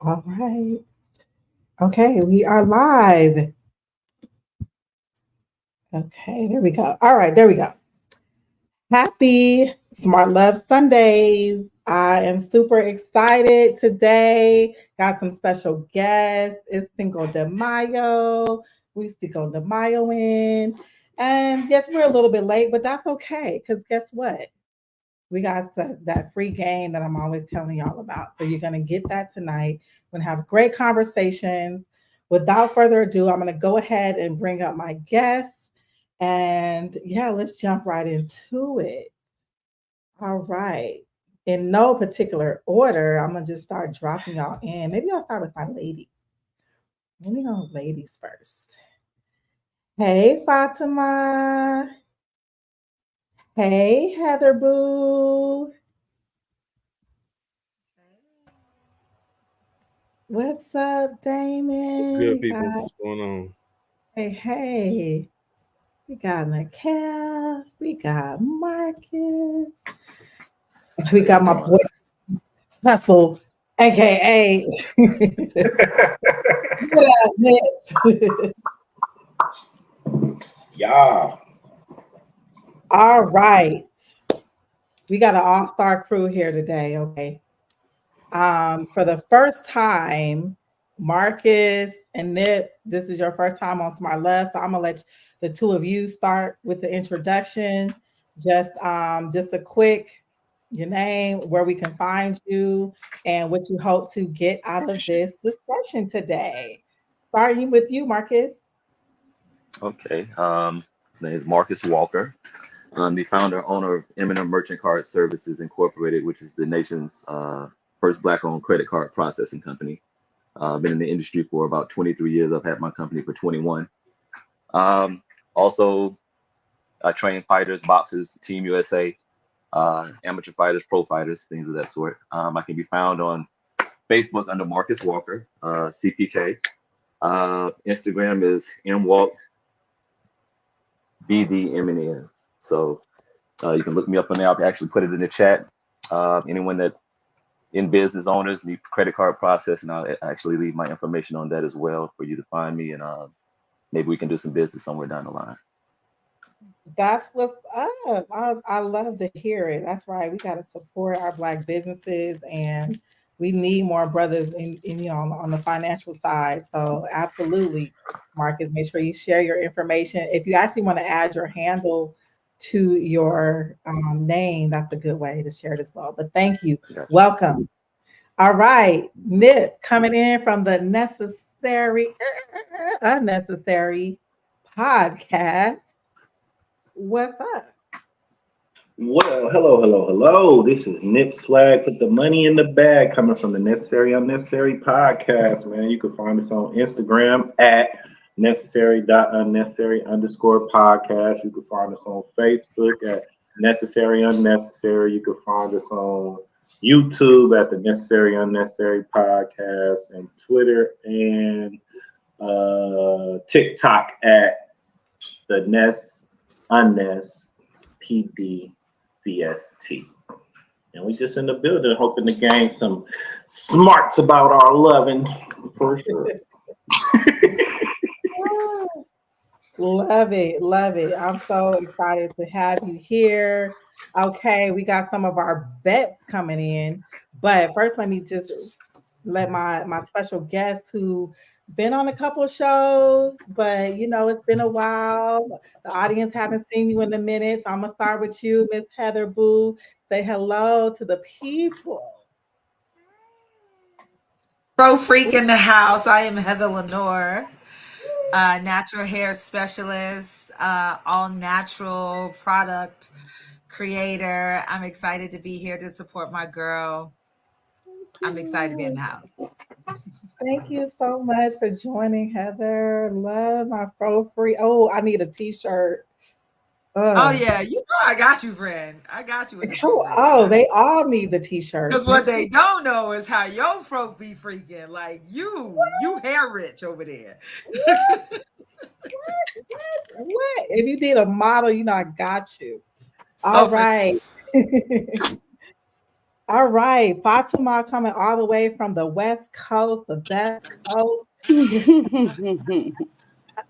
All right. Okay, we are live. Okay, there we go. All right, there we go. Happy Smart Love Sundays. I am super excited today. Got some special guests. It's Cinco de Mayo. We Cinco de Mayo in. And yes, we're a little bit late, but that's okay because guess what? We got that free game that I'm always telling y'all about. So you're going to get that tonight. We're going to have great conversations. Without further ado, I'm going to go ahead and bring up my guests. And yeah, let's jump right into it. All right. In no particular order, I'm going to just start dropping y'all in. Maybe I'll start with my ladies. Let me go ladies first. Hey, Fatima. Hey, Heather Boo. What's up, What's Damon? good, We people? got, What's going on? hey. We got Nicole. We got Marcus. We How got y'all my boy doing? Hustle, aka. What up, Nick? Yeah. All right. We got an all-star crew here today, okay? For the first time, Marcus and Nip, this is your first time on Smart Love, so I'm gonna let the two of you start with the introduction. Just a quick your name, where we can find you, and what you hope to get out of this discussion today. Starting with you, Marcus. Okay. My name is Marcus Walker. I'm the founder owner of Eminent Merchant Card Services Incorporated, which is the nation's first Black-owned credit card processing company. I've been in the industry for about 23 years. I've had my company for 21. Also, I train fighters, boxers, Team USA, amateur fighters, pro fighters, things of that sort. I can be found on Facebook under Marcus Walker, CPK. Instagram is MWalk BDMN. So you can look me up on there. I'll actually put it in the chat. Anyone that in business owners need credit card processing, I'll actually leave my information on that as well for you to find me, and maybe we can do some business somewhere down the line. That's what's up. I love to hear it. That's right. We got to support our Black businesses, and we need more brothers on the financial side. So absolutely, Marcus, make sure you share your information. If you actually want to add your handle to your name, that's a good way to share it as well. But thank you. Gotcha. Welcome. All right, Nip coming in from the necessary unnecessary podcast. What's up? Well, hello. This is Nip Swag. Put the money in the bag coming from the Necessary Unnecessary podcast, man. You can find us on Instagram at necessary.unnecessary_podcast. You can find us on Facebook at Necessary Unnecessary. You can find us on YouTube at the Necessary Unnecessary podcast and Twitter and TikTok at the Ness Unness PDCST. And we just in the building hoping to gain some smarts about our loving for sure. Love it. Love it. I'm so excited to have you here. Okay, we got some of our bets coming in. But first, let me just let my special guest who been on a couple shows, but it's been a while. The audience haven't seen you in a minute. So I'm gonna start with you, Miss Heather Boo. Say hello to the people. Pro Freak in the house. I am Heather Lenore, natural hair specialist, all natural product creator. I'm excited to be here to support my girl. I'm excited to be in the house. Thank you so much for joining, Heather. Love my pro free. Oh, I need a t-shirt. Oh Uh, yeah, you know I got you, friend. I got you with the Pro oh, Freak. oh, they all need the t-shirts. Because Make what sure. they don't know is how your folk be freaking. Like you hair rich over there. What? If you need a model, I got you. All Oh, for right. All right, Fatima coming all the way from the West Coast, the best coast,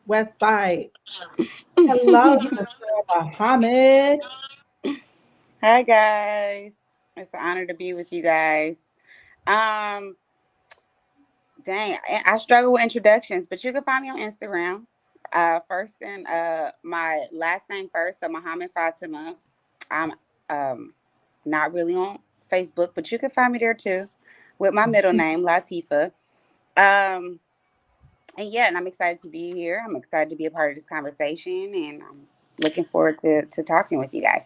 West Side. Hello, Mr. Muhammad. Hi guys. It's an honor to be with you guys. Dang, I struggle with introductions, but you can find me on Instagram. First and my last name first, so Muhammad Fatima. I'm not really on Facebook, but you can find me there too, with my middle name Latifa. Um, and yeah, and I'm excited to be here. I'm excited to be a part of this conversation, and I'm looking forward to talking with you guys.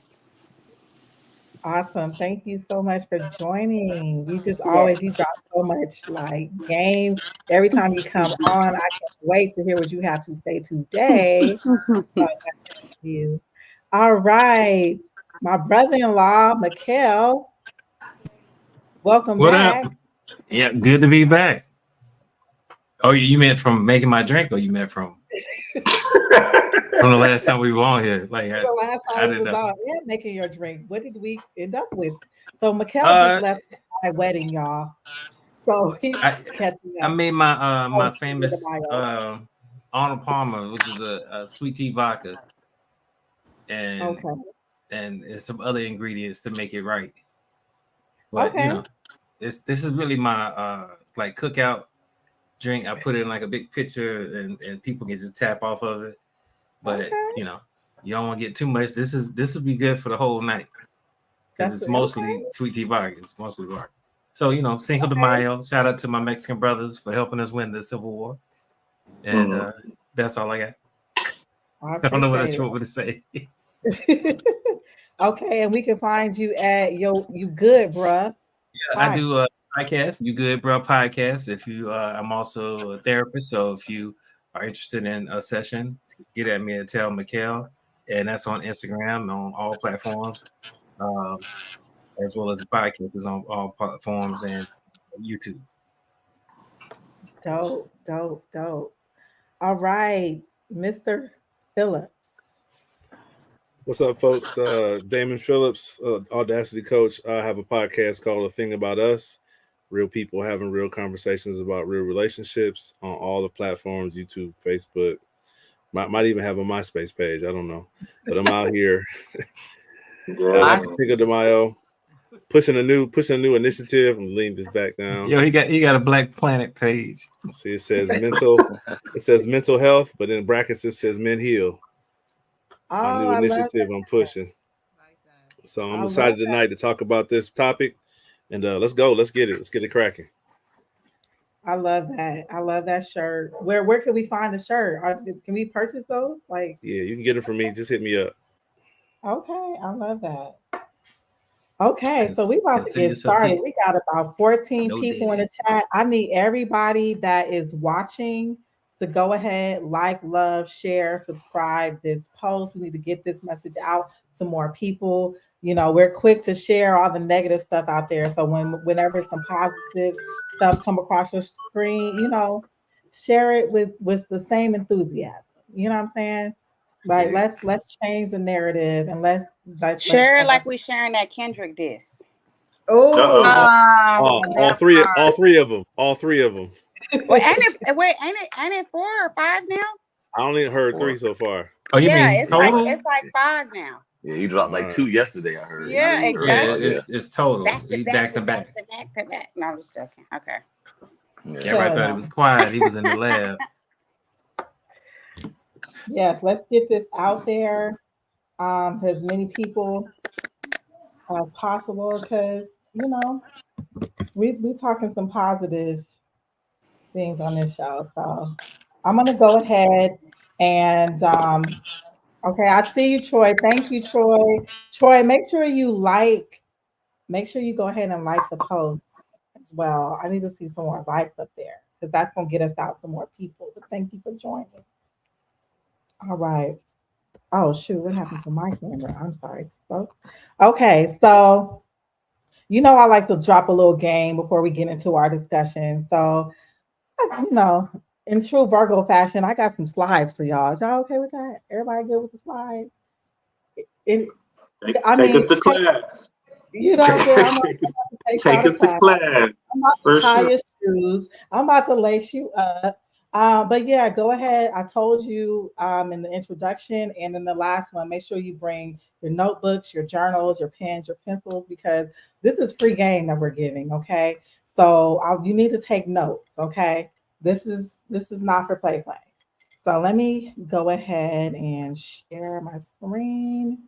Awesome. Thank you so much for joining. You just Yeah. always, you drop so much like game. Every time you come on, I can't wait to hear what you have to say today. So, thank you. All right. My brother-in-law, Mikhail, welcome What back. up? Yeah, good to be back. Oh, you meant from making my drink, or you meant from the last time we were on here? Like, The last I time we didn't was know. on, yeah, making your drink. What did we end up with? So Mikhail Uh, just left my wedding, y'all. So he's I catching I up. made my my Oh, famous bio. Arnold Palmer, which is a sweet tea vodka, and Okay. some other ingredients to make it right. But Okay. this is really my like cookout drink. I put it in like a big pitcher, and people can just tap off of it. But Okay. you don't want to get too much. This will be good for the whole night because it's mostly sweet tea vodka. It's mostly vodka. So Cinco de Mayo. Shout out to my Mexican brothers for helping us win the Civil War. And that's all I got. I don't know what else you want me to say. Okay, and we can find you at You Good, Bruh. Yeah, I do a podcast, You Good Bro podcast. If you, I'm also a therapist, so if you are interested in a session, get at me and tell Mikhail, and that's on Instagram on all platforms, as well as the podcast is on all platforms and YouTube. Dope. All right, Mr. Phillips. What's up, folks? Damon Phillips, Audacity Coach. I have a podcast called A Thing About Us. Real people having real conversations about real relationships on all the platforms, YouTube, Facebook. Might even have a MySpace page. I don't know. But I'm out here. Cinco de Mayo. Pushing a new initiative. I'm leaning this back down. Yo, he got a Black Planet page. See, it says mental health, but in brackets it says men heal. My new initiative I'm pushing. So I'm excited tonight to talk about this topic, and let's go. Let's get it cracking. I love that shirt. Where can we find the shirt? Can we purchase those? Like, yeah, you can get it from me. Just hit me up. Okay, I love that. Okay, so we about to get started. We got about 14 people in the chat. I need everybody that is watching to go ahead, like, love, share, subscribe this post. We need to get this message out to more people. We're quick to share all the negative stuff out there. So whenever some positive stuff come across your screen, share it with the same enthusiasm. You know what I'm saying? Like, let's change the narrative and let's share it like we sharing that Kendrick disc. All three of them. Well, ain't it 4 or 5 now? I only heard 3 so far. Oh, you mean it's total? like 5 now. Yeah, you dropped like 2 yesterday. I heard. Yeah, exactly. Yeah, it's total. Back to back. No, I'm just joking. Okay. Everybody thought he was quiet. He was in the lab. Yes, let's get this out there to as many people as possible, because we talking some positive things on this show. So I'm gonna go ahead and okay, I see you, Troy. Thank you, Troy. Troy, make sure you go ahead and like the post as well. I need to see some more likes up there because that's gonna get us out to more people. But thank you for joining. All right. Oh, shoot. What happened to my camera? I'm sorry, folks. Okay. So, I like to drop a little game before we get into our discussion. So, in true Virgo fashion, I got some slides for y'all. Is y'all okay with that? Everybody good with the slides? Take us to class. I'm Take us to class. I'm about For to tie sure. your shoes. I'm about to lace you up. But yeah, go ahead. I told you in the introduction and in the last one, make sure you bring your notebooks, your journals, your pens, your pencils, because this is free game that we're giving. Okay, so you need to take notes. Okay, this is not for play. So let me go ahead and share my screen.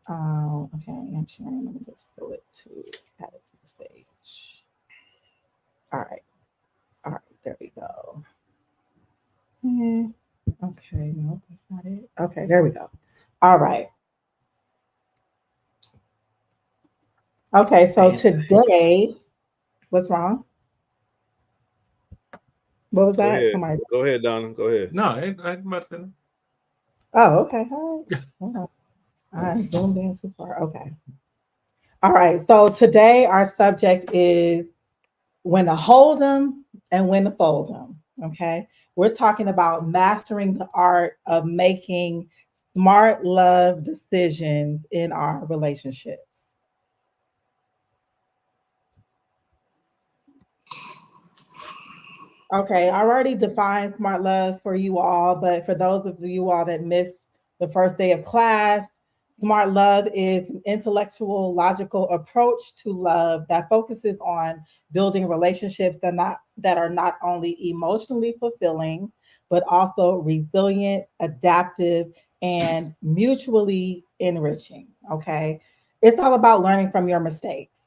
Okay, I'm sharing. Let me just pull it to add it to the stage. All right. All right, there we go. Okay, no, that's not it. Okay, there we go. All right. Okay, so today, what's wrong? What was Go that? ahead. Somebody. Go ahead, Donna. Go ahead. No, I'm about to. Oh, okay. All right. Hold on. I zoomed in too far. Okay. All right. So today our subject is when to hold them and when to fold them. Okay. We're talking about mastering the art of making smart love decisions in our relationships. Okay, I already defined smart love for you all, but for those of you all that missed the first day of class, smart love is an intellectual, logical approach to love that focuses on building relationships that are not only emotionally fulfilling, but also resilient, adaptive, and mutually enriching. Okay, it's all about learning from your mistakes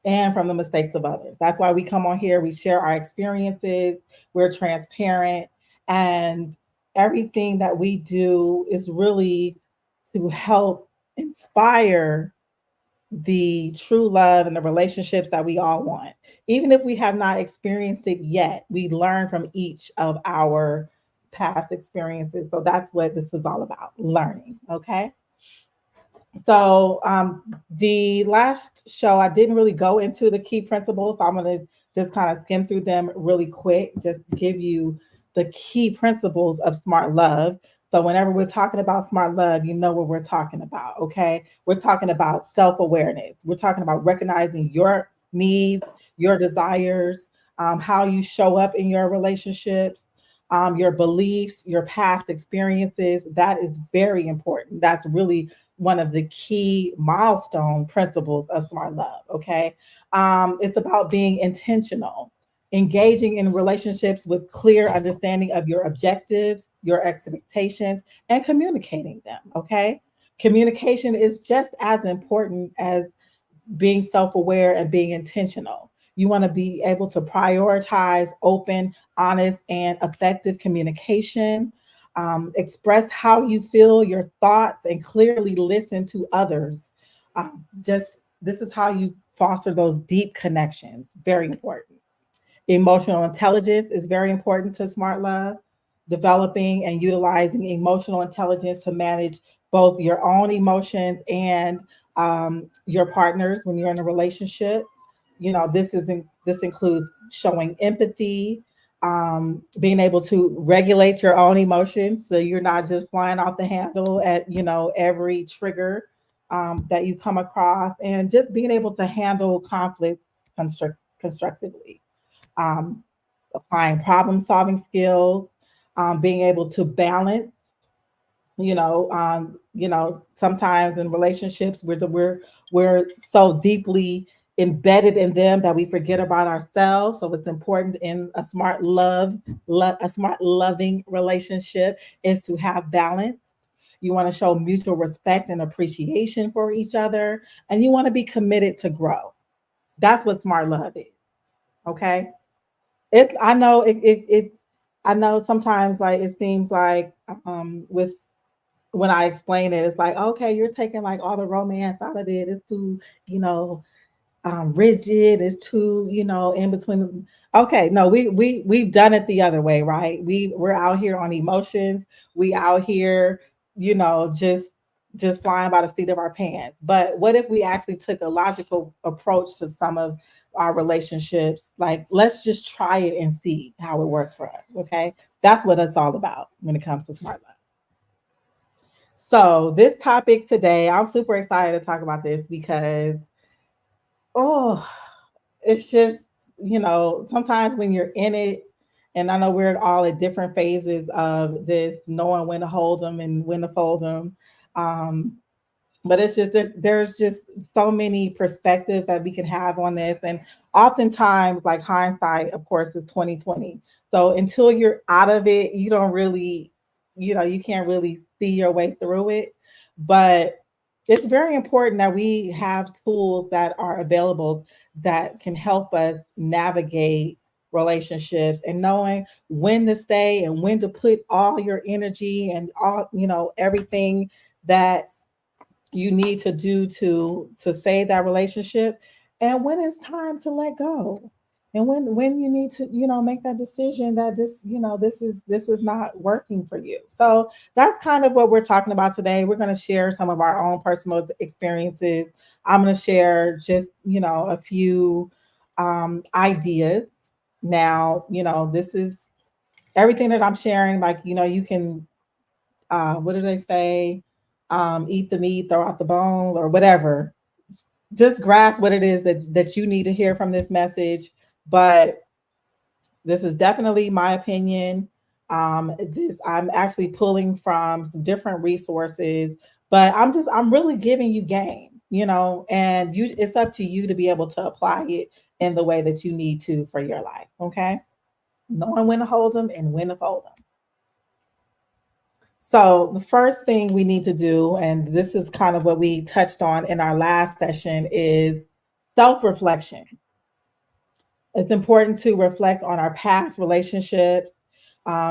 and from the mistakes of others. That's why we come on here, we share our experiences, we're transparent, and everything that we do is really to help inspire the true love and the relationships that we all want. Even if we have not experienced it yet, we learn from each of our past experiences. So that's what this is all about, learning. Okay. So the last show, I didn't really go into the key principles. So I'm going to just kind of skim through them really quick, just give you the key principles of smart love. So whenever we're talking about smart love, you know what we're talking about, okay? We're talking about self-awareness. We're talking about recognizing your needs, your desires, how you show up in your relationships, your beliefs, your past experiences. That is very important. That's really one of the key milestone principles of smart love. Okay. It's about being intentional, engaging in relationships with clear understanding of your objectives, your expectations, and communicating them. Okay. Communication is just as important as being self-aware and being intentional. You want to be able to prioritize open, honest, and effective communication. Express how you feel, your thoughts, and clearly listen to others. Just this is how you foster those deep connections. Very important. Emotional intelligence is very important to smart love. Developing and utilizing emotional intelligence to manage both your own emotions and your partners when you're in a relationship. You know, this includes showing empathy, being able to regulate your own emotions so you're not just flying off the handle at every trigger that you come across, and just being able to handle conflicts constructively. Applying problem solving skills, being able to balance. Sometimes in relationships we're so deeply embedded in them that we forget about ourselves. So it's important in a smart a smart loving relationship is to have balance. You want to show mutual respect and appreciation for each other, and you want to be committed to grow. That's what smart love is. Okay. I know I know sometimes like it seems like with when I explain it, it's like, okay, you're taking like all the romance out of it. It's too, rigid. It's too, in between. Okay, no, we've done it the other way, right? We're out here on emotions. We out here, just flying by the seat of our pants. But what if we actually took a logical approach to some of our relationships? Like, let's just try it and see how it works for us. Okay, that's what it's all about when it comes to smart love. So this topic today, I'm super excited to talk about this because oh, it's just, sometimes when you're in it, and I know we're all at different phases of this, knowing when to hold them and when to fold them. But it's just there's just so many perspectives that we can have on this, and oftentimes, like, hindsight, of course, is 2020. So until you're out of it, you don't really, you can't really see your way through it. But it's very important that we have tools that are available that can help us navigate relationships, and knowing when to stay and when to put all your energy and all, everything that you need to do to save that relationship, and when it's time to let go, and when you need to, make that decision that this is not working for you. So that's kind of what we're talking about today. We're going to share some of our own personal experiences. I'm going to share just a few ideas. Now, this is everything that I'm sharing, like, you can what do they say, eat the meat, throw out the bone, or whatever. Just grasp what it is that you need to hear from this message. But this is definitely my opinion. I'm actually pulling from some different resources, but I'm really giving you game, and it's up to you to be able to apply it in the way that you need to for your life. Okay. Knowing when to hold them and when to fold them. So the first thing we need to do, and this is kind of what we touched on in our last session, is self-reflection. It's important to reflect on our past relationships.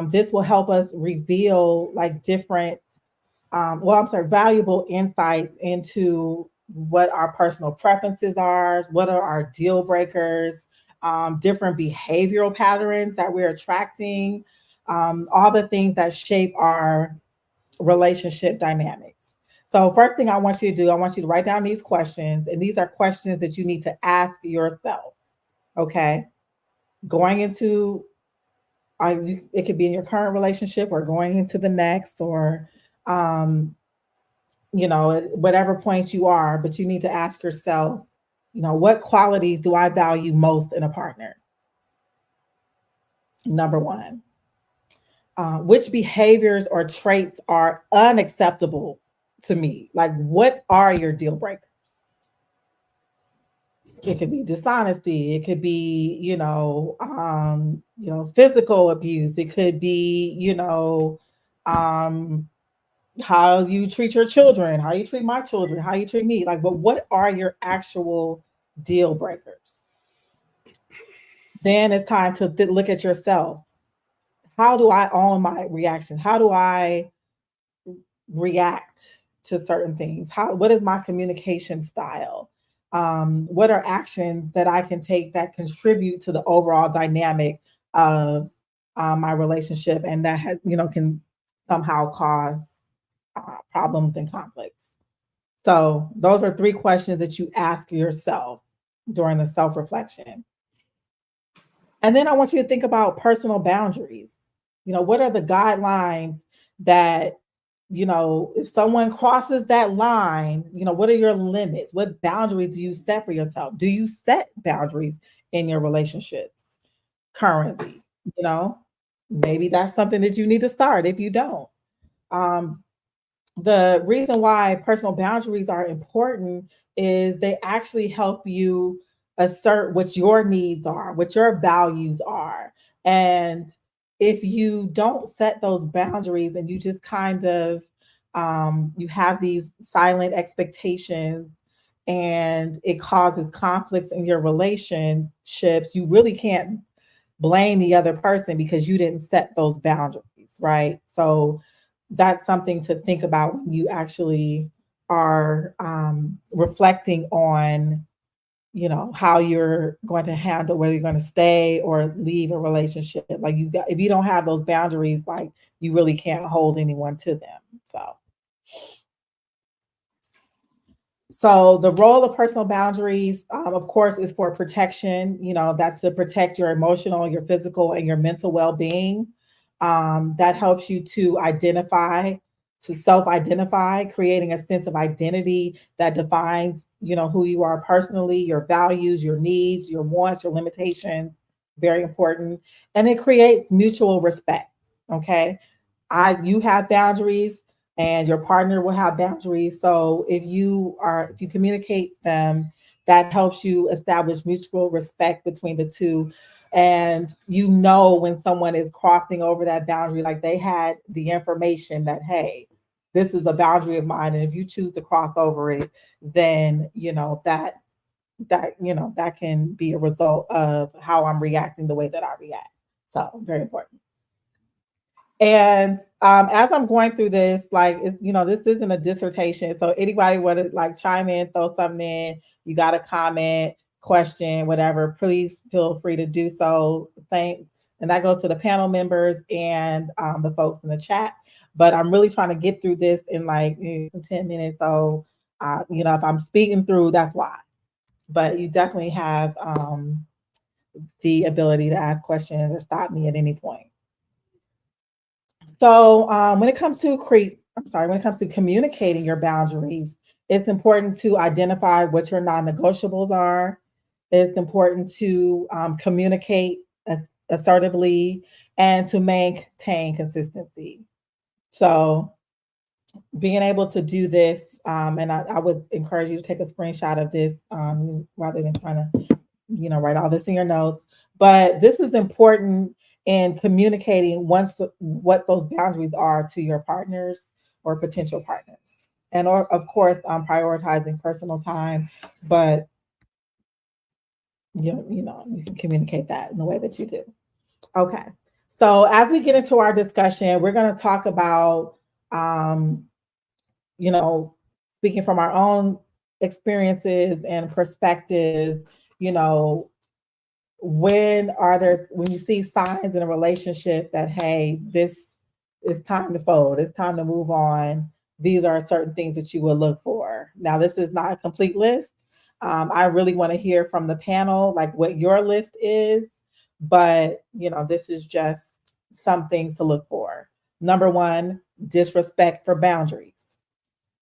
This will help us reveal valuable insights into what our personal preferences are, what are our deal breakers, different behavioral patterns that we're attracting, all the things that shape our relationship dynamics. So first thing I want you to do, I want you to write down these questions, and these are questions that you need to ask yourself. Okay. Going into, it could be in your current relationship or going into the next, or, whatever points you are, but you need to ask yourself, what qualities do I value most in a partner? Number one. Which behaviors or traits are unacceptable to me? Like, what are your deal breakers? It could be dishonesty. It could be, physical abuse. It could be, how you treat your children, how you treat my children, how you treat me. Like, but what are your actual deal breakers? Then it's time to look at yourself. How do I own my reactions? How do I react to certain things? What is my communication style? What are actions that I can take that contribute to the overall dynamic of my relationship, and that can somehow cause problems and conflicts? So those are 3 questions that you ask yourself during the self-reflection. And then I want you to think about personal boundaries. What are the guidelines that, if someone crosses that line, what are your limits? What boundaries do you set for yourself? Do you set boundaries in your relationships currently? Maybe that's something that you need to start if you don't. The reason why personal boundaries are important is they actually help you assert what your needs are, what your values are. And if you don't set those boundaries and you just kind of, you have these silent expectations and it causes conflicts in your relationships, you really can't blame the other person because you didn't set those boundaries, right? So that's something to think about when you actually are reflecting on, how you're going to handle whether you're going to stay or leave a relationship. Like, if you don't have those boundaries, like, you really can't hold anyone to them. So the role of personal boundaries, of course, is for protection. That's to protect your emotional, your physical, and your mental well-being. That helps you to identify to self-identify, creating a sense of identity that defines, who you are personally, your values, your needs, your wants, your limitations, very important. And it creates mutual respect. Okay. You have boundaries and your partner will have boundaries. So if you communicate them, that helps you establish mutual respect between the two. And when someone is crossing over that boundary, like they had the information that, hey, this is a boundary of mine. And if you choose to cross over it, then, that can be a result of how I'm reacting the way that I react. So very important. And as I'm going through this, this isn't a dissertation. So anybody want to chime in, throw something in, you got a comment, question, whatever, please feel free to do so. Same, and that goes to the panel members and the folks in the chat. But I'm really trying to get through this in 10 minutes. So, if I'm speaking through, that's why. But you definitely have the ability to ask questions or stop me at any point. So when it comes to communicating your boundaries, it's important to identify what your non-negotiables are. It's important to communicate assertively and to maintain consistency. So being able to do this, and I would encourage you to take a screenshot of this rather than trying to, write all this in your notes. But this is important in communicating what those boundaries are to your partners or potential partners. And of course, prioritizing personal time, but you can communicate that in the way that you do. Okay. So as we get into our discussion, we're going to talk about, speaking from our own experiences and perspectives, when you see signs in a relationship that, hey, this is time to fold, it's time to move on, these are certain things that you will look for. Now, this is not a complete list. I really want to hear from the panel, what your list is, but this is just some things to look for. Number one, disrespect for boundaries.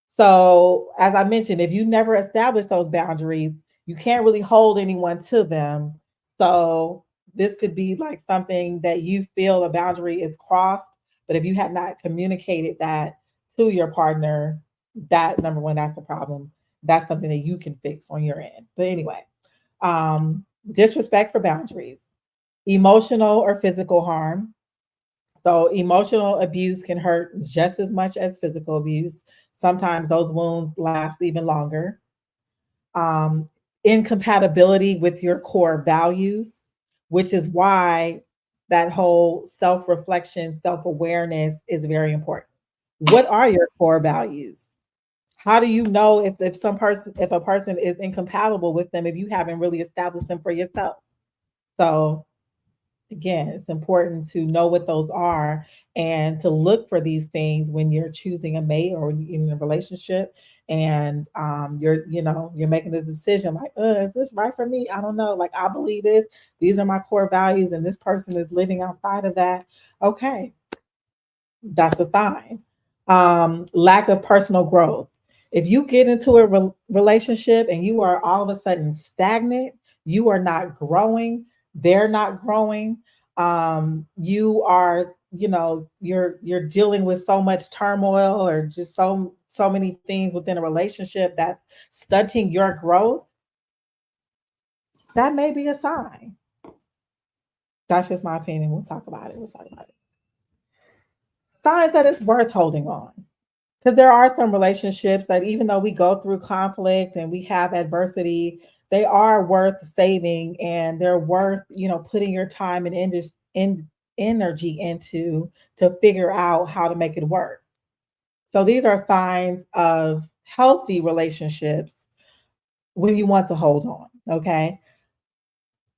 So as I mentioned, if you never establish those boundaries, you can't really hold anyone to them. So this could be something that you feel a boundary is crossed, but if you have not communicated that to your partner, that number one, that's a problem. That's something that you can fix on your end. But anyway, disrespect for boundaries, emotional or physical harm. So emotional abuse can hurt just as much as physical abuse. Sometimes those wounds last even longer. Incompatibility with your core values, which is why that whole self-reflection, self-awareness is very important. What are your core values? How do you know if a person is incompatible with them if you haven't really established them for yourself? So again, it's important to know what those are and to look for these things when you're choosing a mate or in a relationship, and you're making the decision is this right for me? I don't know. I believe this. These are my core values, and this person is living outside of that. Okay, that's a sign. Lack of personal growth. If you get into a relationship and you are all of a sudden stagnant, you are not growing, they're not growing. You are, you're dealing with so much turmoil or just so many things within a relationship that's stunting your growth. That may be a sign. That's just my opinion. We'll talk about it. Signs that it's worth holding on. Because there are some relationships that even though we go through conflict and we have adversity, they are worth saving, and they're worth, putting your time and energy into to figure out how to make it work. So these are signs of healthy relationships when you want to hold on, okay?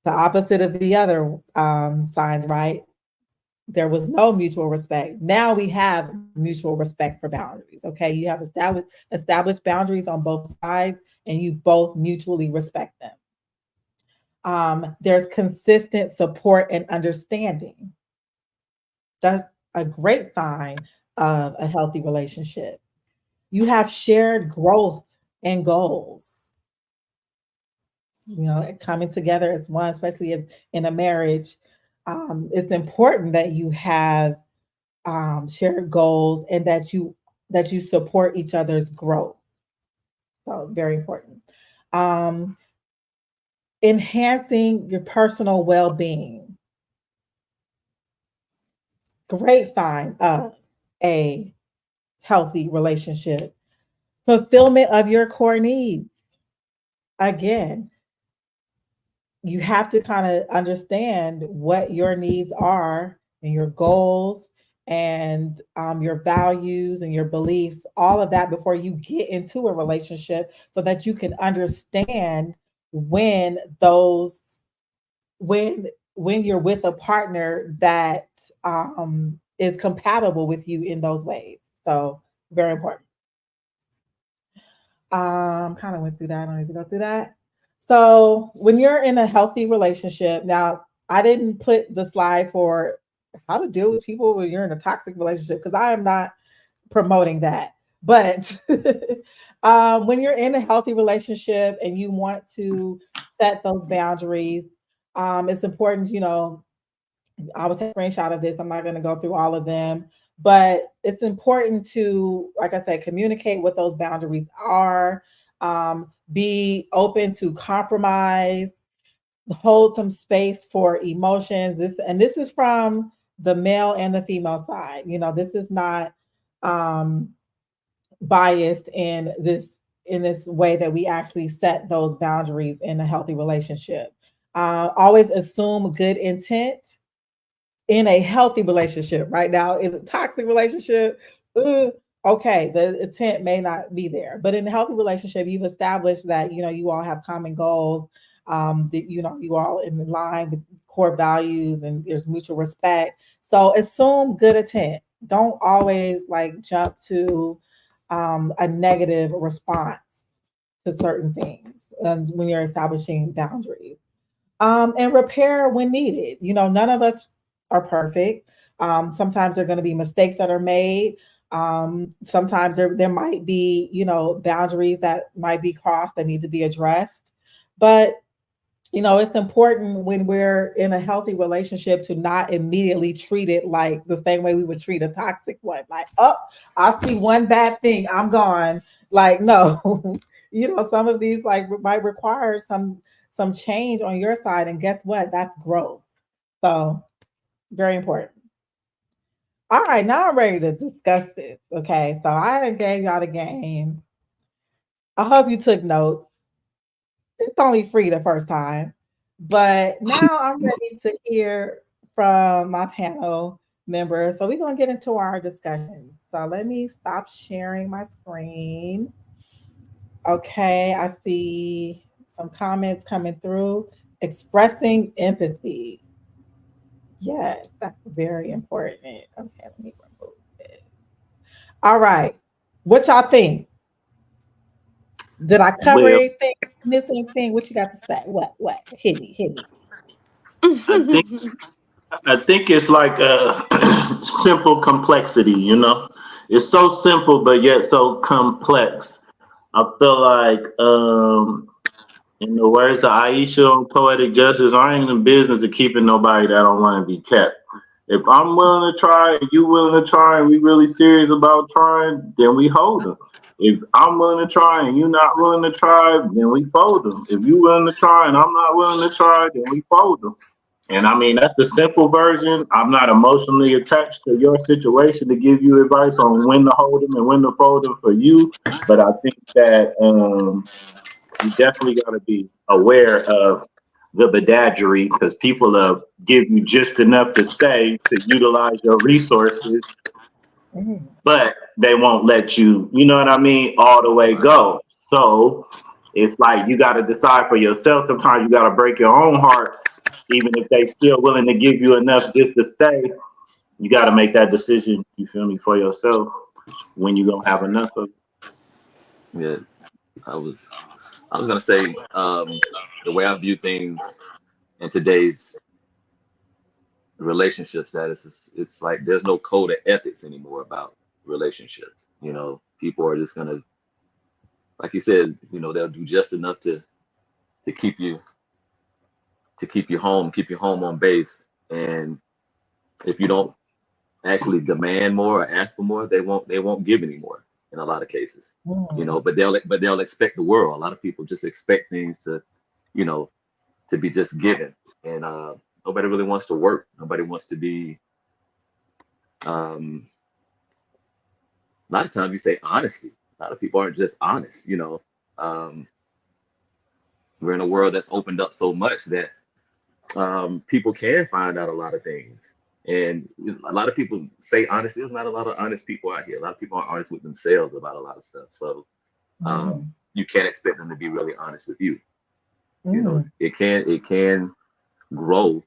The opposite of the other signs, right? There was no mutual respect. Now we have mutual respect for boundaries. Okay. You have established boundaries on both sides and you both mutually respect them. There's consistent support and understanding. That's a great sign of a healthy relationship. You have shared growth and goals. You know, coming together as one, especially as in a marriage, it's important that you have shared goals and that you support each other's growth. So very important. Um, Enhancing your personal well-being. Great sign of a healthy relationship. Fulfillment of your core needs. Again, you have to kind of understand what your needs are and your goals and your values and your beliefs, all of that before you get into a relationship so that you can understand when those when you're with a partner that is compatible with you in those ways. So very important. Kind of went through that. I don't need to go through that. So when you're in a healthy relationship, now I didn't put the slide for how to deal with people when you're in a toxic relationship because I am not promoting that. But when you're in a healthy relationship and you want to set those boundaries, it's important, you know, I was taking a screenshot of this. I'm not going to go through all of them, but it's important to, like I said, communicate what those boundaries are, be open to compromise, hold some space for emotions. This is from the male and the female side. You know, this is not biased in this way that we actually set those boundaries in a healthy relationship. Always assume good intent in a healthy relationship. Right now, in a toxic relationship, okay, the intent may not be there, but in a healthy relationship, you've established that you know you all have common goals, that you know you all in line with core values, and there's mutual respect. So assume good intent. Don't always like jump to a negative response to certain things when you're establishing boundaries. And repair when needed. You know, none of us are perfect. Sometimes there are going to be mistakes that are made. Sometimes there might be, you know, boundaries that might be crossed that need to be addressed. But, you know, it's important when we're in a healthy relationship to not immediately treat it like the same way we would treat a toxic one. Like, oh, I see one bad thing, I'm gone. Like, no, you know, some of these like might require some change on your side. And guess what? That's growth. So very important. All right, now I'm ready to discuss this. Okay, so I done gave y'all the game. I hope you took notes. It's only free the first time, but now I'm ready to hear from my panel members. So we're gonna get into our discussion. So let me stop sharing my screen. Okay, I see some comments coming through. Expressing empathy. Yes, that's very important. Okay, let me remove it. All right. What y'all think? Did I cover Well, anything? Miss anything? What you got to say? What? Hit me, hit me. I think I think it's like a simple complexity, you know. It's so simple but yet so complex. I feel like in the words of Aisha on Poetic Justice, I ain't in the business of keeping nobody that don't want to be kept. If I'm willing to try and you willing to try and we really serious about trying, then we hold them. If I'm willing to try and you not willing to try, then we fold them. If you willing to try and I'm not willing to try, then we fold them. And I mean, that's the simple version. I'm not emotionally attached to your situation to give you advice on when to hold them and when to fold them for you. But I think that you definitely got to be aware of the badadgery because people give you just enough to stay to utilize your resources, Mhm. but they won't let you, you know what I mean, all the way go. So it's like you got to decide for yourself. Sometimes you got to break your own heart, even if they still willing to give you enough just to stay. You got to make that decision. You feel me, for yourself when you gonna have enough of it. Yeah, I was I was gonna say the way I view things in today's relationship status is it's like there's no code of ethics anymore about relationships. You know, people are just gonna, like you said, you know, they'll do just enough to keep you home, keep you home on base. And if you don't actually demand more or ask for more, they won't give any more in a lot of cases. You know, but they'll expect the world. A lot of people just expect things to, you know, to be just given. And nobody really wants to work. Nobody wants to be a lot of times you say honesty. A lot of people aren't just honest, you know. We're in a world that's opened up so much that people can find out a lot of things. And a lot of people say honesty. There's not a lot of honest people out here. A lot of people aren't honest with themselves about a lot of stuff. So you can't expect them to be really honest with you. You know, it can grow,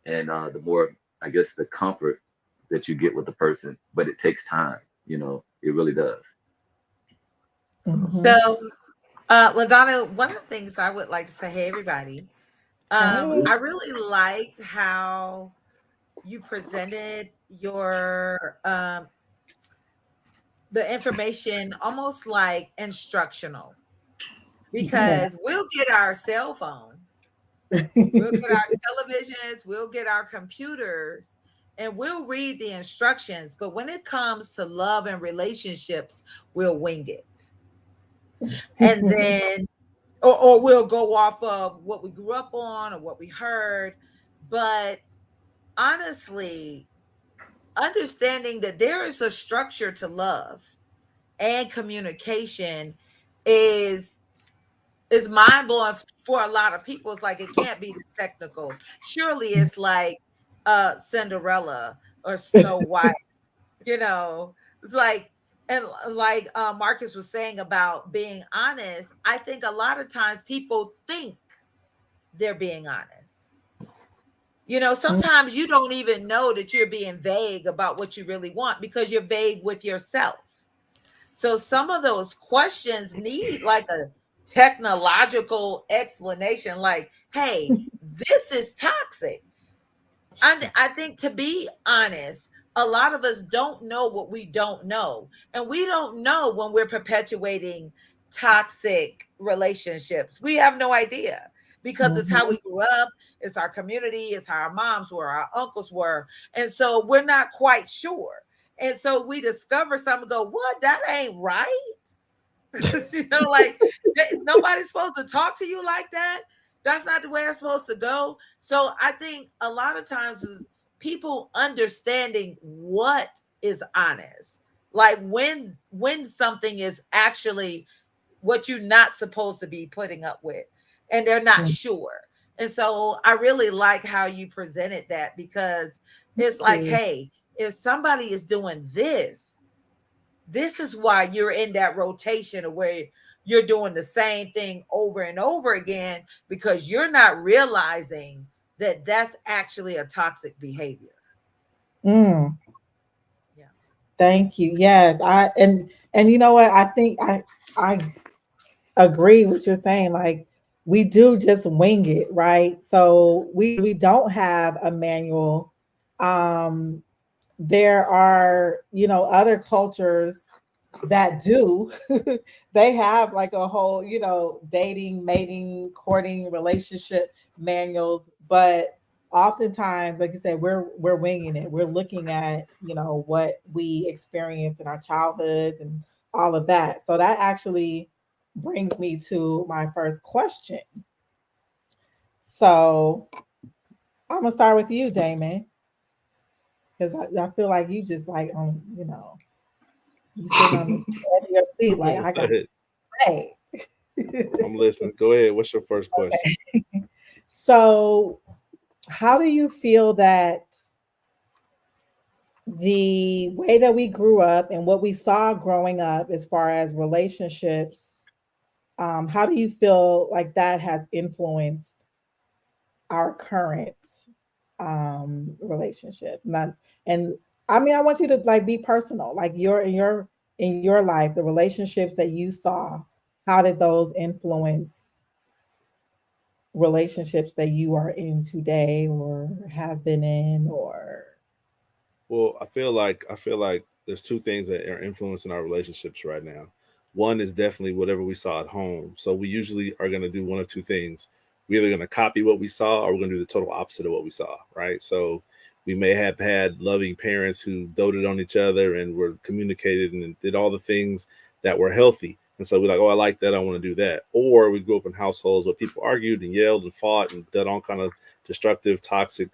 and the more, I guess, the comfort that you get with the person, but it takes time. You know, it really does. So, LaDonna, one of the things I would like to say, hey, everybody, I really liked how you presented your the information almost like instructional, because we'll get our cell phones, we'll get our televisions, we'll get our computers, and we'll read the instructions. But when it comes to love and relationships, we'll wing it. And then, or we'll go off of what we grew up on or what we heard. But honestly, understanding that there is a structure to love and communication is mind-blowing for a lot of people. It's like, it can't be this technical. Surely it's like Cinderella or Snow White, you know. It's like, and like Marcus was saying about being honest, I think a lot of times people think they're being honest. You know, sometimes you don't even know that you're being vague about what you really want because you're vague with yourself. So some of those questions need like a technological explanation, like, hey, this is toxic. I think, to be honest, a lot of us don't know what we don't know. And we don't know when we're perpetuating toxic relationships. We have no idea, because it's how we grew up, it's our community, it's how our moms were, our uncles were. And so we're not quite sure. And so we discover something and go, what? That ain't right. You know, like, nobody's supposed to talk to you like that. That's not the way it's supposed to go. So I think a lot of times people understanding what is honest, like when something is actually what you're not supposed to be putting up with, and they're not sure. And so I really like how you presented that, because it's like, hey, if somebody is doing this is why you're in that rotation of where you're doing the same thing over and over again, because you're not realizing that that's actually a toxic behavior. Yeah. Thank you. Yes. And you know what? I think I agree with what you're saying. Like, we do just wing it, right? So we don't have a manual. There are, you know, other cultures that do. They have like a whole, you know, dating, mating, courting, relationship manuals, but oftentimes, like you said, we're winging it. We're looking at, you know, what we experienced in our childhoods and all of that. So that actually brings me to my first question. So I'm gonna start with you, Damon, because I feel like you just like, you know, you sitting on the edge of your seat, like, I got to say. I'm listening. Go ahead. What's your first question? Okay. So, how do you feel that the way that we grew up and what we saw growing up as far as relationships, how do you feel like that has influenced our current relationships? And I mean, I want you to like be personal, like in your life, the relationships that you saw, how did those influence relationships that you are in today or have been in? Or Well, I feel like there's two things that are influencing our relationships right now. One is definitely whatever we saw at home. So we usually are going to do one of two things. We're either going to copy what we saw, or we're going to do the total opposite of what we saw, right? So we may have had loving parents who doted on each other and were communicated and did all the things that were healthy. And so we're like, oh, I like that, I want to do that. Or we grew up in households where people argued and yelled and fought and did all kind of destructive, toxic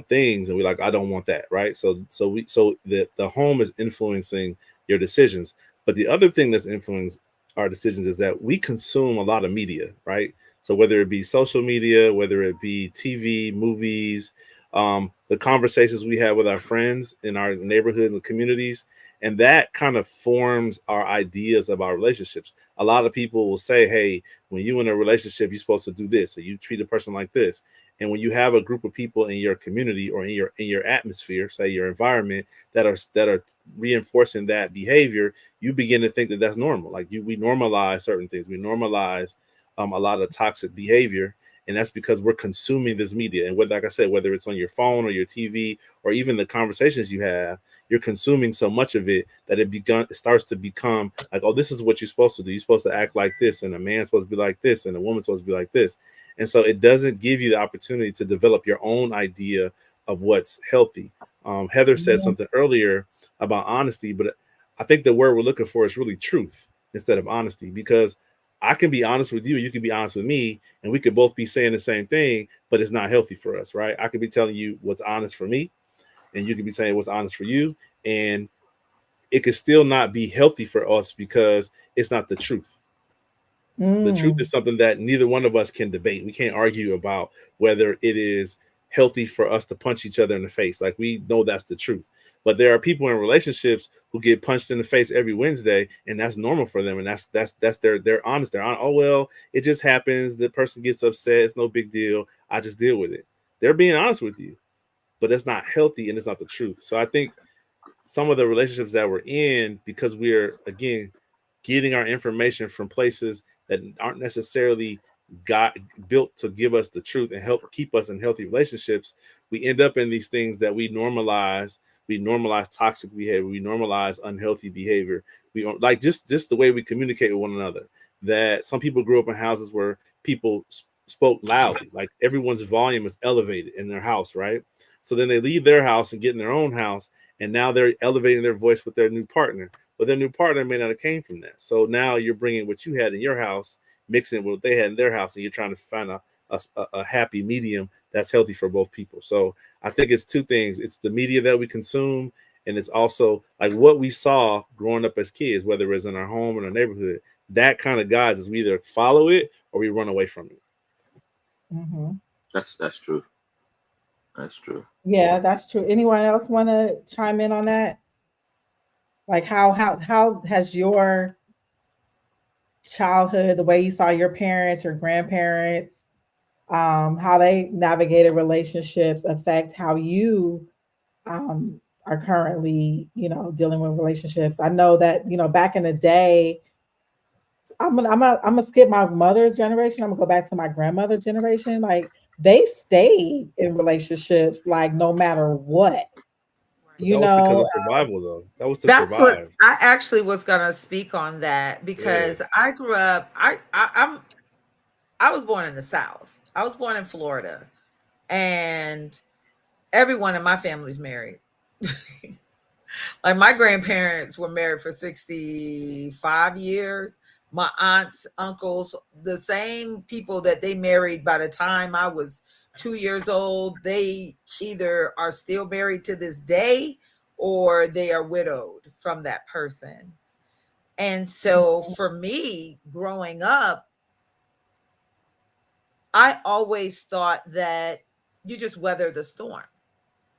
things, and we're like, I don't want that, right? So the home is influencing your decisions. But the other thing that's influencing our decisions is that we consume a lot of media, right? So whether it be social media, whether it be TV, movies, the conversations we have with our friends in our neighborhood and communities, and that kind of forms our ideas of our relationships. A lot of people will say, hey, when you're in a relationship, you're supposed to do this, or you treat a person like this. And when you have a group of people in your community or in your atmosphere, say your environment, that are reinforcing that behavior, you begin to think that that's normal. Like we normalize certain things. We normalize a lot of toxic behavior, and that's because we're consuming this media. And like I said, whether it's on your phone or your TV or even the conversations you have, you're consuming so much of it that it starts to become like, oh, this is what you're supposed to do. You're supposed to act like this, and a man's supposed to be like this, and a woman's supposed to be like this. And so it doesn't give you the opportunity to develop your own idea of what's healthy. Heather said something earlier about honesty, but I think the word we're looking for is really truth instead of honesty, because I can be honest with you, you can be honest with me, and we could both be saying the same thing, but it's not healthy for us, right? I could be telling you what's honest for me, and you could be saying what's honest for you, and it could still not be healthy for us because it's not the truth. The truth is something that neither one of us can debate. We can't argue about whether it is healthy for us to punch each other in the face. Like, we know that's the truth. But there are people in relationships who get punched in the face every Wednesday, and that's normal for them. And that's they're honest. They're honest. Oh, well, it just happens. The person gets upset. It's no big deal. I just deal with it. They're being honest with you, but it's not healthy and it's not the truth. So I think some of the relationships that we're in, because we're, again, getting our information from places that aren't necessarily built to give us the truth and help keep us in healthy relationships, we end up in these things that we normalize. We normalize toxic behavior. We normalize unhealthy behavior. We don't like just the way we communicate with one another. That some people grew up in houses where people spoke loudly, like everyone's volume is elevated in their house, right? So then they leave their house and get in their own house, and now they're elevating their voice with their new partner. But their new partner may not have came from that. So now you're bringing what you had in your house, mixing with what they had in their house, and you're trying to find a happy medium that's healthy for both people. So I think it's two things. It's the media that we consume, and it's also like what we saw growing up as kids, whether it's in our home or our neighborhood. That kind of guides us. We either follow it or we run away from it. Mm-hmm. That's true. That's true. Yeah, that's true. Anyone else want to chime in on that? Like how has your childhood, the way you saw your parents, your grandparents, how they navigated relationships affect how you are currently, dealing with relationships? I know that, back in the day, I'm gonna skip my mother's generation. I'm gonna go back to my grandmother's generation. Like, they stayed in relationships, like, no matter what. That was because of survival, though. That was to that's survive. what I actually was gonna speak on that, because I grew up. I was born in the South. I was born in Florida, and everyone in my family's married. Like, my grandparents were married for 65 years. My aunts, uncles, the same people that they married by the time I was 2 years old, they either are still married to this day or they are widowed from that person. And so for me, growing up, I always thought that you just weather the storm.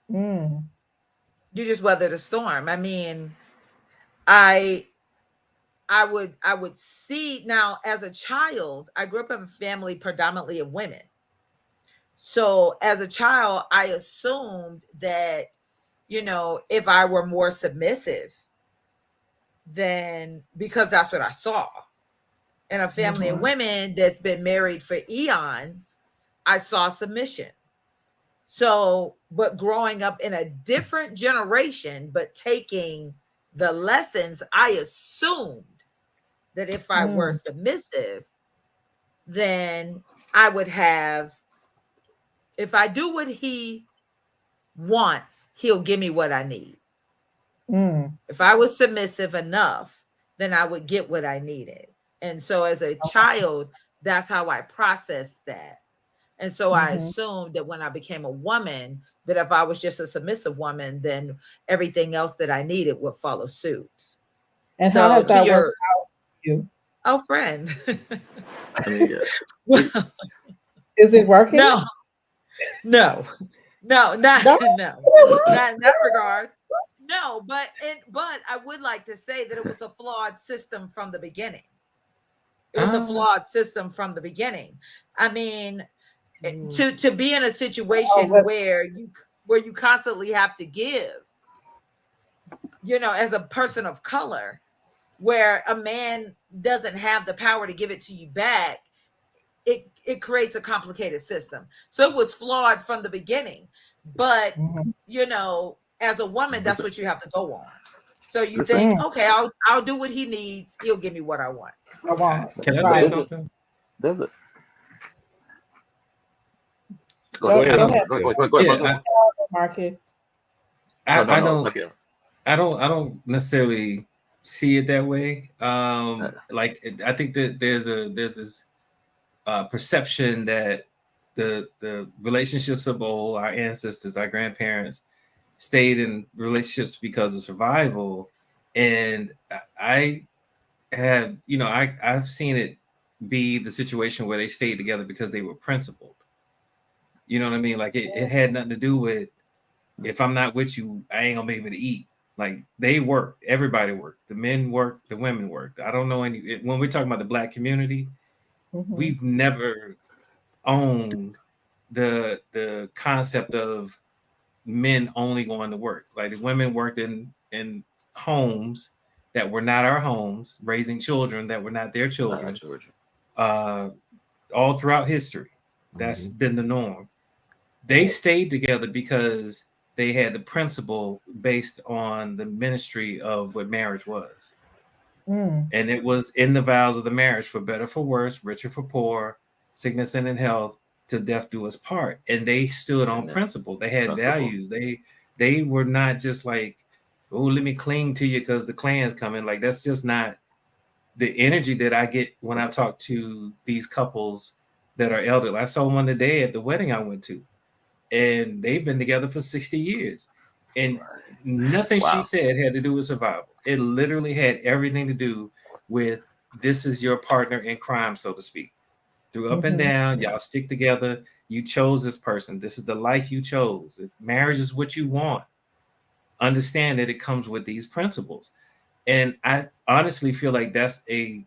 You just weather the storm. I mean, I would see, now as a child, I grew up in a family predominantly of women. So as a child, I assumed that, if I were more submissive, then, because that's what I saw in a family of women that's been married for eons, I saw submission. So, but growing up in a different generation, but taking the lessons, I assumed that if I were submissive, then I would have, if I do what he wants, he'll give me what I need. If I was submissive enough, then I would get what I needed. And so as a child, that's how I processed that. And so I assumed that when I became a woman, that if I was just a submissive woman, then everything else that I needed would follow suit. And so how has that to your worked out for you? oh friend. I mean, yeah. Is it working? No, not in that regard. No, but I would like to say that it was a flawed system from the beginning. It was a flawed system from the beginning. I mean, to be in a situation where you constantly have to give, as a person of color, where a man doesn't have the power to give it to you back, it creates a complicated system. So it was flawed from the beginning. But as a woman, that's what you have to go on. So you think, okay, I'll do what he needs. He'll give me what I want. Can I say something? Does it? Go ahead. Go, Marcus. I don't necessarily see it that way. Like I think that there's this perception that the relationships of old, our ancestors, our grandparents, stayed in relationships because of survival, and I have, I've seen it be the situation where they stayed together because they were principled. You know what I mean? Like it had nothing to do with, if I'm not with you, I ain't gonna be able to eat. Like they worked, everybody worked. The men worked, the women worked. I don't know when we're talking about the Black community, we've never owned the concept of men only going to work. Like the women worked in homes that were not our homes, raising children that were not their children. All throughout history, that's been the norm. They stayed together because they had the principle based on the ministry of what marriage was. And it was in the vows of the marriage, for better, for worse, richer, for poor, sickness and in health, till death do us part. And they stood on principle. They had values. They were not just like, oh, let me cling to you because the Klan's coming. Like that's just not the energy that I get when I talk to these couples that are elderly. I saw one today at the wedding I went to, and they've been together for 60 years. And nothing she said had to do with survival. It literally had everything to do with, this is your partner in crime, so to speak. Through up and down, y'all stick together. You chose this person. This is the life you chose. If marriage is what you want, understand that it comes with these principles. And I honestly feel like that's a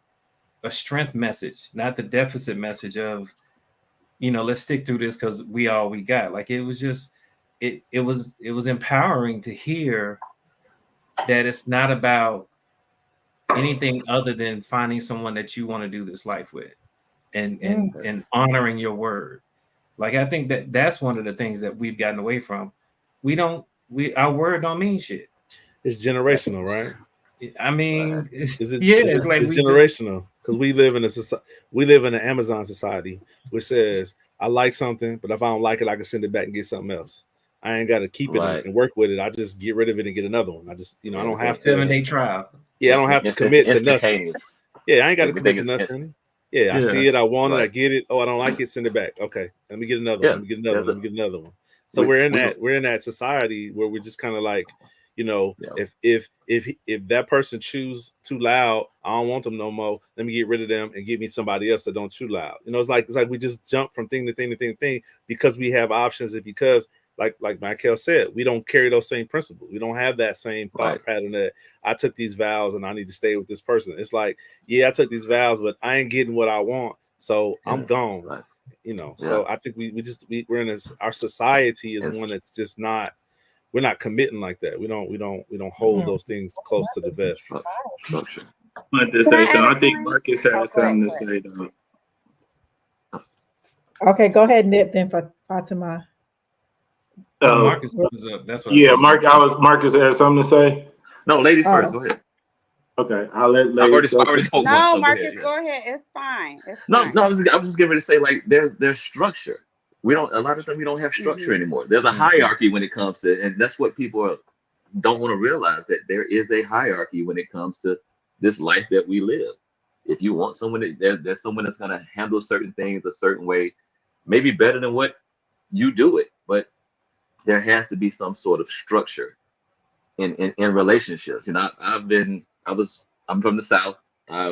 strength message, not the deficit message of, let's stick through this because we all we got. Like it was just, it was empowering to hear that it's not about anything other than finding someone that you want to do this life with and honoring your word. Like I think that's one of the things that we've gotten away from. Our word don't mean shit. It's generational, right? I mean, it's generational because we live in an Amazon society, which says I like something, but if I don't like it, I can send it back and get something else. I ain't got to keep it and work with it. I just get rid of it and get another one. I just, I don't have to 7-day trial. Yeah, I don't have to commit to nothing. Yeah, I ain't got to commit to nothing. Yeah, I see it, I want it, I get it. Oh, I don't like it, send it back. Okay, let me get another one. Let me get another one. Let me get another one. So we're in that society where we're just kind of like, if that person chews too loud, I don't want them no more. Let me get rid of them and give me somebody else that don't chew loud. It's like we just jump from thing to thing to thing to thing because we have options, and because like Michael said, we don't carry those same principles. We don't have that same thought pattern that I took these vows and I need to stay with this person. It's like, I took these vows, but I ain't getting what I want, so I'm gone. Right. So I think we're in our society is one that's just not. We're not committing like that. We don't hold those things close to the vest. I think Marcus has something to say though. Okay, go ahead, Nip, then for Fatima. Marcus was up. That's what. Marcus has something to say. No, ladies Oh. first. Go ahead. Okay, I'll let I already, ladies go. I already spoke once. No, So go Marcus, ahead. Yeah. go ahead. It's fine. It's No, fine. no. I was just getting ready to say like there's structure. We don't. A lot of times we don't have structure anymore. There's a hierarchy when it comes to, and that's what people don't want to realize, that there is a hierarchy when it comes to this life that we live. If you want someone, there's someone that's gonna handle certain things a certain way, maybe better than what you do it, but there has to be some sort of structure in relationships. You know, I'm from the South,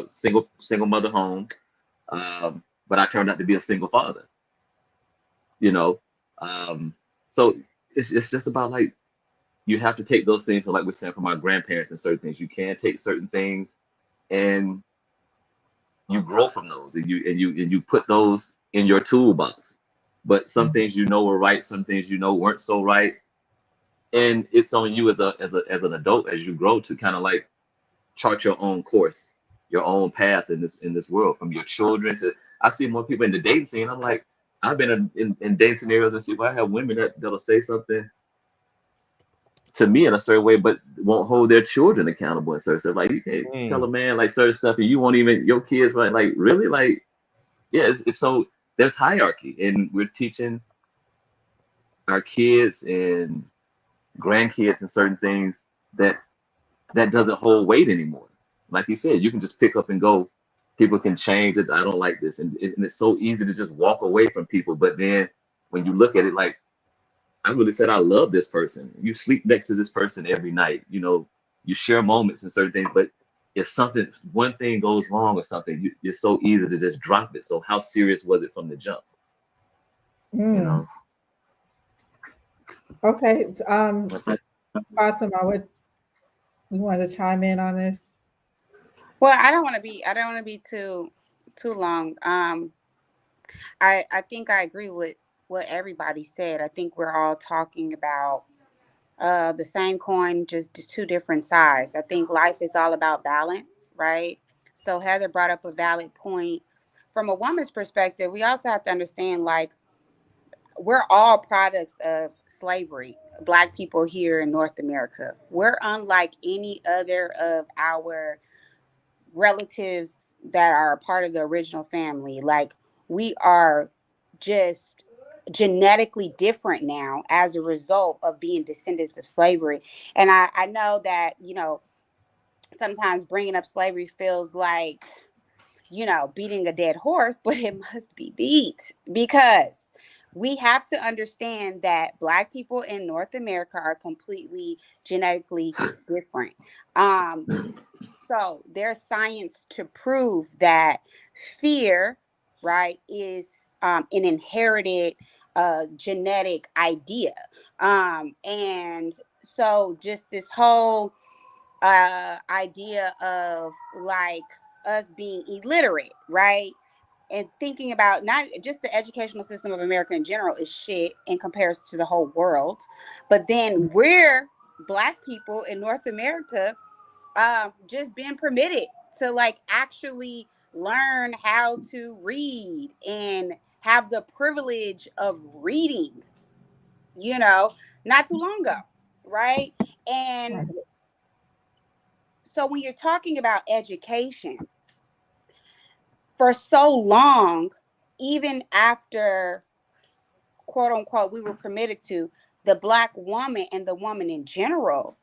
single mother home, but I turned out to be a single father. You know, so it's just about like, you have to take those things, like we're saying, from our grandparents and certain things. You can take certain things and you grow from those, and you put those in your toolbox. But some things were right, some things weren't so right, and it's on you as an adult, as you grow, to kind of like chart your own course, your own path in this world. From your children to, I see more people in the dating scene. I'm like, I've been in dating scenarios and see where I have women that'll say something to me in a certain way, but won't hold their children accountable in certain stuff. Like, you can't tell a man like certain stuff, and you won't even, your kids, right? Like, really? Like, yeah. If so, there's hierarchy, and we're teaching our kids and grandkids and certain things that doesn't hold weight anymore. Like you said, you can just pick up and go. People can change it. I don't like this, and it's so easy to just walk away from people. But then when you look at it, like, I really said I love this person. You sleep next to this person every night. You know, you share moments and certain things. But if one thing goes wrong or something, you're so easy to just drop it. So how serious was it from the jump? You know. Okay. That's it. Fatima, what you wanted to chime in on this? Well, I don't want to be too long. I think I agree with what everybody said. I think we're all talking about the same coin, just two different sides. I think life is all about balance, right? So Heather brought up a valid point. From a woman's perspective, we also have to understand, like, we're all products of slavery. Black people here in North America, we're unlike any other of our relatives that are a part of the original family. Like, we are just genetically different now as a result of being descendants of slavery. And I know that, sometimes bringing up slavery feels like, beating a dead horse, but it must be beat, because we have to understand that Black people in North America are completely genetically different. So there's science to prove that fear, right, is an inherited genetic idea. And so just this whole idea of, like, us being illiterate, right? And thinking about not just the educational system of America in general is shit in comparison to the whole world. But then we're Black people in North America just being permitted to, like, actually learn how to read and have the privilege of reading, not too long ago, right? And so when you're talking about education, for so long, even after, quote unquote, we were permitted to, the Black woman and the woman in general,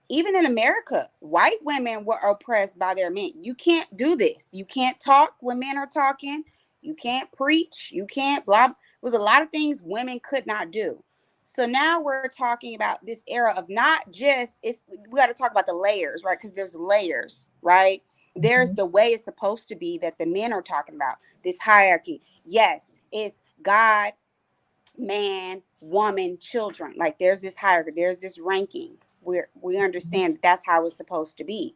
even in America, white women were oppressed by their men. You can't do this. You can't talk when men are talking. You can't preach. You can't blah. There was a lot of things women could not do. So now we're talking about this era of not just, we got to talk about the layers, right? Because there's layers, right? There's the way it's supposed to be that the men are talking about, this hierarchy. Yes, it's God, man, woman, children. Like, there's this hierarchy, there's this ranking. We understand that's how it's supposed to be.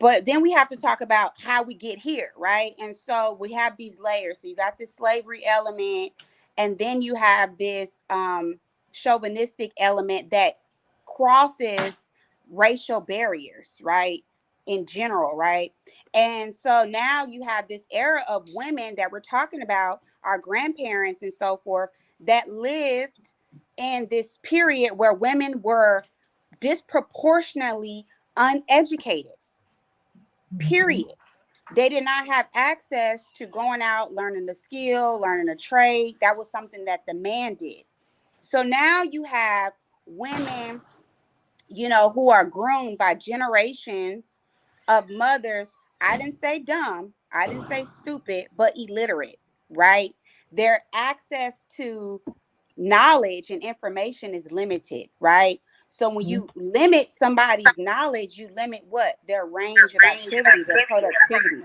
But then we have to talk about how we get here, right? And so we have these layers. So you got this slavery element, and then you have this chauvinistic element that crosses racial barriers, right? In general, right? And so now you have this era of women that we're talking about, our grandparents and so forth, that lived in this period where women were disproportionately uneducated, period. They did not have access to going out, learning a skill, learning a trade. That was something that the man did. So now you have women, who are groomed by generations of mothers. I didn't say dumb, I didn't say stupid, but illiterate, right? Their access to knowledge and information is limited, right? So when you limit somebody's knowledge, you limit what? Their range of activity, their productivity.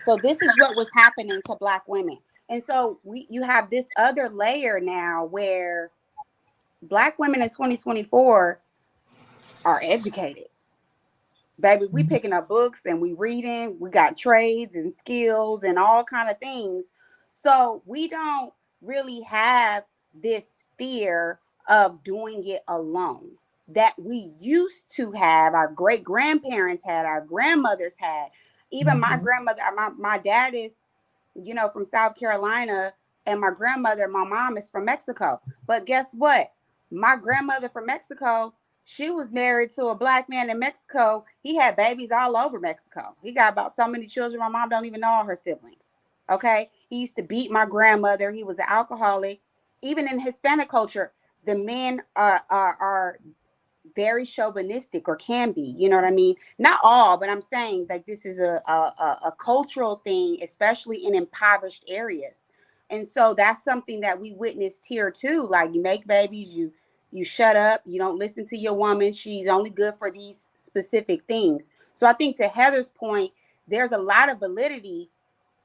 So this is what was happening to Black women. And so you have this other layer now where Black women in 2024 are educated. Baby, we picking up books and we reading, we got trades and skills and all kind of things. So we don't really have this fear of doing it alone that we used to have. Our great grandparents had, our grandmothers had. Even my grandmother, my dad is, from South Carolina, and my grandmother, my mom is from Mexico. But guess what? My grandmother from Mexico, she was married to a Black man in Mexico. He had babies all over Mexico. He got about so many children. My mom don't even know all her siblings. Okay. He used to beat my grandmother. He was an alcoholic. Even in Hispanic culture, the men are very chauvinistic, or can be, you know what I mean? Not all, but I'm saying like this is a cultural thing, especially in impoverished areas. And so that's something that we witnessed here too. Like, you make babies, you shut up, you don't listen to your woman. She's only good for these specific things. So I think to Heather's point, there's a lot of validity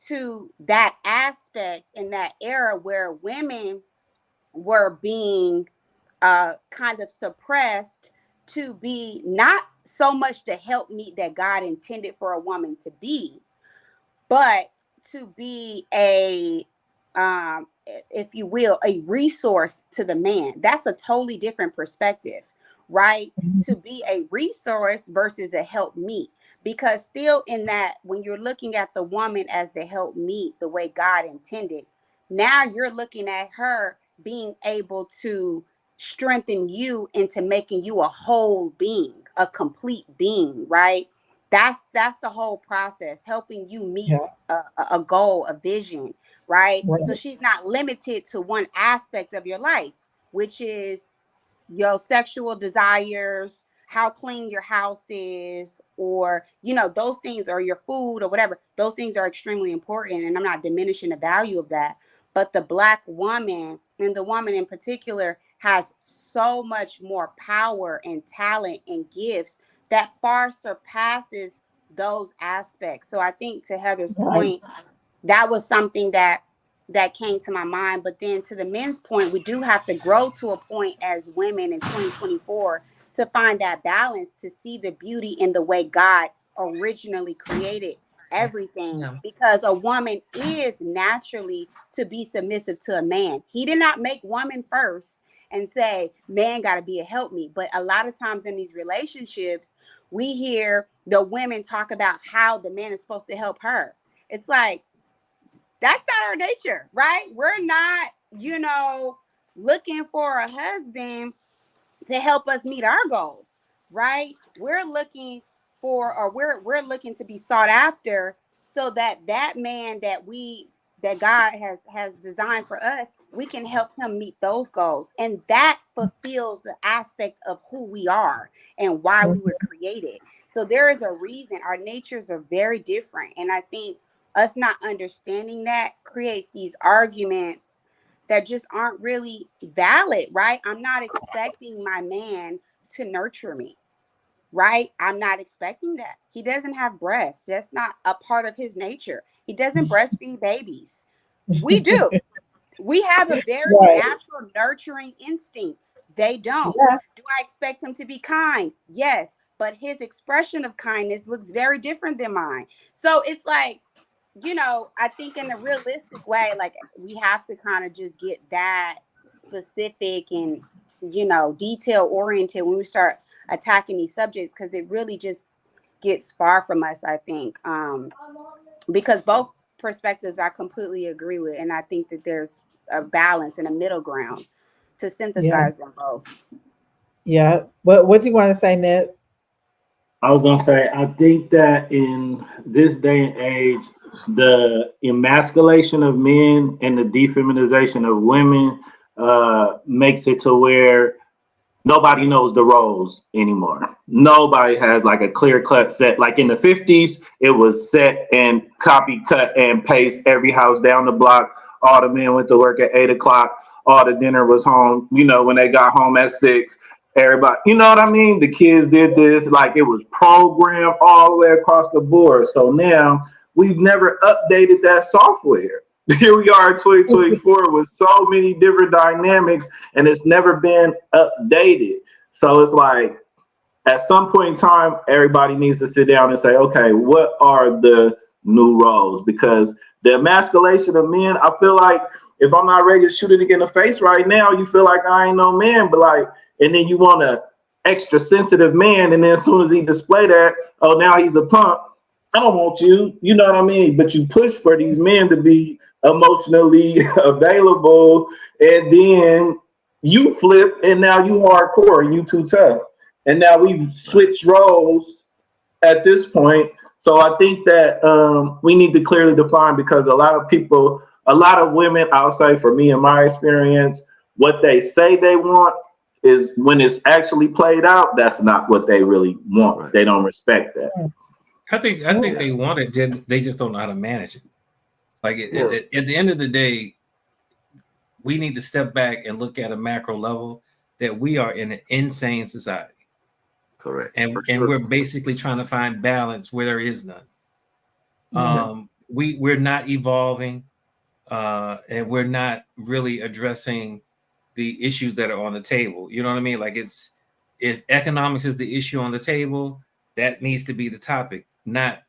to that aspect in that era where women were being kind of suppressed to be not so much the helpmeet that God intended for a woman to be, but to be a if you will, a resource to the man. That's a totally different perspective, right? To be a resource versus a helpmeet. Because still in that, when you're looking at the woman as the helpmeet, the way God intended, now you're looking at her being able to strengthen you into making you a whole being, a complete being, right? That's the whole process, helping you meet a goal, a vision, right? So she's not limited to one aspect of your life, which is your sexual desires, how clean your house is, or, those things, or your food or whatever. Those things are extremely important. And I'm not diminishing the value of that. But the Black woman, and the woman in particular, has so much more power and talent and gifts that far surpasses those aspects. So I think to Heather's point, that was something that came to my mind. But then to the men's point, we do have to grow to a point as women in 2024 to find that balance, to see the beauty in the way God originally created everything. Because a woman is naturally to be submissive to a man. He did not make woman first and say, man got to be a helpmeet. But a lot of times in these relationships, we hear the women talk about how the man is supposed to help her. It's like, that's not our nature, right? We're not, looking for a husband to help us meet our goals, right? We're looking for, or we're looking to be sought after, so that man that God has designed for us, we can help him meet those goals. And that fulfills the aspect of who we are and why we were created. So there is a reason. Our natures are very different. And I think us not understanding that creates these arguments that just aren't really valid, right? I'm not expecting my man to nurture me, right? I'm not expecting that. He doesn't have breasts. That's not a part of his nature. He doesn't breastfeed babies. We do. We have a very natural nurturing instinct. They don't. Do I expect him to be kind? Yes. But his expression of kindness looks very different than mine. So it's like, I think in a realistic way, like, we have to kind of just get that specific and, detail oriented when we start attacking these subjects, because it really just gets far from us, I think, because both perspectives I completely agree with. And I think that there's a balance and a middle ground to synthesize them both. Yeah. What do you want to say, Nip? I was gonna say, I think that in this day and age, the emasculation of men and the defeminization of women makes it to where nobody knows the roles anymore. Nobody has like a clear cut set. Like in the 50s, it was set and copy, cut, and paste. Every house down the block, all the men went to work at 8 o'clock. All the dinner was home, when they got home at 6. Everybody, you know what I mean? The kids did this, like it was programmed all the way across the board. So now we've never updated that software. Here we are in 2024 with so many different dynamics, and it's never been updated. So it's like at some point in time, everybody needs to sit down and say, okay, what are the new roles? Because the emasculation of men, I feel like if I'm not ready to shoot it in the face right now, you feel like I ain't no man, but like, and then you want a extra sensitive man, and then as soon as he display that, oh, now he's a punk. I don't want you, you know what I mean? But you push for these men to be emotionally available, and then you flip, and now you hardcore and you too tough. And now we've switched roles at this point. So I think that we need to clearly define, because a lot of women, I'll say for me in my experience, what they say they want is when it's actually played out, that's not what they really want. Right. They don't respect that. I think they want it, they just don't know how to manage it. Like at the end of the day, we need to step back and look at a macro level that we are in an insane society. Correct. And we're basically trying to find balance where there is none. We're not evolving, and we're not really addressing the issues that are on the table. You know what I mean? Like if economics is the issue on the table, that needs to be the topic, not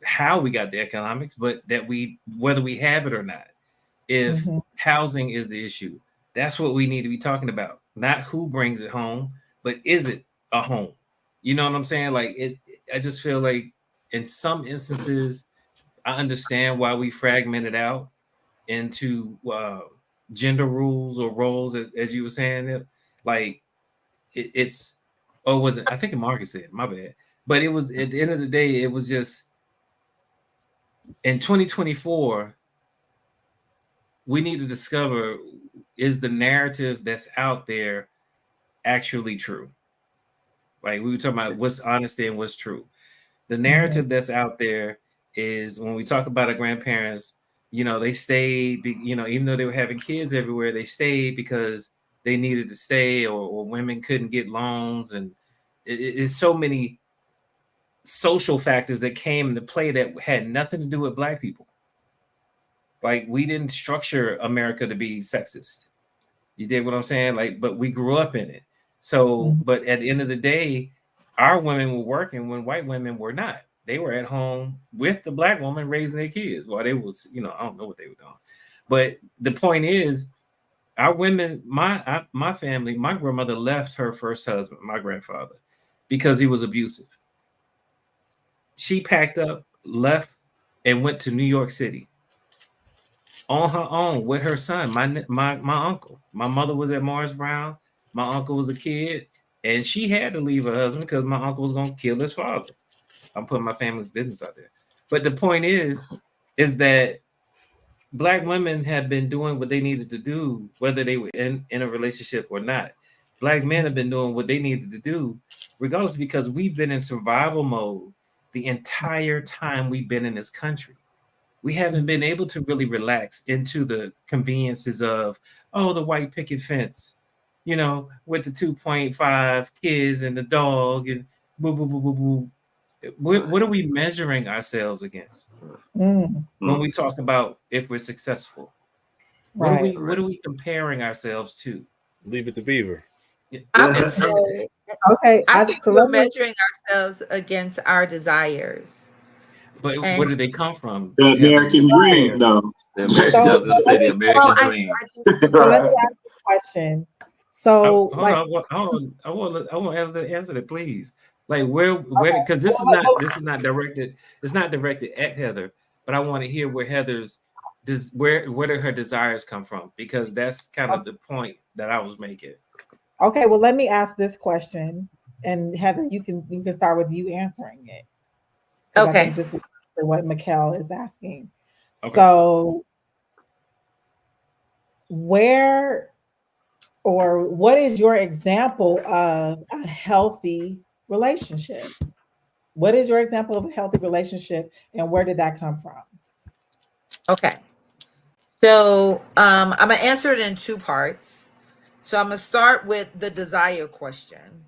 how we got the economics, but whether we have it or not. If housing is the issue, that's what we need to be talking about. Not who brings it home, but is it a home? You know what I'm saying? Like I just feel like in some instances, I understand why we fragmented out into gender rules or roles, as you were saying. Like it's was it? I think Marcus said, my bad. But it was, at the end of the day, it was just in 2024, we need to discover, is the narrative that's out there actually true? Like we were talking about what's honesty and what's true. The narrative that's out there is, when we talk about our grandparents, they stayed, even though they were having kids everywhere, they stayed because they needed to stay, or women couldn't get loans. And it's so many social factors that came into play that had nothing to do with Black people. Like we didn't structure America to be sexist. You did what I'm saying? Like, but we grew up in it. So, but at the end of the day, our women were working when white women were not. They were at home with the Black woman raising their kids while they was, I don't know what they were doing. But the point is, our women, my family, my grandmother left her first husband, my grandfather, because he was abusive. She packed up, left, and went to New York City on her own with her son, my uncle. My mother was at Morris Brown. My uncle was a kid, and she had to leave her husband because my uncle was going to kill his father. I'm putting my family's business out there. But the point is that Black women have been doing what they needed to do, whether they were in a relationship or not. Black men have been doing what they needed to do, regardless, because we've been in survival mode the entire time we've been in this country. We haven't been able to really relax into the conveniences of, the white picket fence, with the 2.5 kids and the dog and boo, boo, boo, boo, boo. What are we measuring ourselves against when we talk about if we're successful? What are we comparing ourselves to? Leave it to Beaver. I would say, okay. I think we're measuring ourselves against our desires. But where do they come from? The American dream, though. I was going to say the American dream. So let me ask you a question. So, hold on. I want to answer that, please. Like where? Because this is not directed. It's not directed at Heather, but I want to hear where Heather's where do her desires come from? Because that's kind of the point that I was making. Okay, well, let me ask this question. And Heather, you can start with you answering it. 'Cause I Okay. think this is what Mikkel is asking. Okay. So where or what is your example of a healthy relationship? What is your example of a healthy relationship and where did that come from? Okay. So I'm gonna answer it in two parts. So I'm gonna start with the desire question.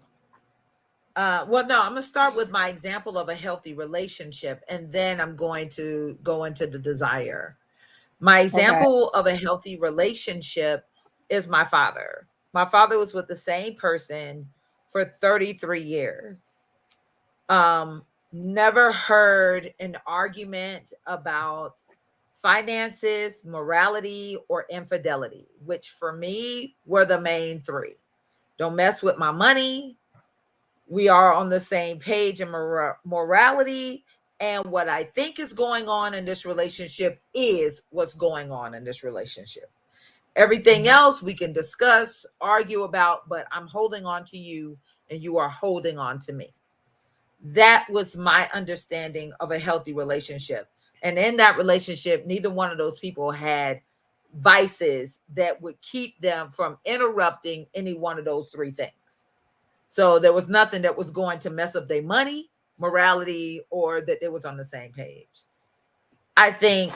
Well, no, I'm gonna start with my example of a healthy relationship, and then I'm going to go into the desire. My Okay. example of a healthy relationship is my father. My father was with the same person for 33 years. Never heard an argument about finances, morality, or infidelity, which for me were the main three. Don't mess with my money. We are on the same page in morality. And what I think is going on in this relationship is what's going on in this relationship. Everything else we can discuss, argue about, but I'm holding on to you and you are holding on to me. That was my understanding of a healthy relationship. And in that relationship, neither one of those people had vices that would keep them from interrupting any one of those three things. So there was nothing that was going to mess up their money, morality, or that it was on the same page. I think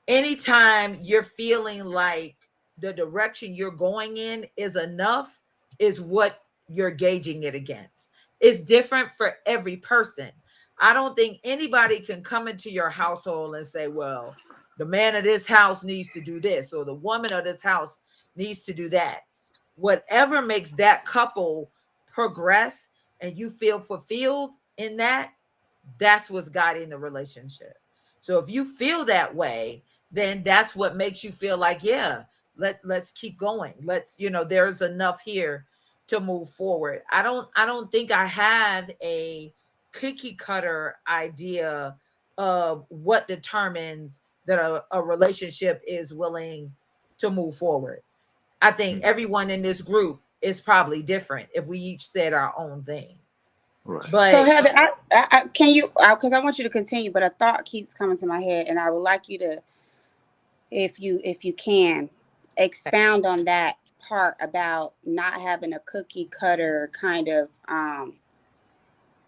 anytime you're feeling like the direction you're going in is enough is what you're gauging it against. It's different for every person. I don't think anybody can come into your household and say, well, the man of this house needs to do this, or the woman of this house needs to do that. Whatever makes that couple progress and you feel fulfilled in that, that's what's guiding the relationship. So if you feel that way, then that's what makes you feel like, yeah, let's keep going. Let's, there's enough here to move forward. I don't think I have a cookie cutter idea of what determines that a relationship is willing to move forward. I think everyone in this group is probably different if we each said our own thing. Right. But So Heather, can you? Because I want you to continue, but a thought keeps coming to my head, and I would like you to, if you can, expound on that part about not having a cookie cutter kind of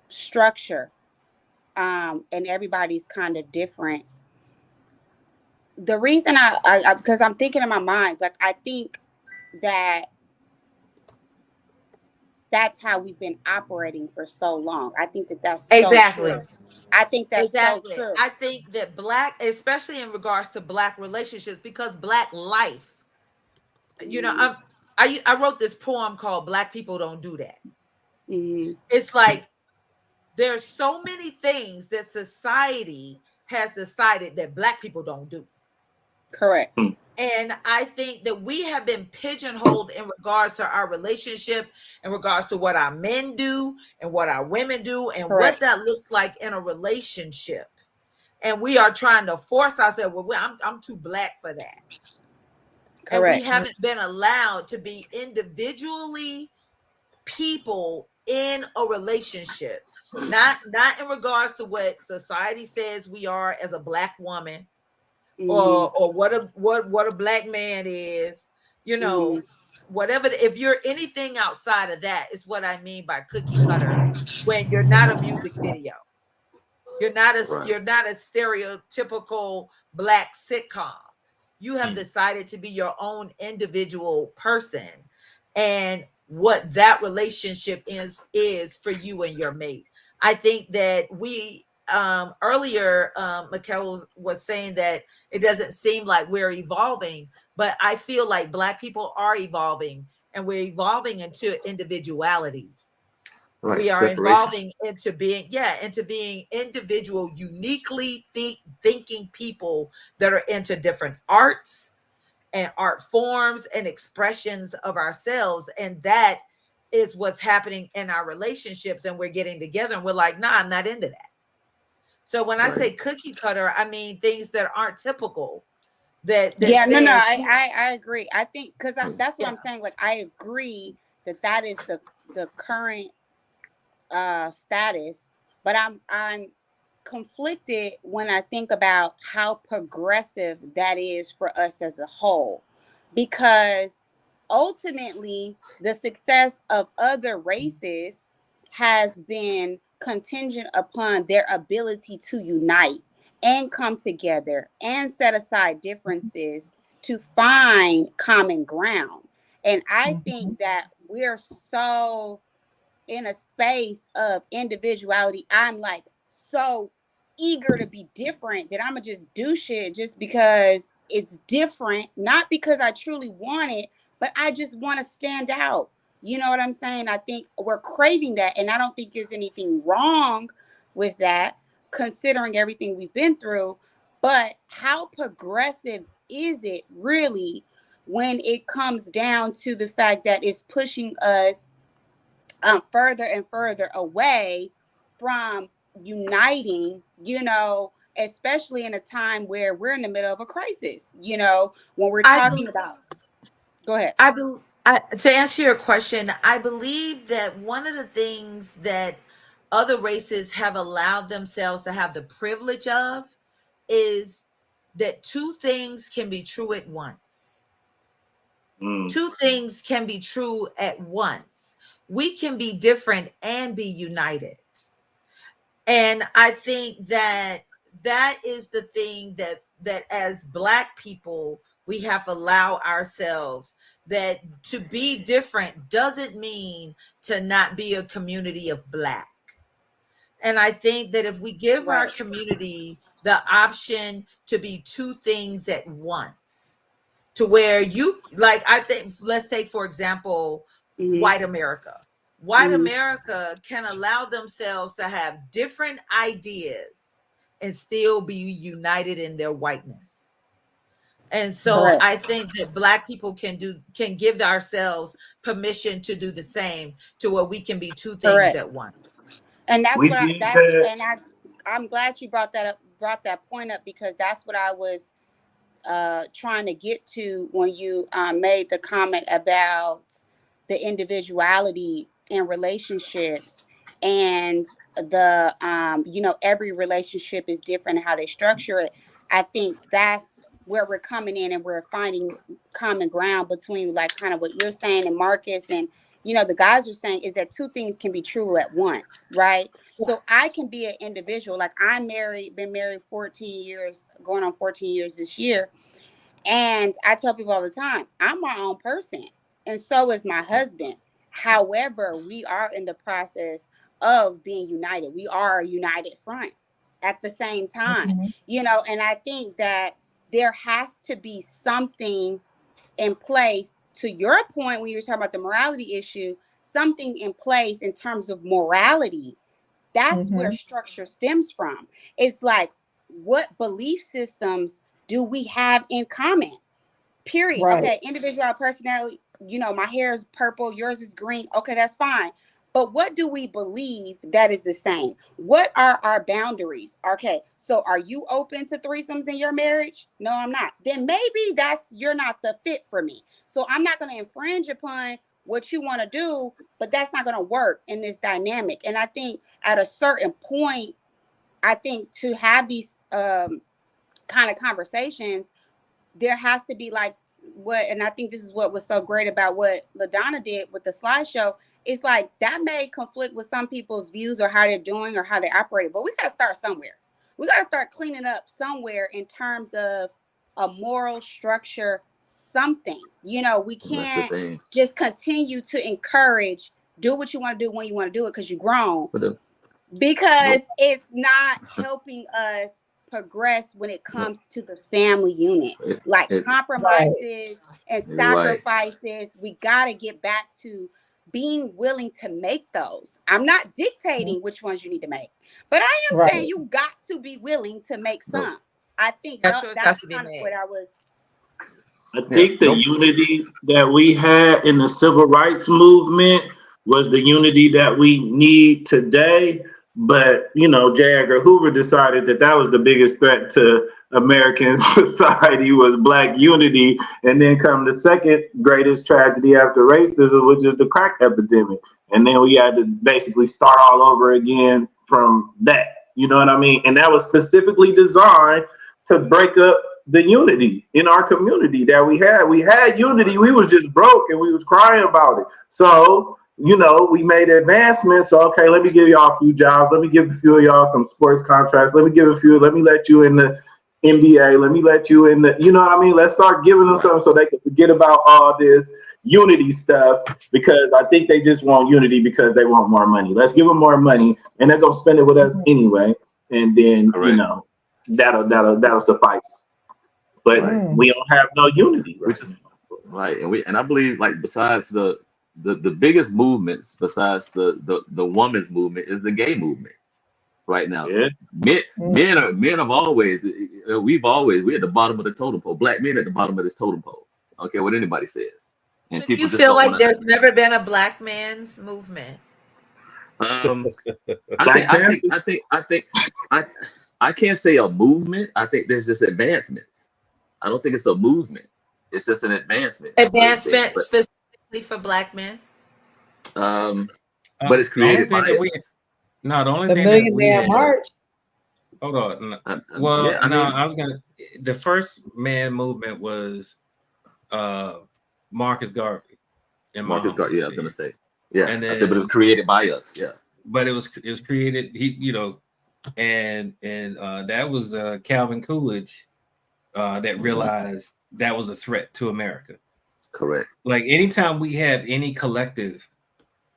structure, and everybody's kind of different. The reason I because I'm thinking in my mind, like I think that that's how we've been operating for so long. I think that's so exactly. true. I think that's Exactly. so true. I think that Black, especially in regards to Black relationships, because Black life, I wrote this poem called Black People Don't Do That. Mm-hmm. It's like there's so many things that society has decided that Black people don't do. Correct. And I think that we have been pigeonholed in regards to our relationship, in regards to what our men do and what our women do and Correct. what that looks like in a relationship. And we are trying to force ourselves, well, I'm too Black for that. Correct. And we haven't been allowed to be individually people in a relationship. Not in regards to what society says we are as a Black woman, or what a Black man is, whatever. If you're anything outside of that, is what I mean by cookie cutter. When you're not a music video, you're not a stereotypical Black sitcom. You have decided to be your own individual person, and what that relationship is for you and your mate. I think that we earlier, Mikkel was saying that it doesn't seem like we're evolving, but I feel like Black people are evolving, and we're evolving into individuality. Right. We are Separation. evolving into being individual, uniquely thinking people that are into different arts and art forms and expressions of ourselves. And that is what's happening in our relationships. And we're getting together and we're like, nah, I'm not into that. So when I say cookie cutter, I mean things that aren't typical. I agree. I think because that's what I'm saying. Like I agree that is the current status, but I'm conflicted when I think about how progressive that is for us as a whole, because ultimately the success of other races has been contingent upon their ability to unite and come together and set aside differences to find common ground. And I think that we're so in a space of individuality. I'm like so eager to be different that I'm gonna just do shit just because it's different, not because I truly want it, but I just want to stand out. You know what I'm saying? I think we're craving that, and I don't think there's anything wrong with that, considering everything we've been through. But how progressive is it really when it comes down to the fact that it's pushing us further and further away from uniting, especially in a time where we're in the middle of a crisis, when we're talking about. Go ahead. To answer your question, I believe that one of the things that other races have allowed themselves to have the privilege of is that two things can be true at once. Two things can be true at once. We can be different and be united. And I think that is the thing that as Black people, we have to allow ourselves, that to be different doesn't mean to not be a community of Black. And I think that if we give our community the option to be two things at once, to where I think, let's take, for example, white America. White America can allow themselves to have different ideas and still be united in their whiteness. And so I think that Black people can give ourselves permission to do the same, to where we can be two things at once. And that's I'm glad you brought that point up, because that's what I was trying to get to when you made the comment about the individuality in relationships, and the every relationship is different and how they structure it. I think that's where we're coming in, and we're finding common ground between, like, kind of what you're saying, and Marcus, and the guys are saying, is that two things can be true at once, right? So I can be an individual, like been married 14 years, going on 14 years this year. And I tell people all the time, I'm my own person, and so is my husband. However, we are in the process of being united. We are a united front at the same time, and I think that there has to be something in place, to your point, when you were talking about the morality issue, something in place in terms of morality. That's where structure stems from. It's like, what belief systems do we have in common? Period. Right. Okay, individual personality, my hair is purple, yours is green. Okay, that's fine. But what do we believe that is the same? What are our boundaries? Okay, so are you open to threesomes in your marriage? No, I'm not. Then maybe you're not the fit for me. So I'm not going to infringe upon what you want to do, but that's not going to work in this dynamic. And I think at a certain point, to have these kind of conversations, there has to be and I think this is what was so great about what LaDonna did with the slideshow. It's like that may conflict with some people's views or how they're doing or how they operate, but we got to start somewhere. We got to start cleaning up somewhere in terms of a moral structure, something. We can't just continue to encourage, do what you want to do when you want to do it because you're grown, because it's not helping us progress when it comes to the family unit. Compromises and sacrifices, we got to get back to being willing to make those. I'm not dictating which ones you need to make, but I am saying you got to be willing to make some. I think that's kind of what I was. I think the unity that we had in the civil rights movement was the unity that we need today. But, J. Edgar Hoover decided that was the biggest threat to American society was Black unity. And then come the second greatest tragedy after racism, which is the crack epidemic. And then we had to basically start all over again from that. You know what I mean? And that was specifically designed to break up the unity in our community that we had. We had unity. We was just broke and we was crying about it. So, you know, we made advancements. So, okay, let me give y'all a few jobs. Let me give a few of y'all some sports contracts. Let me let you in the NBA. Let me let you in the, you know what I mean? Let's start giving them something so they can forget about all this unity stuff, because I think they just want unity because they want more money. Let's give them more money and they're going to spend it with us anyway. And then, you know, that'll suffice. But we don't have no unity, right? And I believe, like, besides the biggest movements, besides the woman's movement, is the gay movement right now. Yeah. Men have always, we're at the bottom of the totem pole. Black men at the bottom of this totem pole. I don't care what anybody says. And Do you feel like there's never been a black man's movement? I can't say a movement. I think there's just advancements. I don't think it's a movement. It's just an advancement. Advancement specifically for black men. But it's created by us. No, the only the thing Million Man March. Hold on. Well, yeah, I was gonna. The first man movement was Marcus Garvey. Marcus Garvey. Yeah, I was gonna say. Yeah, and then, I said, but it was created by us. Yeah. But it was created. And that was Calvin Coolidge that realized that was a threat to America. Correct. Like anytime we have any collective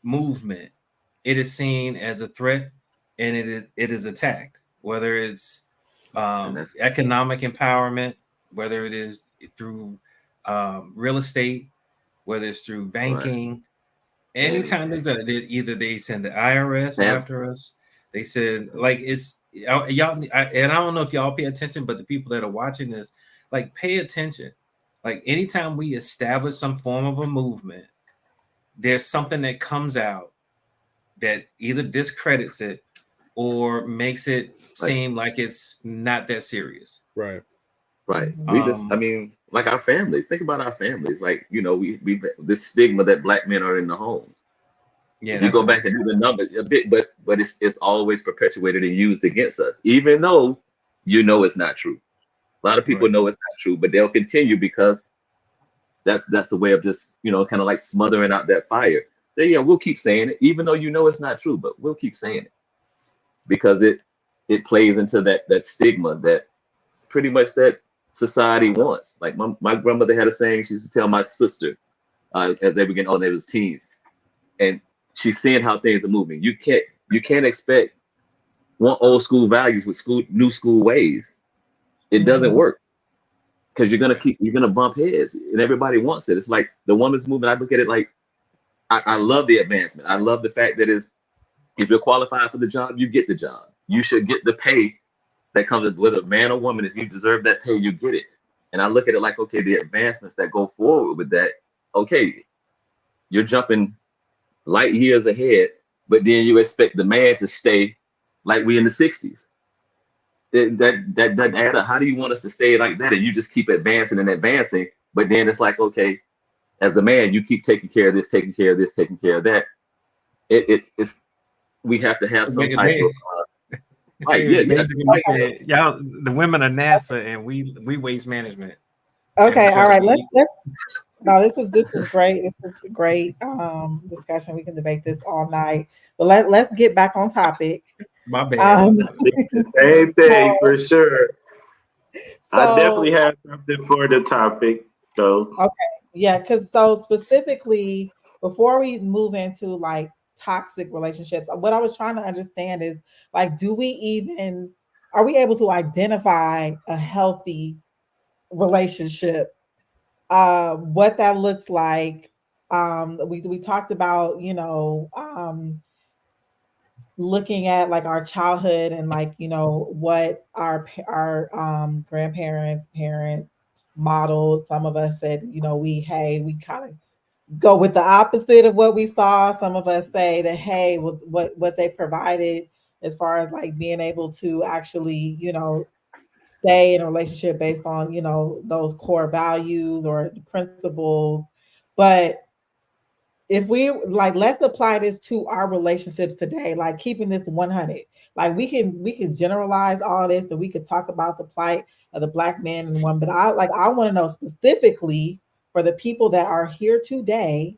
movement, it is seen as a threat and it is attacked, whether it's economic empowerment, whether it is through real estate, whether it's through banking. Right. Anytime there's either they send the IRS after us, they said, like, it's y'all, and I don't know if y'all pay attention, but the people that are watching this, like, pay attention. Like, anytime we establish some form of a movement, there's something that comes out that either discredits it or makes it seem like it's not that serious. Right. Right. I mean, like our families. Think about our families. Like, you know, we this stigma that black men are in the homes. Yeah, you go back and do the numbers a bit, but it's always perpetuated and used against us, even though you know it's not true. A lot of people know it's not true, but they'll continue because that's a way of just, you know, kind of like smothering out that fire. We'll keep saying it, even though you know it's not true, but we'll keep saying it because it plays into that stigma that pretty much that society wants. Like my grandmother had a saying she used to tell my sister as they were getting older, they was teens, and she's seeing how things are moving. You can't expect one old school values with new school ways. It doesn't work because you're gonna bump heads, and everybody wants it. It's like the women's movement. I look at it like I love the advancement. I love the fact that if you're qualified for the job, you get the job. You should get the pay that comes with whether man or woman. If you deserve that pay, you get it. And I look at it like, okay, the advancements that go forward with that, okay, you're jumping light years ahead, but then you expect the man to stay like we in the 60s. That doesn't. How do you want us to stay like that? And you just keep advancing and advancing, but then it's like, okay, as a man, you keep taking care of this, taking care of this, taking care of that. It's we have to have some type of basically we said, y'all, the women are NASA and we waste management. Okay, all right. Let's no, this is great. This is a great discussion. We can debate this all night. But let's get back on topic. My bad. Same thing for sure. So, I definitely have something for the topic. So okay, yeah, because so specifically before we move into like toxic relationships, what I was trying to understand is like, are we able to identify a healthy relationship? What that looks like. We talked about, you know, looking at like our childhood and like, you know, what our grandparents, parents modeled. Some of us said, you know, we kind of go with the opposite of what we saw. Some of us say that, hey, what they provided as far as like being able to actually, you know, stay in a relationship based on, you know, those core values or the principles. But if we like, let's apply this to our relationships today, like keeping this 100. Like we can generalize all this and we could talk about the plight of the Black man and woman, but I want to know specifically for the people that are here today,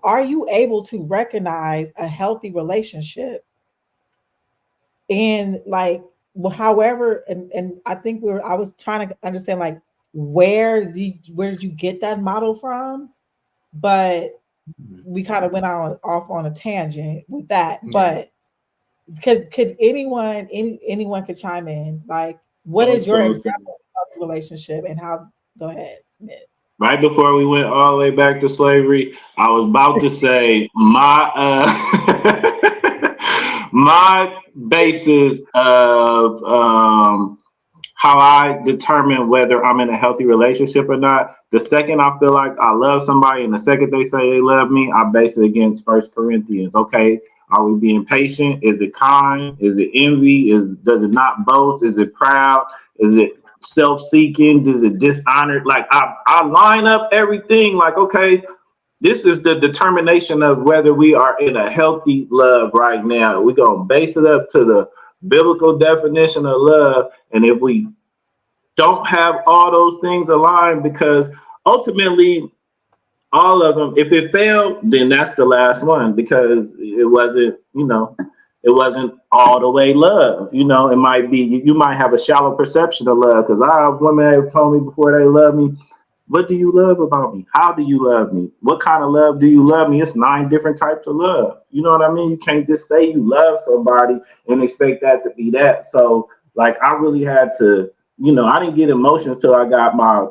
are you able to recognize a healthy relationship? And like, well, however, and I think I was trying to understand like where did you get that model from? But we kind of went off on a tangent with that. But could anyone could chime in? Like, what is your example of a relationship and how? Go ahead, Nick. Right before we went all the way back to slavery, I was about to say my basis of how I determine whether I'm in a healthy relationship or not. The second I feel like I love somebody and the second they say they love me, I base it against 1 Corinthians. Okay, are we being patient? Is it kind? Is it envy? Does it not boast? Is it proud? Is it self-seeking? Does it dishonor? Like I line up everything like, okay, this is the determination of whether we are in a healthy love right now. We're going to base it up to the biblical definition of love. And if we don't have all those things aligned, because ultimately all of them, if it failed, then that's the last one, because it wasn't, it wasn't all the way love. It might be, you might have a shallow perception of love, because I have women that have told me before they love me, what do you love about me? How do you love me? What kind of love do you love me? It's 9 different types of love. You know what I mean? You can't just say you love somebody and expect that to be that. So like, I really had to, I didn't get emotions till I got my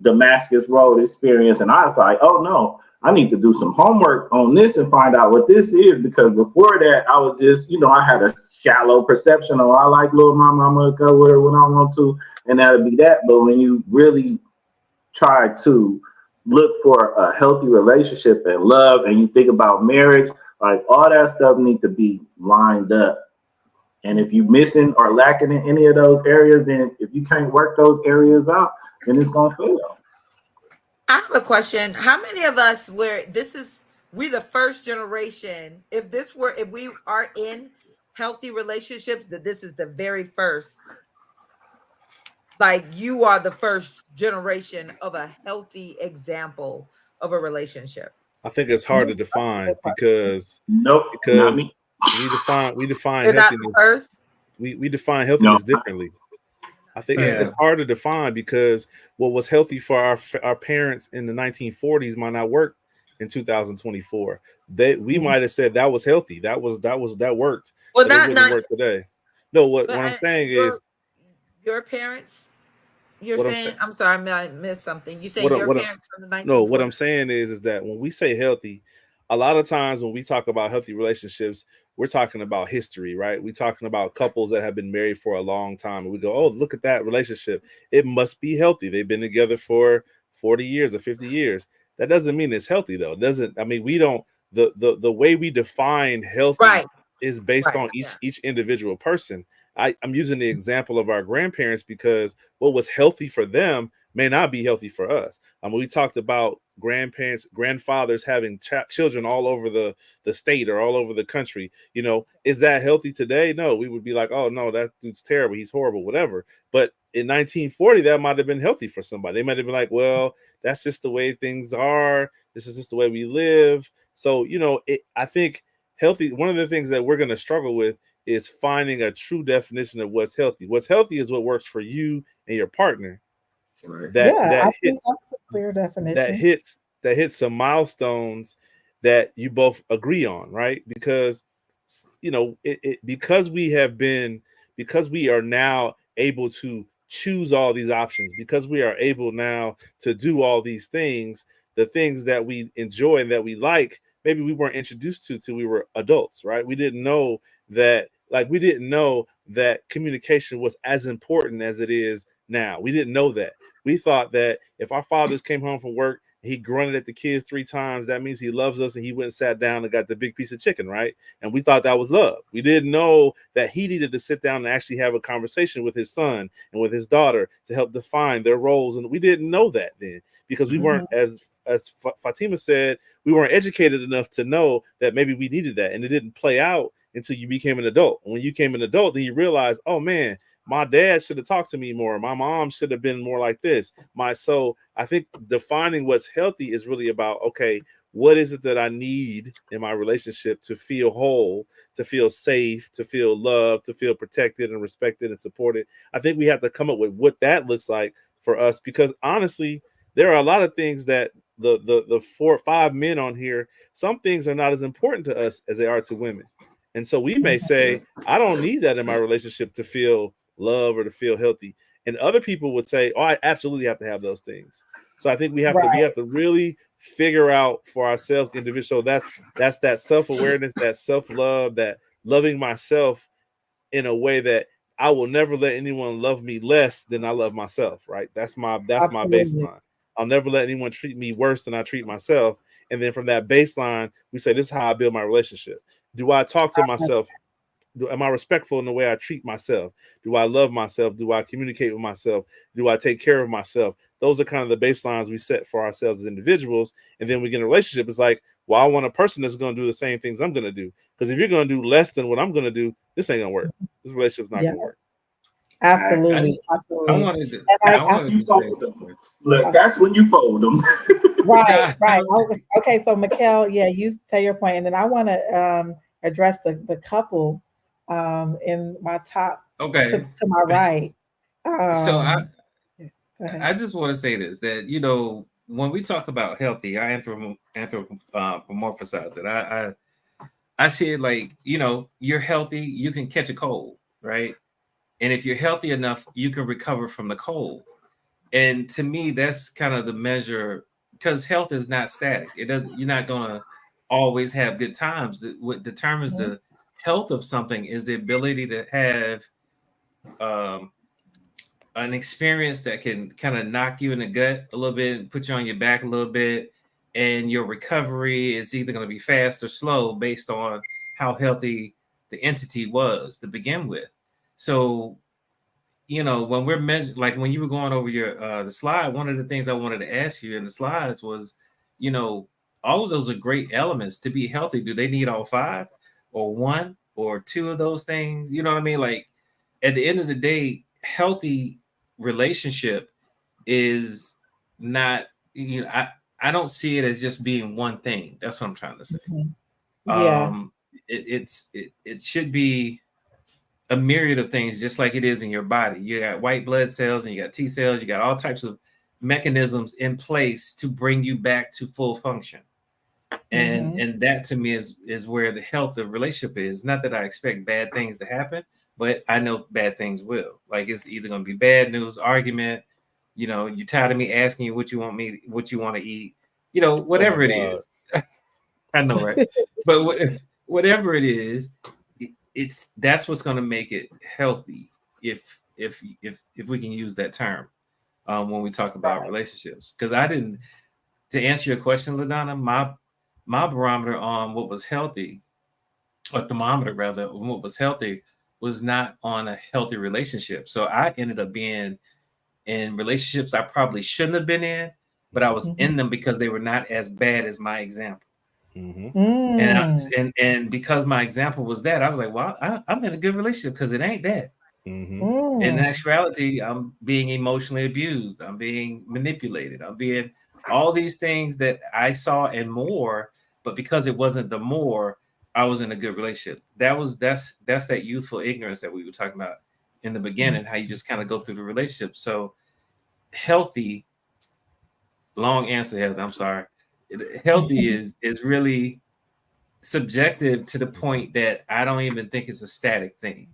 Damascus Road experience. And I was like, oh no, I need to do some homework on this and find out what this is. Because before that, I was just, I had a shallow perception of, I like little mama, I'm gonna go with her when I want to, and that'll be that. But when you really try to look for a healthy relationship and love, and you think about marriage, like all that stuff needs to be lined up. And if you're missing or lacking in any of those areas, then if you can't work those areas out, then it's gonna fail. I have a question. How many of us we the first generation, if we are in healthy relationships, that this is the very first, like you are the first generation of a healthy example of a relationship? I think it's hard to define because not me. we define They're not the healthiness. first? We define healthiness differently. I think it's hard to define, because what was healthy for our parents in the 1940s might not work in 2024. We might have said that was healthy. That worked. Well, but it wouldn't work today. No, what I'm saying is your parents. You're what saying, I'm sorry, I missed something. You saying your parents from the 1940s? No, what I'm saying is that when we say healthy, a lot of times when we talk about healthy relationships, we're talking about history, right? We're talking about couples that have been married for a long time. And we go, oh, look at that relationship. It must be healthy. They've been together for 40 years or 50 years. That doesn't mean it's healthy, though. We don't, the way we define healthy is based on each individual person. I'm using the example of our grandparents because what was healthy for them may not be healthy for us. We talked about grandfathers having children all over the state or all over the country. Is that healthy today? No, we would be like, oh no, that dude's terrible. He's horrible, whatever. But in 1940, that might have been healthy for somebody. They might have been like, well, that's just the way things are. This is just the way we live. So, I think healthy, one of the things that we're going to struggle with is finding a true definition of what's healthy. What's healthy is what works for you and your partner. Right. I think that's a clear definition. That hits some milestones that you both agree on, right? Because because we are now able to choose all these options, because we are able now to do all these things, the things that we enjoy and that we like, maybe we weren't introduced to till we were adults, right? We didn't know that communication was as important as it is now. We didn't know that. We thought that if our fathers came home from work he grunted at the kids 3 times, that means he loves us, and he went and sat down and got the big piece of chicken, right? And we thought that was love. We didn't know that he needed to sit down and actually have a conversation with his son and with his daughter to help define their roles. And we didn't know that then, because we weren't, as Fatima said, we weren't educated enough to know that maybe we needed that. And it didn't play out until you became an adult. When you became an adult, then you realize, oh man, my dad should have talked to me more. My mom should have been more like this. So I think defining what's healthy is really about, okay, what is it that I need in my relationship to feel whole, to feel safe, to feel loved, to feel protected and respected and supported? I think we have to come up with what that looks like for us, because honestly, there are a lot of things that the 4 or 5 men on here, some things are not as important to us as they are to women. And so we may say, I don't need that in my relationship to feel love or to feel healthy. And other people would say, oh, I absolutely have to have those things. So I think we have to really figure out for ourselves individually. So that's that self-awareness, that self-love, that loving myself in a way that I will never let anyone love me less than I love myself, right? That's my baseline. I'll never let anyone treat me worse than I treat myself. And then from that baseline, we say, this is how I build my relationship. Do I talk to myself? Am I respectful in the way I treat myself? Do I love myself? Do I communicate with myself? Do I take care of myself? Those are kind of the baselines we set for ourselves as individuals. And then we get in a relationship. It's like, well, I want a person that's going to do the same things I'm going to do. Because if you're going to do less than what I'm going to do, this ain't going to work. This relationship's not going to work. Absolutely. I wanted to say something. Look, that's when you fold them. Right. Okay, so Mikkel, you say your point, and then I want to address the couple in my top to my right. So I just want to say this, that, you know, when we talk about healthy, I anthropomorphize it. I see it like, you know, you're healthy, you can catch a cold, right? And if you're healthy enough, you can recover from the cold. And to me, that's kind of the measure, because health is not static. You're not gonna always have good times. What determines the health of something is the ability to have an experience that can kind of knock you in the gut a little bit and put you on your back a little bit. And your recovery is either going to be fast or slow based on how healthy the entity was to begin with. So, you know, when we're measuring, like when you were going over your the slide, one of the things I wanted to ask you in the slides was, you know, all of those are great elements to be healthy. Do they need all 5 or 1 or 2 of those things? You know what I mean? Like at the end of the day, healthy relationship is not, you know, I don't see it as just being one thing. That's what I'm trying to say. It should be a myriad of things, just like it is in your body. You got white blood cells and you got T cells, you got all types of mechanisms in place to bring you back to full function. And that to me is where the health of relationship is. Not that I expect bad things to happen, but I know bad things will. Like it's either going to be bad news, argument, you know, you're tired of me asking you what you want to eat, you know, whatever it is. I know, right? But whatever it is, that's what's going to make it healthy, if we can use that term when we talk about relationships. Because to answer your question, LaDonna, my barometer on what was healthy, or thermometer rather, on what was healthy, was not on a healthy relationship. So I ended up being in relationships I probably shouldn't have been in, but I was in them because they were not as bad as my example. And because my example was that, I was like, well, I'm in a good relationship because it ain't that. In actuality, I'm being emotionally abused. I'm being manipulated. I'm being all these things that I saw and more, but because it wasn't the more, I was in a good relationship. That's that youthful ignorance that we were talking about in the beginning, how you just kind of go through the relationship. So healthy, long answer, Heather, I'm sorry. Healthy is really subjective to the point that I don't even think it's a static thing,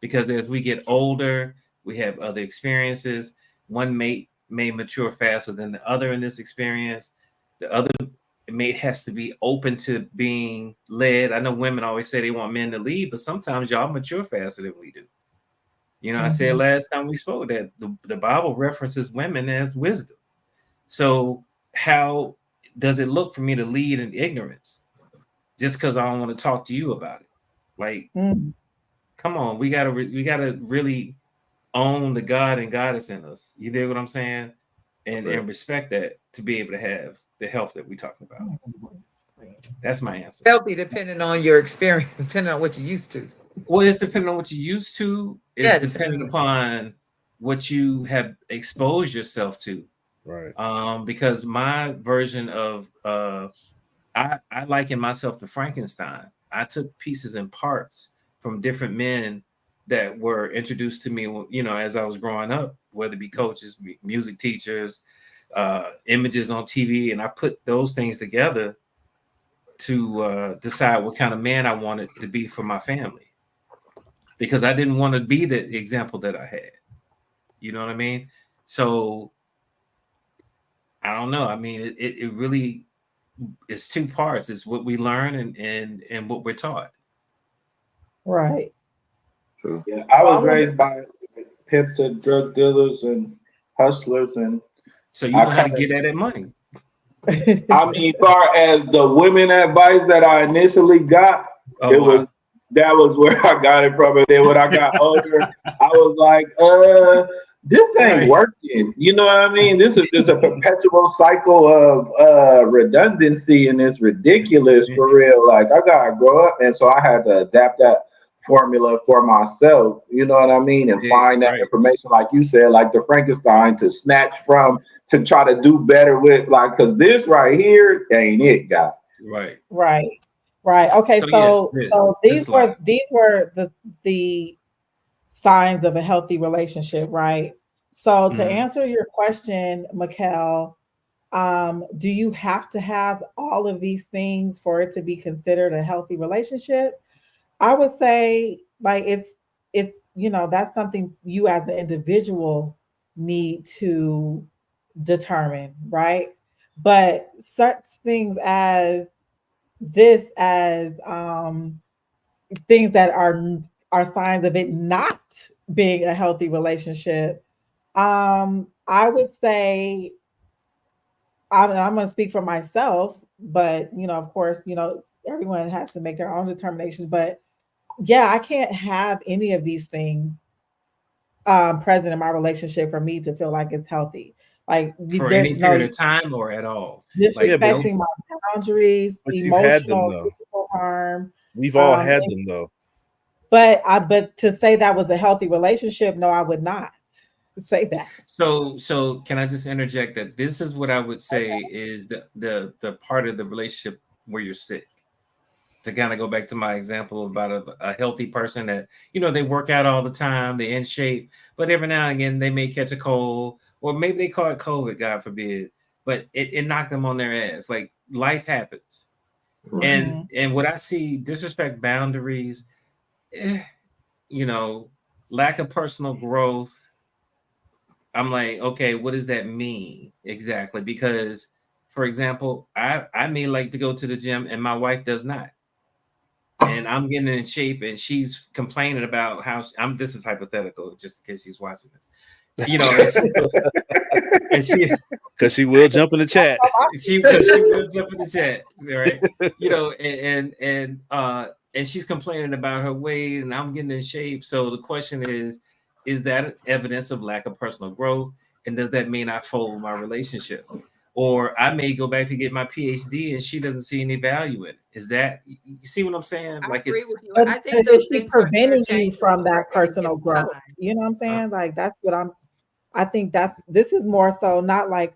because as we get older, we have other experiences. One mate may mature faster than the other in this experience. The other mate has to be open to being led. I know women always say they want men to lead, but sometimes y'all mature faster than we do. You know, I said last time we spoke that the Bible references women as wisdom. So how does it look for me to lead in ignorance just because I don't want to talk to you about it? Like, come on, we gotta really own the God and Goddess in us. You dig what I'm saying? And respect that to be able to have the health that we're talking about. That's my answer. Healthy depending on your experience, depending on what you're used to. Well, it's depending on what you're used to. It's depending upon what you have exposed yourself to. Right. Because my version of I liken myself to Frankenstein. I took pieces and parts from different men that were introduced to me, you know, as I was growing up, whether it be coaches, music teachers, images on TV, and I put those things together to decide what kind of man I wanted to be for my family, because I didn't want to be the example that I had. You know what I mean? So I don't know. I mean, it really is two parts. It's what we learn and what we're taught. Right. True. Yeah, I was raised by pimps and drug dealers and hustlers, and so you know how to get at that money. I mean, far as the women advice that I initially got, that was where I got it from. And then when I got older, I was like, this ain't working. You know what I mean? This is just a perpetual cycle of redundancy, and it's ridiculous for real. Like, I gotta grow up, and so I had to adapt that formula for myself. You know what I mean? And find that information, like you said, like the Frankenstein, to snatch from, to try to do better with, like, because this right here ain't it, guy. Right. Okay, so these were the signs of a healthy relationship, right? So to answer your question, Mikkel, do you have to have all of these things for it to be considered a healthy relationship? I would say, like, it's you know, that's something you as the individual need to determine, right? But such things as this, as things that are signs of it not being a healthy relationship, I would say, I'm going to speak for myself, but, you know, of course, you know, everyone has to make their own determination. But yeah, I can't have any of these things present in my relationship for me to feel like it's healthy. Like, for any period of time or at all. Disrespecting my boundaries, emotional, physical harm. We've all had them though. But to say that was a healthy relationship, no, I would not say that. So can I just interject that this is what I would say is the part of the relationship where you're sick. To kind of go back to my example about a healthy person that, you know, they work out all the time, they're in shape, but every now and again they may catch a cold, or maybe they call it COVID, God forbid, but it knocked them on their ass. Like, life happens. And what I see, disrespect, boundaries, you know, lack of personal growth. I'm like, okay, what does that mean exactly? Because, for example, I may like to go to the gym and my wife does not. And I'm getting in shape and she's complaining about how this is hypothetical, just in case she's watching this. You know, and she because she will jump in the chat. She will jump in the chat, right? You know, and she's complaining about her weight, and I'm getting in shape. So the question is that evidence of lack of personal growth? And does that mean I fold my relationship? Or I may go back to get my PhD and she doesn't see any value in it. Is that, you see what I'm saying? I agree with you. I think those things preventing you from that personal growth. You know what I'm saying? Like, that's what I think this is more so not like,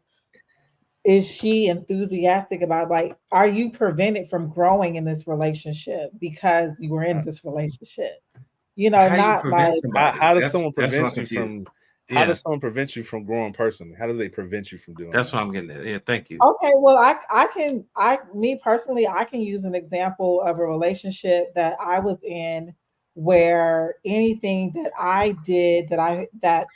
is she enthusiastic about, like, are you prevented from growing in this relationship because you were in this relationship? You know, not like, how does someone prevent you from? How does someone prevent you from growing personally? How do they prevent you from doing that's that? what I'm getting at. Yeah, thank you. Okay, well, I can use an example of a relationship that I was in where anything that I did that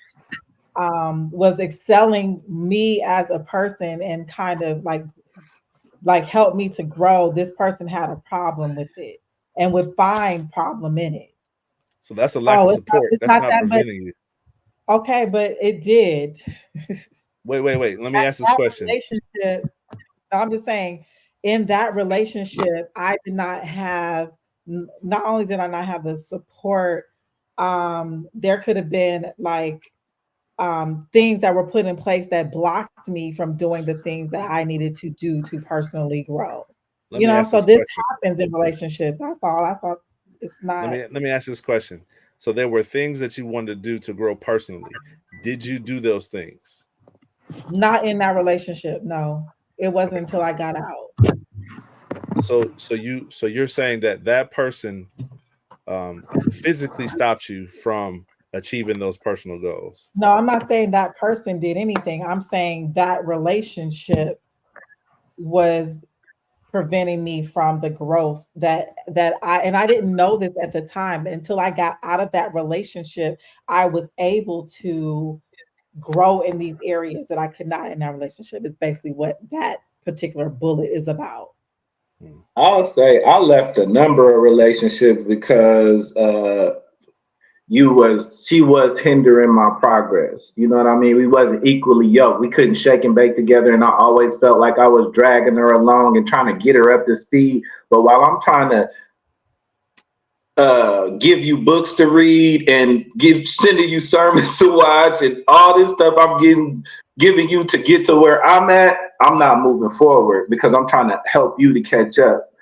was excelling me as a person and kind of like helped me to grow, this person had a problem with it and would find problem in it. So that's a lack of support. That's not preventing you. Okay, but it did. Wait. Let me ask this That question. relationship, I'm just saying, in that relationship, I did not have, not only did I not have the support, there could have been like things that were put in place that blocked me from doing the things that I needed to do to personally grow. Let me ask So this this question. happens in relationships. That's all. That's all. It's not. Let me ask this question. So there were things that you wanted to do to grow personally. Did you do those things? Not in that relationship. No, it wasn't until I got out. So you're saying that person physically stopped you from achieving those personal goals. No, I'm not saying that person did anything. I'm saying that relationship was preventing me from the growth that I didn't know this at the time until I got out of that relationship. I was able to grow in these areas that I could not in that relationship. Is basically what that particular bullet is about. I'll say I left a number of relationships because she was hindering my progress. You know what I mean? We wasn't equally yoked. We couldn't shake and bake together, and I always felt like I was dragging her along and trying to get her up to speed. But while I'm trying to give you books to read and sending you sermons to watch and all this stuff I'm giving you to get to where I'm at, I'm not moving forward because I'm trying to help you to catch up.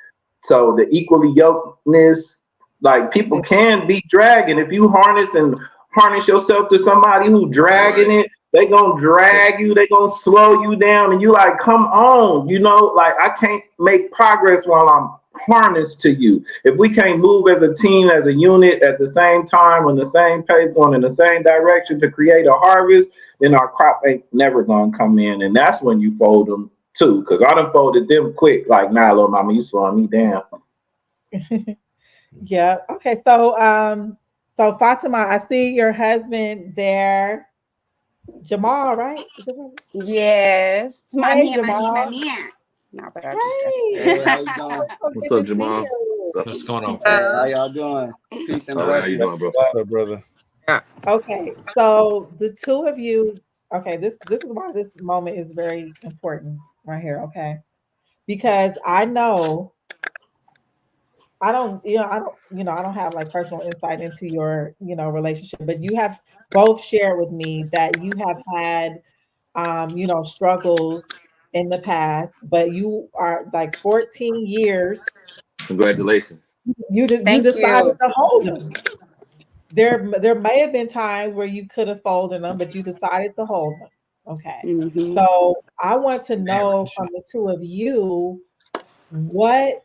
So the equally yokedness, like people can be dragging. If you harness yourself to somebody who dragging it, they gonna drag you, they gonna slow you down, and you like, come on, like I can't make progress while I'm harnessed to you. If we can't move as a team, as a unit at the same time, on the same pace, going in the same direction to create a harvest, then our crop ain't never gonna come in, and that's when you fold them too. Because I done folded them quick. Like, nah, little mama, you slowing me down. Yeah. Okay. So Fatima, I see your husband there. Jamal, right? Is it right? Yes. My Hey, man, my Jamal. man. No, but I Hey. Hey, how you doing? So What's good up, to see Jamal? you. What's up? What's going on? Hey, how y'all doing? Peace and All right, how you blessings. doing, bro? What's up, brother? Okay, so the two of you, okay, this is why this moment is very important right here, okay? Because I know I don't, I don't have like personal insight into your, relationship, but you have both shared with me that you have had, struggles in the past, but you are like 14 years. Congratulations. You Thank decided you. to hold them. There may have been times where you could have folded them, but you decided to hold them. Okay. Mm-hmm. So I want to know from the two of you what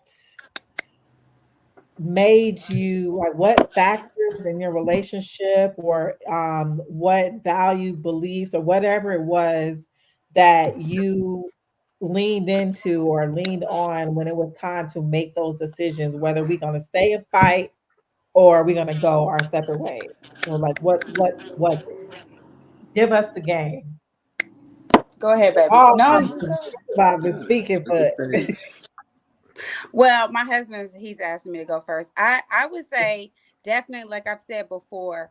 made you, like, what factors in your relationship or what values, beliefs, or whatever it was that you leaned into or leaned on when it was time to make those decisions, whether we're going to stay and fight or we're going to go our separate ways. So like what was it? Give us the game. Go ahead, baby. All No, you go. about the speaking, Set the but stage. Well, my husband's he's asking me to go first. I would say definitely, like I've said before,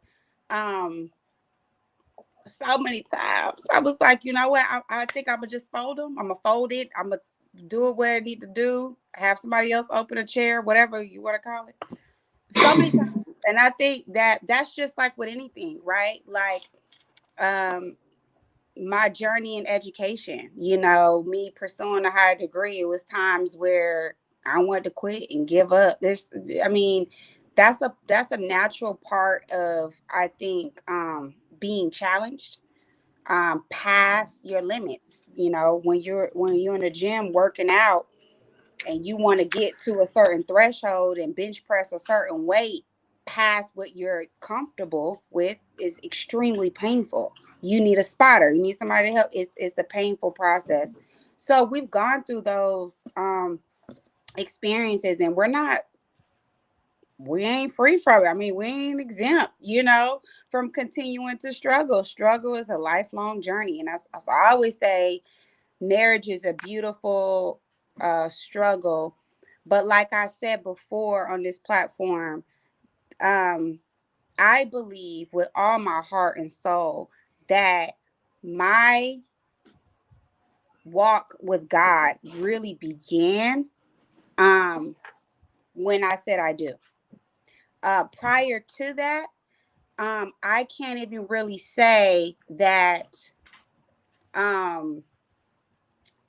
so many times I was like, you know what? I think I'm gonna just fold them. I'm gonna fold it. I'm gonna do it what I need to do. Have somebody else open a chair, whatever you want to call it. So many times, and I think that's just like with anything, right? Like, my journey in education, me pursuing a higher degree, it was times where I wanted to quit and give up. I mean, that's a natural part of, I think, being challenged, past your limits. When you're in the gym working out and you want to get to a certain threshold and bench press a certain weight past what you're comfortable with is extremely painful. You need a spotter. You need somebody to help. It's a painful process. So we've gone through those experiences, and we ain't free from it. I mean, we ain't exempt, from continuing to struggle. Struggle is a lifelong journey. And I always say marriage is a beautiful struggle. But like I said before on this platform, I believe with all my heart and soul that my walk with God really began when I said I do. Prior to that, I can't even really say that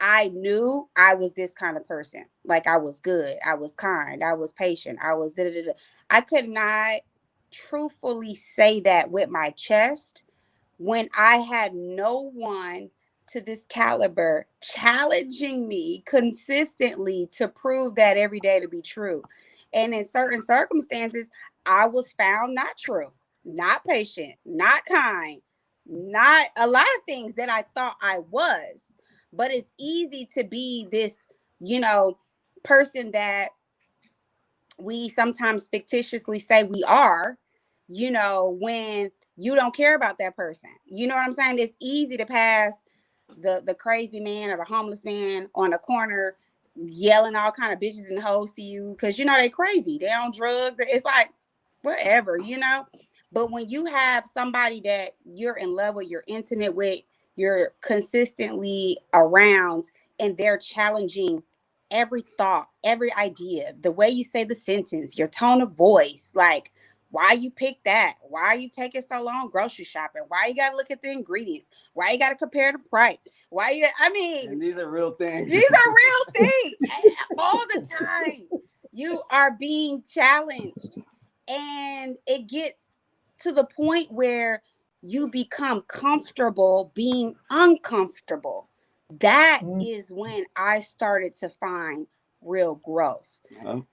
I knew I was this kind of person. Like I was good, I was kind, I was patient, I was da-da-da-da. I could not truthfully say that with my chest when I had no one to this caliber challenging me consistently to prove that every day to be true. And in certain circumstances, I was found not true, not patient, not kind, not a lot of things that I thought I was. But it's easy to be this, person that we sometimes fictitiously say we are, when you don't care about that person. You know what I'm saying? It's easy to pass the crazy man or the homeless man on the corner yelling all kind of bitches and hoes to you because they crazy. They on drugs. It's like whatever. But when you have somebody that you're in love with, you're intimate with, you're consistently around, and they're challenging every thought, every idea, the way you say the sentence, your tone of voice, like why you pick that, why you taking so long grocery shopping, why you gotta look at the ingredients, why you gotta compare the price, And these are real things. These are real things. All the time you are being challenged, and it gets to the point where you become comfortable being uncomfortable. That is when I started to find real growth.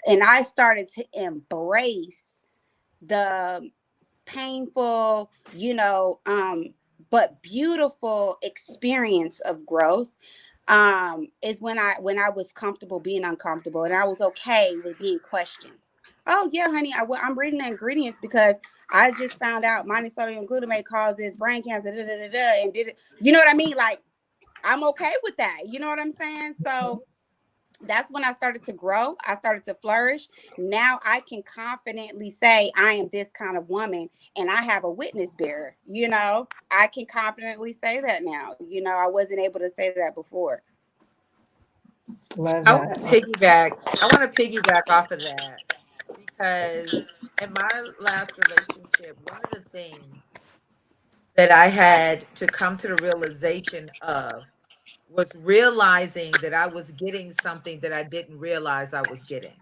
And I started to embrace the painful, but beautiful experience of growth. Is when I was comfortable being uncomfortable, and I was okay with being questioned. Oh yeah, honey, I'm reading the ingredients because I just found out monosodium glutamate causes brain cancer, and did it. You know what I mean? Like, I'm okay with that. You know what I'm saying? So that's when I started to grow. I started to flourish. Now I can confidently say I am this kind of woman, and I have a witness bearer. I can confidently say that now. I wasn't able to say that before. Love I want that. to piggyback off of that because in my last relationship, one of the things that I had to come to the realization of was realizing that I was getting something that I didn't realize I was getting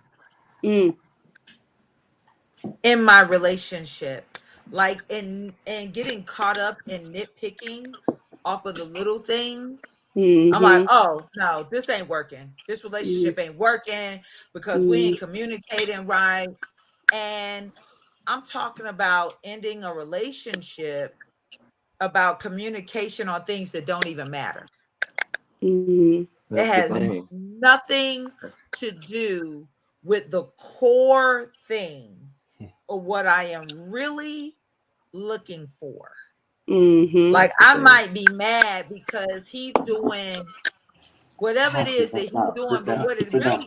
Mm. in my relationship, like in getting caught up in nitpicking off of the little things. I'm like, Mm-hmm. oh no, this ain't working. This relationship ain't working because we ain't communicating right. And I'm talking about ending a relationship about communication on things that don't even matter. Mm-hmm. It That's the has thing. nothing to do with the core things of what I am really looking for. Mm-hmm. Like, That's the I thing. might be mad because he's doing whatever it is that he's doing, but what it really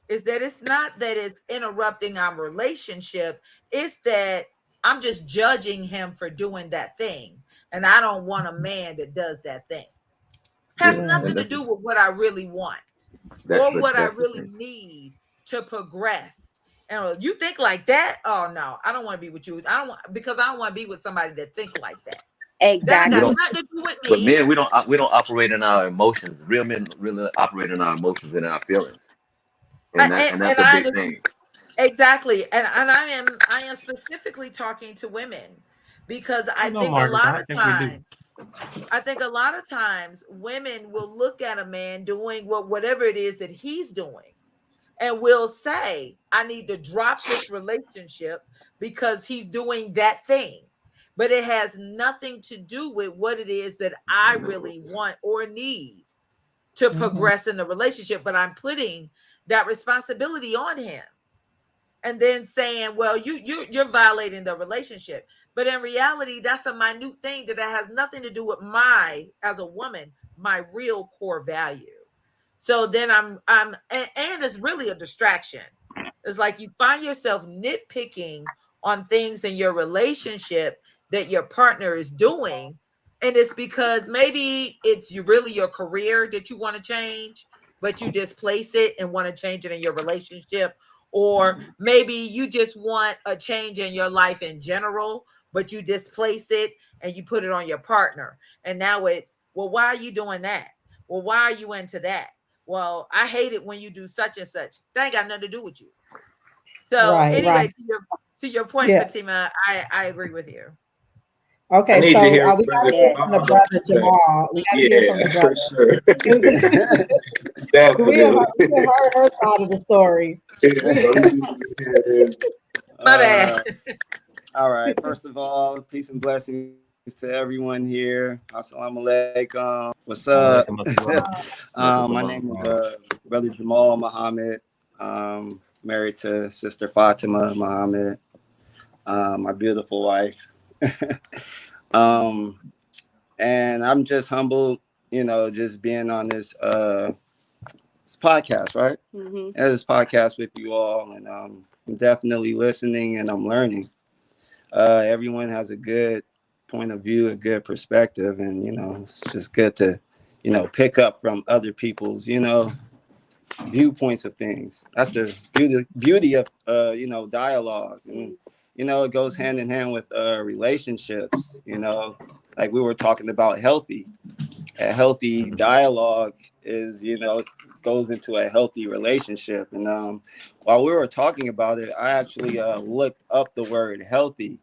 is that it's not that it's interrupting our relationship. It's that I'm just judging him for doing that thing. And I don't want a man that does that thing. Has Yeah. nothing to do with what I really want or what I That's the really thing. need to progress. And you think like that? Oh no, I don't want to be with you. I don't want, because I don't want to be with somebody that think like that. That ain't We got Exactly. don't, nothing to do with but me. men, we don't operate in our emotions. Real men really operate in our emotions and our feelings, And, and and that's a big thing. exactly. And I am specifically talking to women because I No, think a Marcus, lot I of think we do. times women will look at a man doing whatever it is that he's doing and will say, I need to drop this relationship because he's doing that thing. But it has nothing to do with what it is that I really want or need to progress in the relationship. But I'm putting that responsibility on him and then saying, well, you're violating the relationship. But in reality, that's a minute thing that has nothing to do with as a woman, my real core value. So then and it's really a distraction. It's like you find yourself nitpicking on things in your relationship that your partner is doing, And it's because maybe it's really your career that you want to change, but you displace it and want to change it in your relationship. Or maybe you just want a change in your life in general, but you displace it and you put it on your partner. And now it's, well, why are you doing that? Well, why are you into that? Well, I hate it when you do such and such. That ain't got nothing to do with you. So anyway, to your point, Fatima, I agree with you. Okay, need so to hear we got to Brother hear from the Jamal. brother Jamal. We got to hear from the brother. Sure. we have heard her side of the story. My bad. All right. First of all, peace and blessings to everyone here. Assalamu alaikum. What's up? My name is Brother Jamal Muhammad. Married to Sister Fatima Muhammad, my beautiful wife. And I'm just humbled, just being on this podcast, right? Mm-hmm. This podcast with you all, and I'm definitely listening and I'm learning. Everyone has a good point of view, a good perspective, and it's just good to pick up from other people's viewpoints of things. That's the beauty of dialogue, and it goes hand in hand with relationships. Like we were talking about a healthy dialogue is goes into a healthy relationship. And while we were talking about it, I actually looked up the word healthy,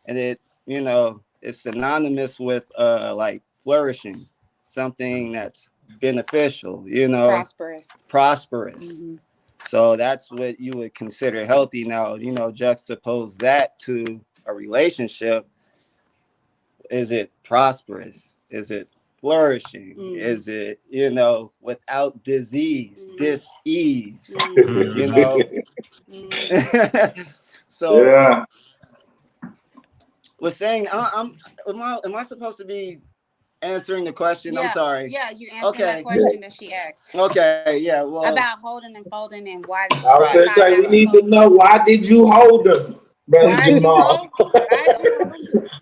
and it it's synonymous with like flourishing, something that's beneficial, prosperous. Mm-hmm. So that's what you would consider healthy. Now, juxtapose that to a relationship. Is it prosperous? Is it flourishing? Mm-hmm. Is it, without disease, dis-ease, Mm-hmm. So yeah. was saying, am I supposed to be answering the question? I'm sorry. Yeah, you answered that question that she asked. Okay, yeah. Well, about holding and folding and why. I was going to say, we need to know, why did you hold them, Brother Jamal?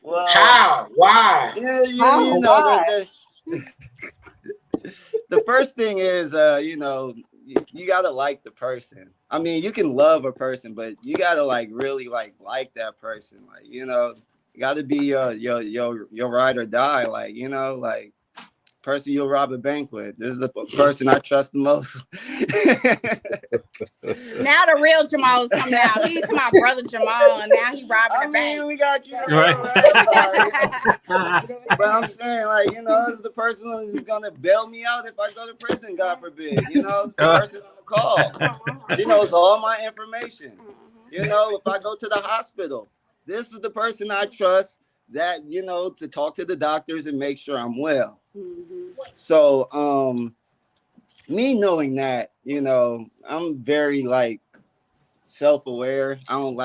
Well, how? Why? Yeah, the first thing is, you got to like the person. I mean, you can love a person, but you got to really like that person. You got to be your ride or die. Person you'll rob a bank with. This is the person I trust the most. Now the real Jamal is coming out. He's my brother Jamal, and now he's robbing the bank. We got you right. But I'm saying, this is the person who's gonna bail me out if I go to prison, God forbid. The person on the call. She knows all my information. If I go to the hospital, this is the person I trust that, to talk to the doctors and make sure I'm well. Mm-hmm. So, me knowing that, I'm very self-aware. I don't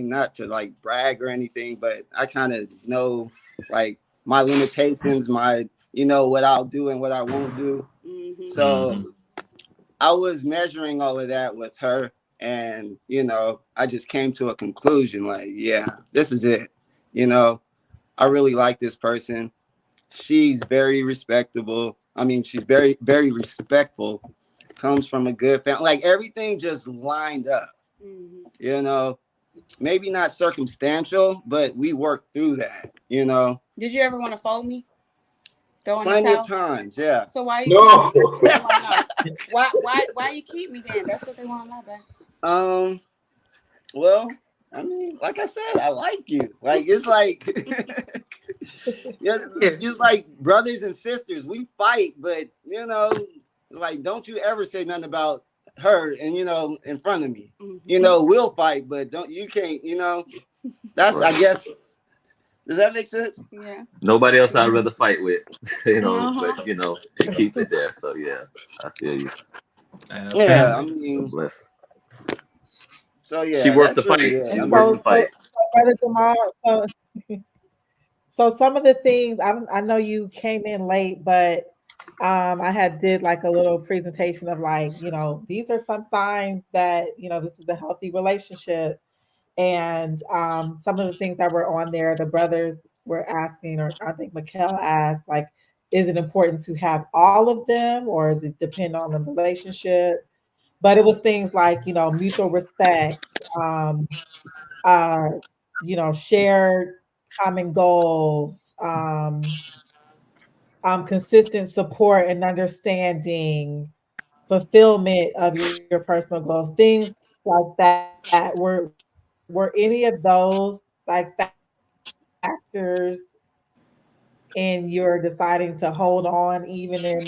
not to brag or anything, but I kind of know my limitations, my, what I'll do and what I won't do. Mm-hmm. So I was measuring all of that with her, and, I just came to a conclusion, yeah, this is it. I really like this person. She's very respectable. I mean, she's very, very respectful. Comes from a good family. Everything just lined up. Mm-hmm. Maybe not circumstantial, but we worked through that. Did you ever want to fold me? Plenty of times, yeah. So why you? No. Why you keep me then? That's what they want to know, babe. Well, I mean, like I said, I like you. It's just like brothers and sisters. We fight, but don't you ever say nothing about her and in front of me. Mm-hmm. We'll fight, but you can't. That's I guess. Does that make sense? Yeah. Nobody else I'd rather fight with, Uh-huh. but and keep it there. So yeah, I feel you. Yeah, I mean. Bless. So yeah, she works the fight. Really She works the fight. Brother Jamal, so some of the things I know you came in late, but I did a little presentation of these are some signs that this is a healthy relationship, and some of the things that were on there, the brothers were asking, or I think Mikkel asked, like, is it important to have all of them, or does it depend on the relationship? But it was things like, mutual respect, uh, shared common goals, consistent support and understanding, fulfillment of your personal goals, things like that. Were any of those like factors in your deciding to hold on even in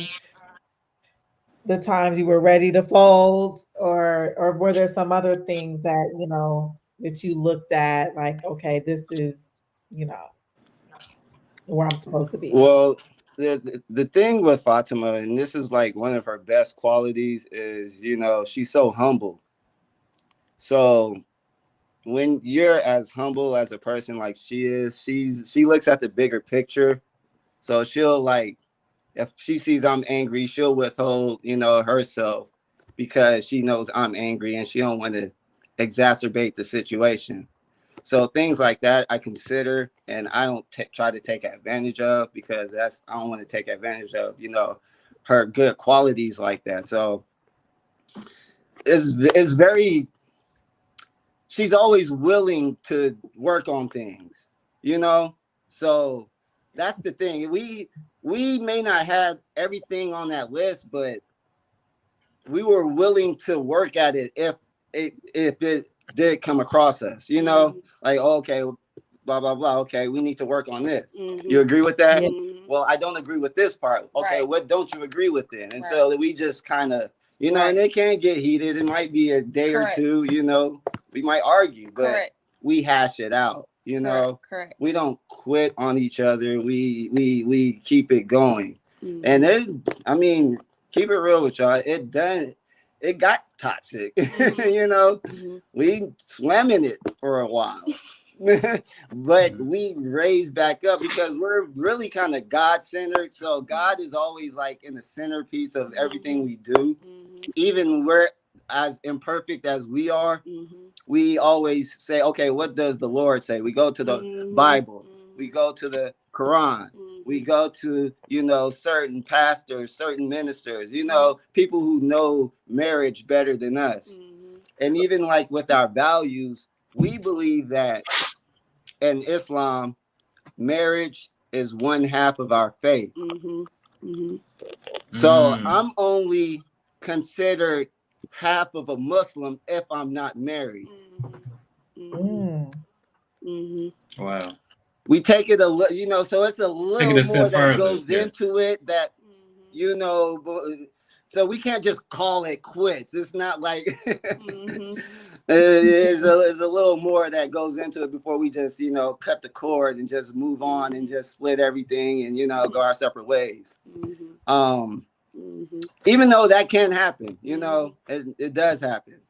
the times you were ready to fold, or were there some other things that that you looked at like, okay, this is where I'm supposed to be? Well, the thing with Fatima, and this is like one of her best qualities, is she's so humble. So when you're as humble as a person like she is, she looks at the bigger picture. So she'll, like, if she sees I'm angry, she'll withhold, herself, because she knows I'm angry and she don't want to exacerbate the situation. So things like that I consider, and I don't try to take advantage of, because I don't want to take advantage of, her good qualities like that. So it's very, she's always willing to work on things, So that's the thing. We may not have everything on that list, but we were willing to work at it if it did come across us, like, okay, blah blah blah. Okay, we need to work on this. You agree with that? Well, I don't agree with this part. Okay, what don't you agree with then? And so we just kind of, and it can't get heated. It might be a day or two. We might argue, but we hash it out. Correct. We don't quit on each other. We keep it going. And then, I mean, keep it real with y'all. It got toxic. We swam in it for a while. But we raised back up because we're really kind of God-centered. So God is always like in the centerpiece of everything we do. Even we're as imperfect as we are, we always say, okay, what does the Lord say? We go to the Bible, we go to the Quran, we go to, certain pastors, certain ministers, people who know marriage better than us. And even like with our values, we believe that in Islam, marriage is one half of our faith. So I'm only considered half of a Muslim if I'm not married. Wow. We take it a little, so it's a little more that goes into it that, so we can't just call it quits. It's not like there's a little more that goes into it before we just, cut the cord and just move on and just split everything and, go our separate ways. Even though that can happen, it does happen.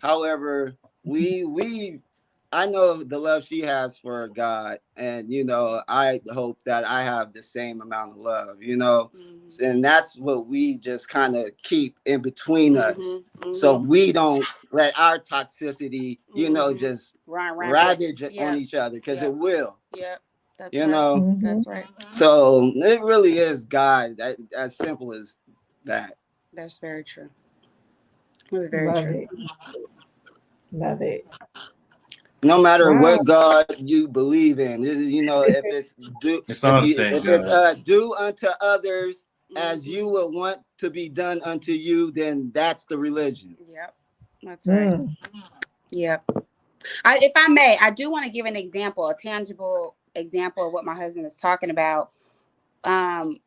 However, I know the love she has for God, and I hope that I have the same amount of love, and that's what we just kind of keep in between us, so we don't let our toxicity, just ravage on each other, because it will. That's right. That's right. So it really is God. As simple as that. That's very true. That's very Love true. it. Love it. No matter what God you believe in, if it's do unto others as you would want to be done unto you, then that's the religion. Yep, that's right. Yep. If I may, I do want to give an example, a tangible example of what my husband is talking about when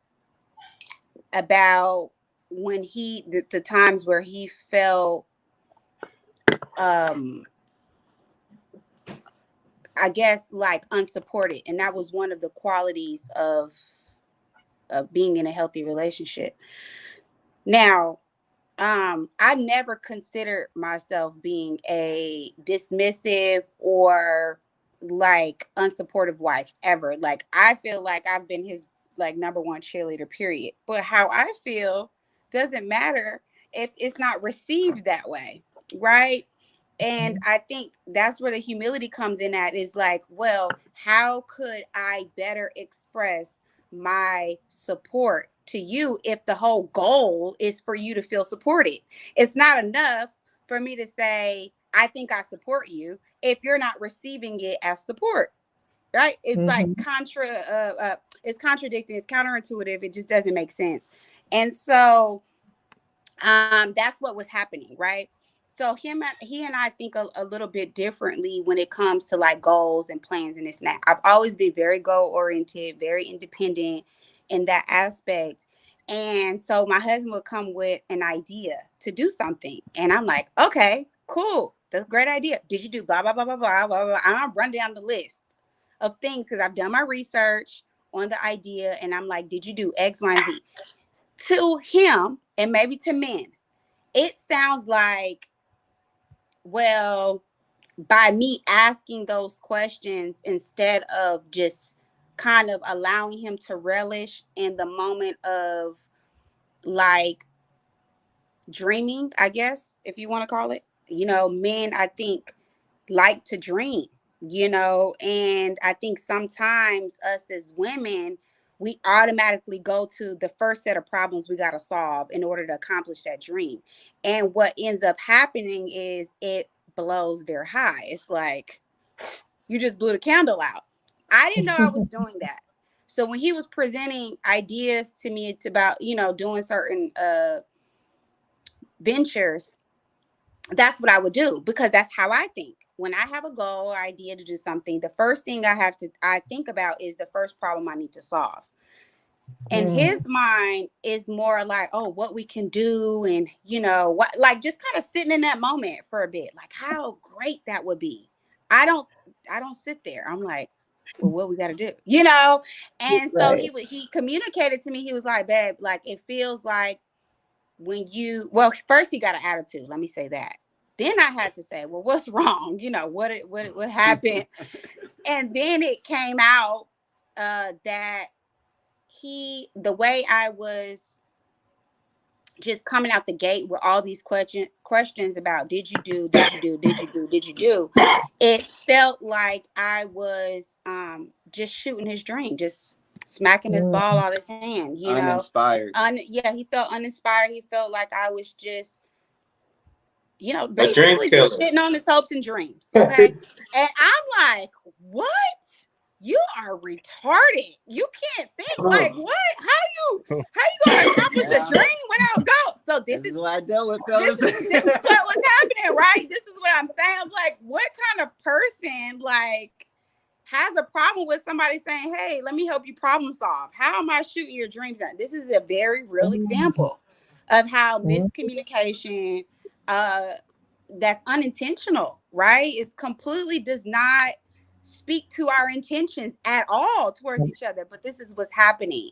the times where he felt I guess like unsupported, and that was one of the qualities of being in a healthy relationship. Now, I never considered myself being a dismissive or like unsupportive wife ever. Like, I feel like I've been his like number one cheerleader, period. But how I feel doesn't matter if it's not received that way, right? And I think that's where the humility comes in at, is like, well, how could I better express my support to you if the whole goal is for you to feel supported? It's not enough for me to say, I think I support you, if you're not receiving it as support, right? It's like it's contradicting, it's counterintuitive, it just doesn't make sense. And so that's what was happening, right? So he and I think a little bit differently when it comes to like goals and plans and this and that. I've always been very goal oriented, very independent in that aspect. And so my husband would come with an idea to do something, and I'm like, okay, cool, that's a great idea. Did you do blah blah blah blah blah blah blah? I'll run down the list of things because I've done my research on the idea, and I'm like, did you do X, Y, and Z? To him, and maybe to men, it sounds like, well, by me asking those questions instead of just kind of allowing him to relish in the moment of like dreaming, I guess, if you want to call it. Men, I think, like to dream, and I think sometimes us as women, we automatically go to the first set of problems we got to solve in order to accomplish that dream. And what ends up happening is it blows their high. It's like, you just blew the candle out. I didn't know I was doing that. So when he was presenting ideas to me about, doing certain ventures, that's what I would do, because that's how I think. When I have a goal or idea to do something, the first thing I think about is the first problem I need to solve. And his mind is more like, oh, what we can do, and what, like, just kind of sitting in that moment for a bit, like how great that would be. I don't sit there. I'm like, well, what we got to do, And so he communicated to me. He was like, babe, like, it feels like first he got an attitude. Let me say that. Then I had to say, well, what's wrong? What happened? And then it came out that the way I was just coming out the gate with all these questions about did you do, it felt like I was just shooting his dream, just smacking his ball out of his hand, Uninspired. He felt uninspired. He felt like I was just basically just shitting on his hopes and dreams. Okay. And I'm like, what? You are retarded. You can't think. Like, what? How you gonna accomplish a dream without goals? So this is what I dealt with, fellas. This is what was happening, right? This is what I'm saying. I'm like, what kind of person has a problem with somebody saying, hey, let me help you problem solve? How am I shooting your dreams out? This is a very real example of how miscommunication that's unintentional, right? It completely does not speak to our intentions at all towards each other, but this is what's happening.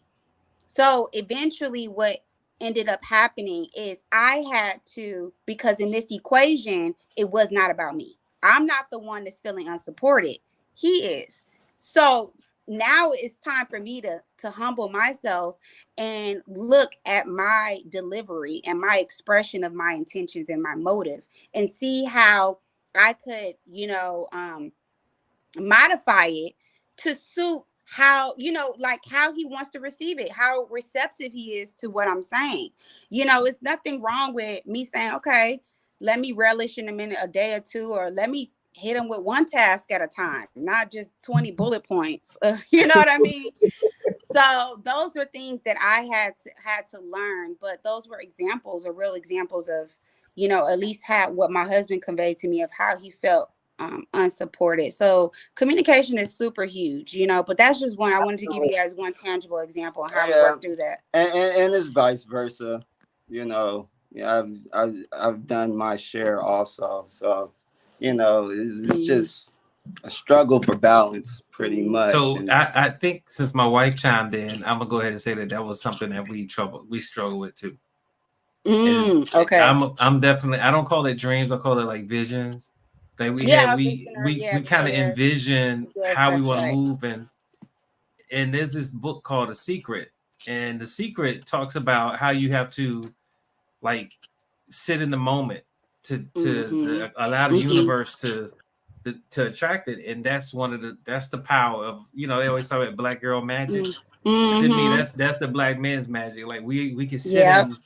So eventually what ended up happening is I had to, because in this equation, it was not about me. I'm not the one that's feeling unsupported. He is. So now it's time for me to humble myself and look at my delivery and my expression of my intentions and my motive, and see how I could, modify it to suit how, like how he wants to receive it, how receptive he is to what I'm saying. It's nothing wrong with me saying, okay, let me relish in a minute, a day or two, or let me hit him with one task at a time, not just 20 bullet points. You know what I mean? So those were things that I had to learn, but those were examples, or real examples of, at least what my husband conveyed to me of how he felt unsupported. So communication is super huge, but that's just one. I wanted to give you guys one tangible example of how we work through that. And it's vice versa. I've done my share also. So, it's just a struggle for balance, pretty much. So I think since my wife chimed in, I'm gonna go ahead and say that was something that we struggle with too. Okay. I'm definitely, I don't call it dreams, I call it like visions. Like we kind of envision how we want to move, and there's this book called The Secret, and The Secret talks about how you have to like sit in the moment allow the universe to attract it, and that's the power of, you know, they always talk about black girl magic. To me, that's the black man's magic. Like we can sit in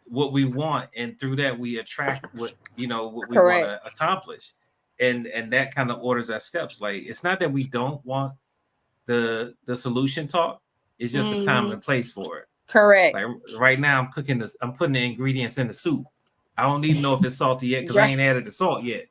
what we want, and through that we attract what we want to accomplish, and that kind of orders our steps. Like, it's not that we don't want the solution talk, it's just a time and a place for it. Correct. Like right now I'm putting the ingredients in the soup. I don't need to know if it's salty yet because I ain't added the salt yet.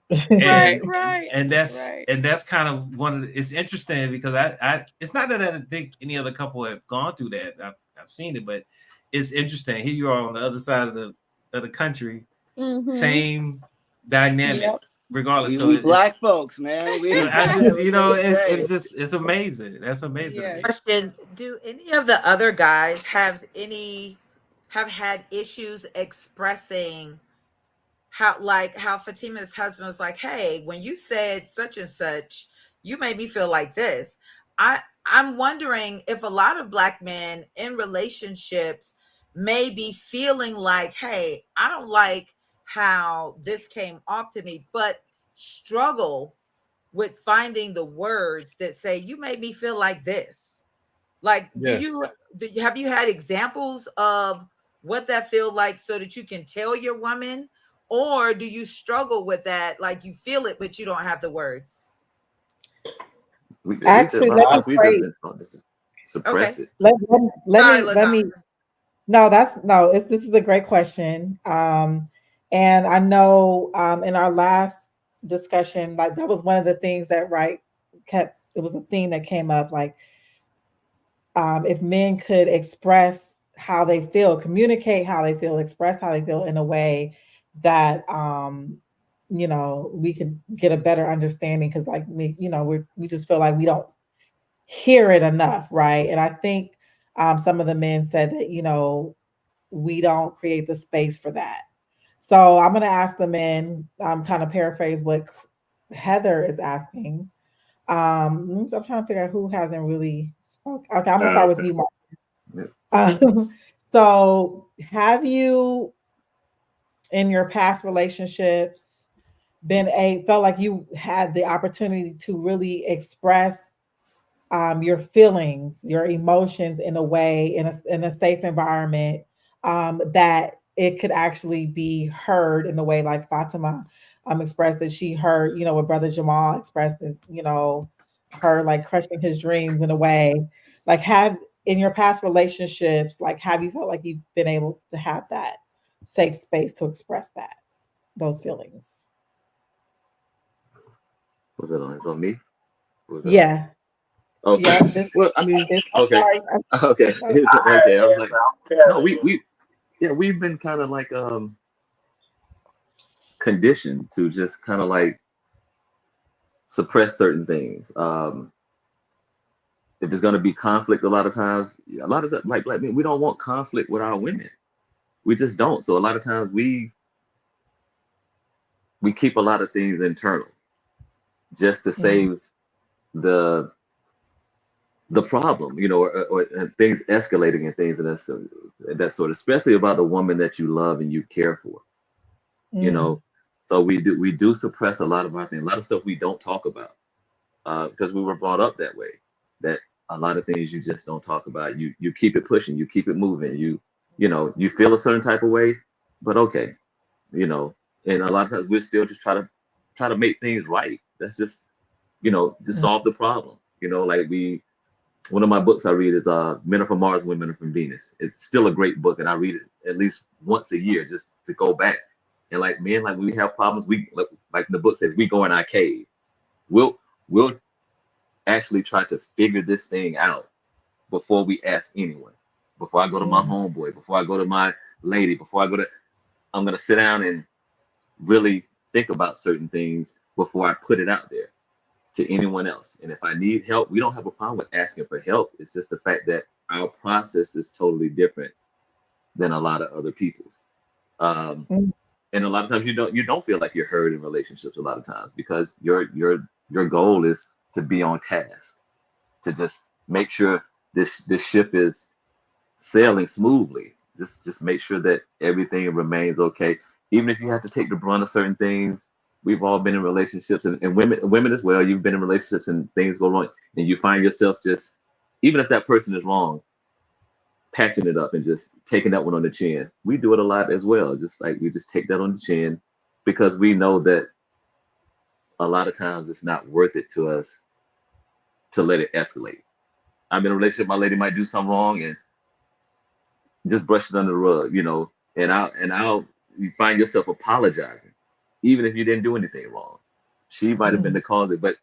And that's kind of one of it's interesting because I it's not that I think any other couple have gone through that. I've seen it, but it's interesting. Here you are on the other side of the country, same dynamic, regardless. We black folks, man. It's amazing. That's amazing. Yes. Question: do any of the other guys have had issues expressing how Fatima's husband was like, hey, when you said such and such, you made me feel like this. I'm wondering if a lot of black men in relationships may be feeling like, hey, I don't like how this came off to me, but struggle with finding the words that say, you made me feel like this. Like, Yes. have you had examples of what that feels like so that you can tell your woman? Or do you struggle with that? Like, you feel it, but you don't have the words. Actually, let me pray. Suppress it. Let me. No, this is a great question. And I know in our last discussion, like that was one of the things that it was a theme that came up. Like, if men could express how they feel, communicate how they feel, express how they feel in a way that we could get a better understanding, because like we just feel like we don't hear it enough, right? And I think some of the men said that we don't create the space for that. So I'm going to ask the men, kind of paraphrase what Heather is asking. I'm trying to figure out who hasn't really spoken. Okay, I'm going to start with you, Mark. So have you, in your past relationships, felt like you had the opportunity to really express your feelings, your emotions in a way, in a safe environment, that it could actually be heard in a way like Fatima expressed that she heard, what Brother Jamal expressed, that, her like crushing his dreams in a way. Like, in your past relationships, like, have you felt like you've been able to have that safe space to express those feelings? Was it on? It's on me? Yeah. Okay. Yeah, well, I mean, okay. Okay. Okay. I was like, no, we've been kind of like conditioned to just kind of like suppress certain things. If it's going to be conflict, a lot of times, like black men, we don't want conflict with our women. We just don't. So a lot of times we keep a lot of things internal just to save the problem, or things escalating and things and that sort, especially about the woman that you love and you care for, So we do suppress a lot of our things, a lot of stuff we don't talk about, because we were brought up that way, that a lot of things you just don't talk about. You keep it pushing, you keep it moving, you feel a certain type of way, but okay, and a lot of times we're still just try to make things right. That's just, to solve the problem. Like one of my books I read is Men Are From Mars, Women Are From Venus. It's still a great book, and I read it at least once a year just to go back. And like men, like when we have problems, we, like the book says, we go in our cave. We'll actually try to figure this thing out before we ask anyone. Before I go to my homeboy, before I go to my lady, I'm gonna sit down and really think about certain things before I put it out there to anyone else. And if I need help, we don't have a problem with asking for help. It's just the fact that our process is totally different than a lot of other people's. And a lot of times you don't feel like you're heard in relationships a lot of times, because your goal is to be on task, to just make sure this ship is sailing smoothly. Just make sure that everything remains okay. even if you have to take the brunt of certain things, we've all been in relationships, and women as well. You've been in relationships and things go wrong, and you find yourself just, even if that person is wrong, patching it up and just taking that one on the chin. We do it a lot as well. Just like we just take that on the chin because we know that a lot of times it's not worth it to us to let it escalate. I'm in a relationship, my lady might do something wrong and just brush it under the rug, and you find yourself apologizing, even if you didn't do anything wrong. She might have been the cause of it,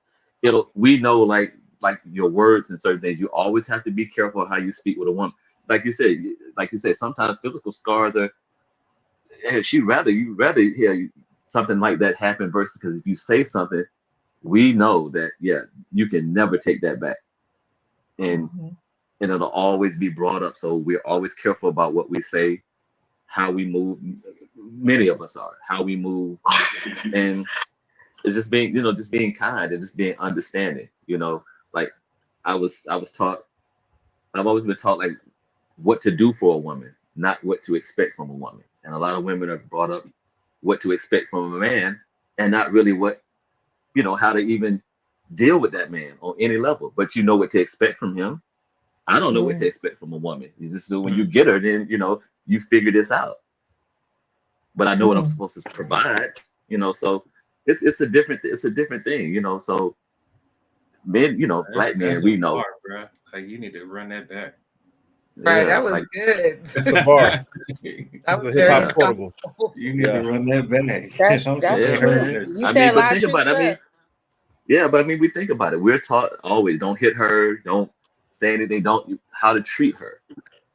but we know like your words and certain things, you always have to be careful how you speak with a woman. Like you said, sometimes physical scars are, you'd rather hear something like that happen versus, because if you say something, we know that, you can never take that back. And it'll always be brought up. So we're always careful about what we say, how we move. Many of us are, how we move. And it's just being, just being kind and just being understanding, like I was taught, I've always been taught like what to do for a woman, not what to expect from a woman. And a lot of women are brought up what to expect from a man and not really what, how to even deal with that man on any level, but you know what to expect from him. I don't know what to expect from a woman. You just, so when you get her, then, you figure this out. But I know what I'm supposed to provide, so it's a different thing, so men, black men, we know. Bar, bro. Like, you need to run that back. Right, that was good. That's a bar. That That's was a hip very hop quotable. You need to run that back. That's true. You said a lot of truth. But I mean, we think about it. We're taught always, don't hit her, don't say anything, how to treat her.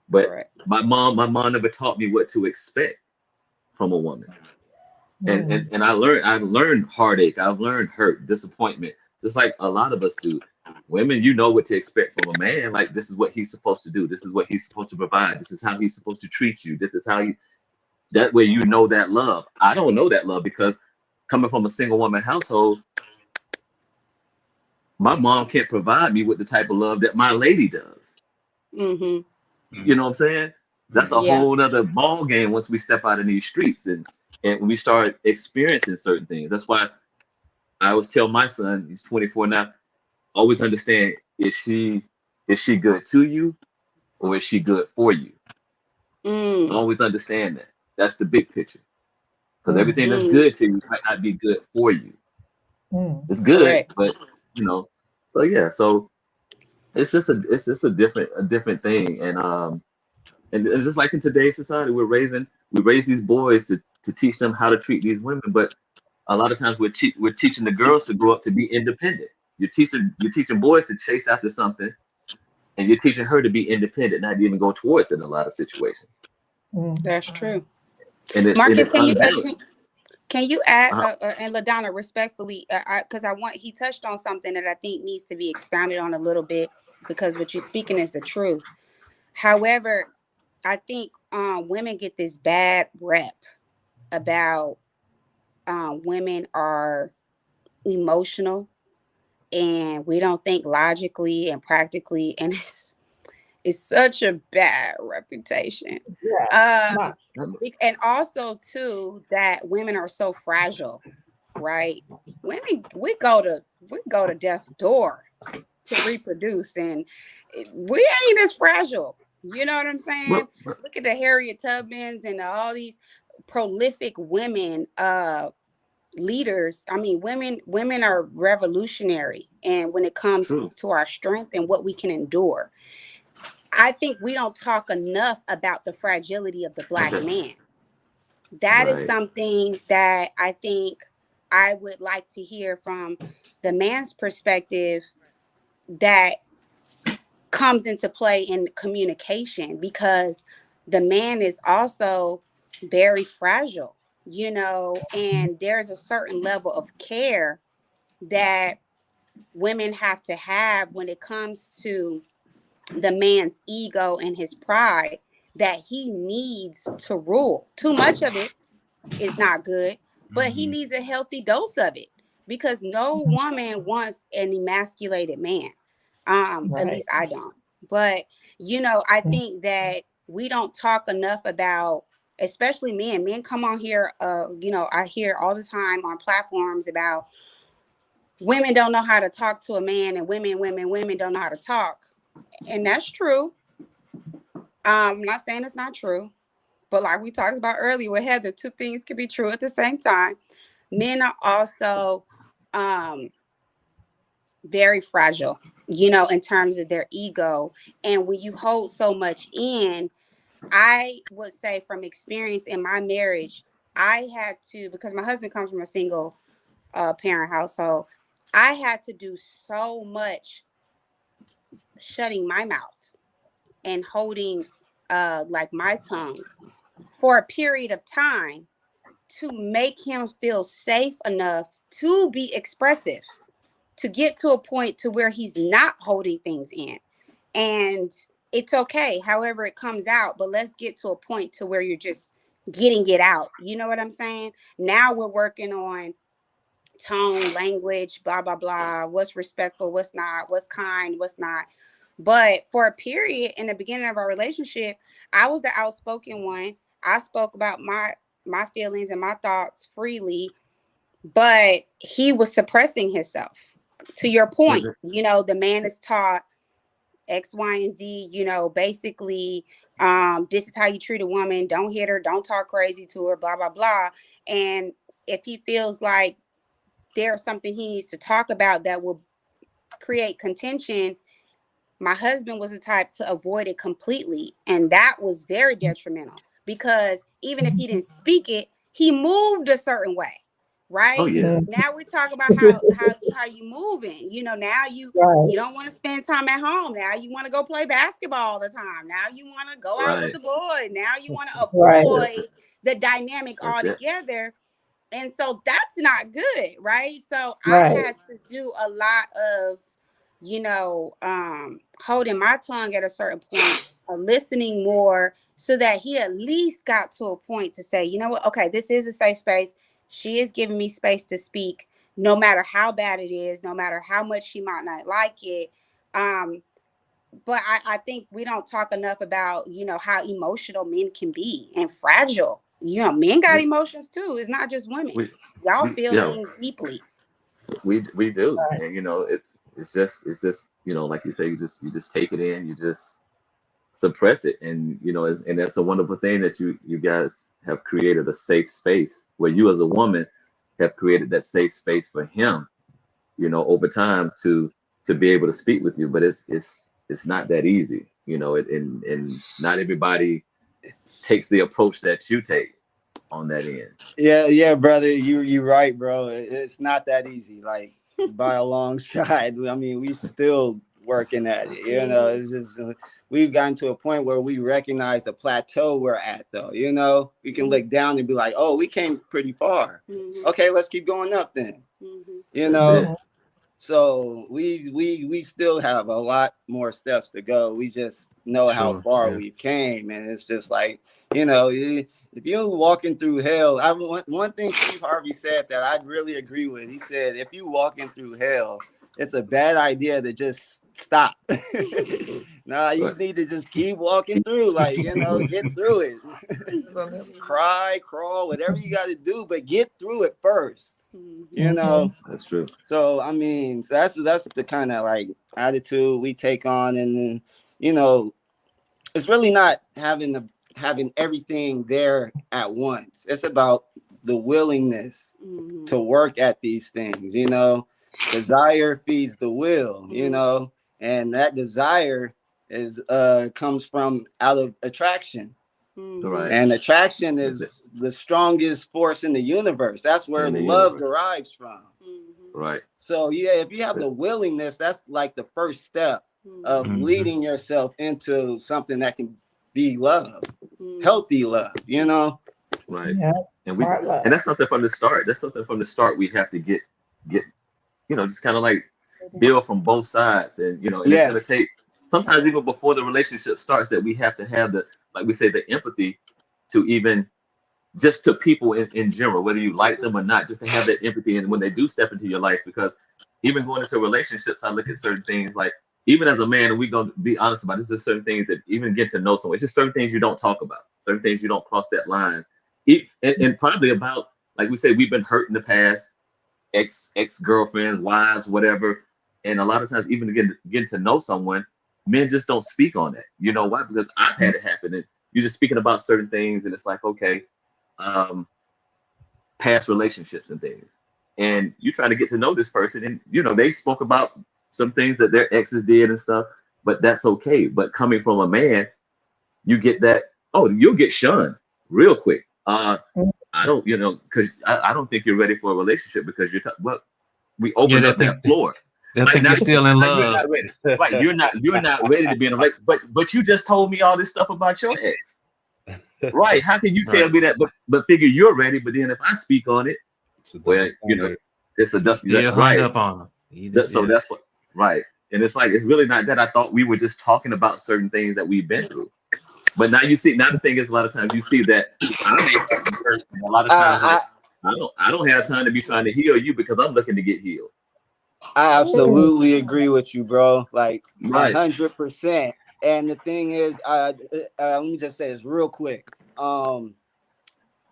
But Correct. my mom never taught me what to expect from a woman. And I've learned heartache, I've learned hurt, disappointment, just like a lot of us do. Women, you know what to expect from a man. Like, this is what he's supposed to do. This is what he's supposed to provide. This is how he's supposed to treat you. This is how that way you know that love. I don't know that love because coming from a single woman household, my mom can't provide me with the type of love that my lady does. You know what I'm saying? That's a whole other ball game once we step out in these streets and we start experiencing certain things. That's why I always tell my son, he's 24 now, always understand, is she good to you or is she good for you? Always understand that. That's the big picture. Because everything that's good to you might not be good for you. It's good, but so it's just a different thing. And it's just like in today's society, we raise these boys to teach them how to treat these women, but a lot of times we're teaching the girls to grow up to be independent. You're teaching boys to chase after something, and you're teaching her to be independent, not even go towards it in a lot of situations. That's true. And Marcus, unbalanced. Can you add, and LaDonna, respectfully, because he touched on something that I think needs to be expounded on a little bit, because what you're speaking is the truth. However, I think women get this bad rep about women are emotional and we don't think logically and practically, and it's such a bad reputation. And also too, that women are so fragile, right? Women, we go to death's door to reproduce, and we ain't as fragile. You know what I'm saying? Look at the Harriet Tubmans and all these prolific women leaders. I mean, women are revolutionary, and when it comes to our strength and what we can endure, I think we don't talk enough about the fragility of the Black man. That is something that I think I would like to hear from the man's perspective, that comes into play in communication, because the man is also very fragile, and there's a certain level of care that women have to have when it comes to the man's ego and his pride, that he needs to rule. Too much of it is not good, but he needs a healthy dose of it, because no woman wants an emasculated man. At least I don't. But I think that we don't talk enough about especially men come on here, you know, I hear all the time on platforms about women don't know how to talk to a man, and women don't know how to talk. And that's true. I'm not saying it's not true, but like we talked about earlier with Heather, two things can be true at the same time. Men are also very fragile, you know, in terms of their ego. And when you hold so much in, I would say from experience in my marriage, I had to, because my husband comes from a single parent household, I had to do so much shutting my mouth and holding like my tongue for a period of time to make him feel safe enough to be expressive, to get to a point to where he's not holding things in. And it's okay, however it comes out, but let's get to a point to where you're just getting it out. You know what I'm saying? Now we're working on tone, language, blah, blah, blah, what's respectful, what's not, what's kind, what's not. But for a period in the beginning of our relationship, I was the outspoken one. I spoke about my feelings and my thoughts freely, but he was suppressing himself. To your point, you know, the man is taught X, Y, and Z, you know, basically, this is how you treat a woman. Don't hit her. Don't talk crazy to her, blah, blah, blah. And if he feels like there's something he needs to talk about that will create contention, my husband was the type to avoid it completely. And that was very detrimental, because even if he didn't speak it, he moved a certain way. Right? Oh yeah. Now we're talking about how you moving. You know, now you don't want to spend time at home. Now you want to go play basketball all the time. Now you want to go out with the boys. Now you want to avoid the dynamic altogether. And so that's not good, right? So I had to do a lot of, you know, holding my tongue at a certain point, listening more, so that he at least got to a point to say, you know what, okay, this is a safe space. She is giving me space to speak, no matter how bad it is, no matter how much she might not like it. But I think we don't talk enough about, you know, how emotional men can be and fragile. You know, men got emotions too. It's not just women. Y'all feel things deeply. We do, and you know, it's just you know, like you say, you just take it in, you just suppress it, and you know, and that's a wonderful thing that you guys have created a safe space where you as a woman have created that safe space for him, you know, over time to be able to speak with you. But it's not that easy, you know, and not everybody takes the approach that you take on that end. Yeah, brother, you right, bro. It's not that easy, like by a long shot. I mean, we still working at it, you know. It's just we've gotten to a point where we recognize the plateau we're at, though. You know, we can look down and be like, oh, we came pretty far. Okay, let's keep going up then. You know, so we still have a lot more steps to go. We just know how far we came, and it's just like, you know, if you're walking through hell, one thing Steve Harvey said that I really agree with. He said, if you walking through hell, it's a bad idea to just stop. Nah, you need to just keep walking through, like, you know, get through it. Cry, crawl, whatever you got to do, but get through it first. You know, that's true. So I mean, so that's the kind of like attitude we take on, and you know, it's really not having everything there at once. It's about the willingness to work at these things. You know, desire feeds the will. You know, and that desire is comes from out of attraction. Right. And attraction is the strongest force in the universe. That's where love derives from. Right. So yeah, if you have the willingness, that's like the first step of leading yourself into something that can be love, healthy love, you know? Right. And that's something from the start. That's something from the start we have to get, you know, just kind of like build from both sides. And, you know, and it's going to take, sometimes even before the relationship starts, that we have to have the, like we say, the empathy to even just to people in general, whether you like them or not, just to have that empathy. And when they do step into your life, because even going into relationships, I look at certain things, like even as a man, and we're going to be honest about it, there's just certain things that even get to know someone, it's just certain things you don't talk about. certain things you don't cross that line. And probably about, like we said, we've been hurt in the past, ex-girlfriends, wives, whatever. And a lot of times, even getting to know someone, men just don't speak on that. You know why? Because I've had it happen. And you're just speaking about certain things, and it's like, okay, past relationships and things. And you're trying to get to know this person, and they spoke about some things that their exes did and stuff, but that's okay. But coming from a man, you get that, you'll get shunned real quick. I don't, because I don't think you're ready for a relationship because we opened up that floor. They'll think you're still in love. You're not ready. Right, you're not ready to be in a relationship. But you just told me all this stuff about your ex. Right? How can you tell me that? But figure you're ready. But then if I speak on it, it's a dusty. Right up on them. So that's what. Right, and it's like it's really not that. I thought we were just talking about certain things that we've been through. But now you see. Now the thing is, a lot of times you see that a lot of times I don't have time to be trying to heal you because I'm looking to get healed. I absolutely agree with you, bro. Like 100%. And the thing is, let me just say this real quick.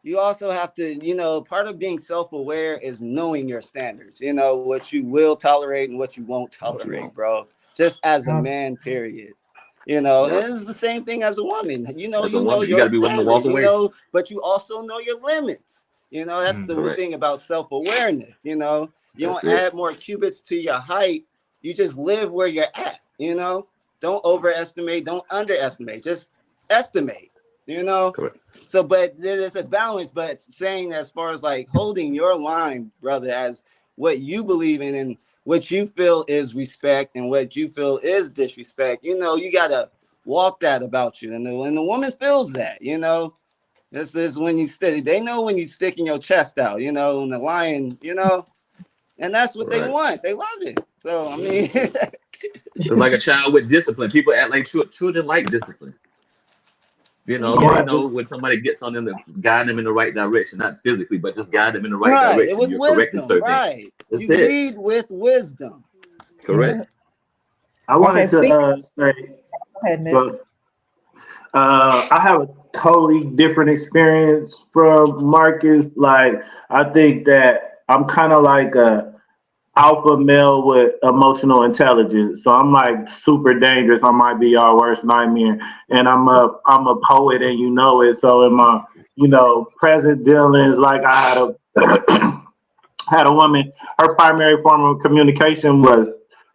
You also have to, part of being self-aware is knowing your standards. What you will tolerate and what you won't tolerate, bro. Just as a man, period. And it's the same thing as a woman. You know your gotta be willing to walk away. But you also know your limits. That's the thing about self-awareness. You don't add more cubits to your height. You just live where you're at. Don't overestimate. Don't underestimate. Just estimate. Correct. So, but there's a balance. But saying as far as like holding your line, brother, as what you believe in and what you feel is respect and what you feel is disrespect, you gotta walk that about you. And when the woman feels that, this is when you they know when you sticking your chest out, and the lion, and that's what they want. They love it. So I mean, it's like a child with discipline. People act like children like discipline. When somebody gets on them to guide them in the right direction, not physically, but just guide them in the right direction. With wisdom, right? You lead with wisdom. Correct. I wanted to say, I have a totally different experience from Marcus. Like, I think that I'm kind of like a alpha male with emotional intelligence. So I'm like super dangerous. I might be your worst nightmare. And I'm a poet and you know it. So in my, present dealings, like I had a woman, her primary form of communication was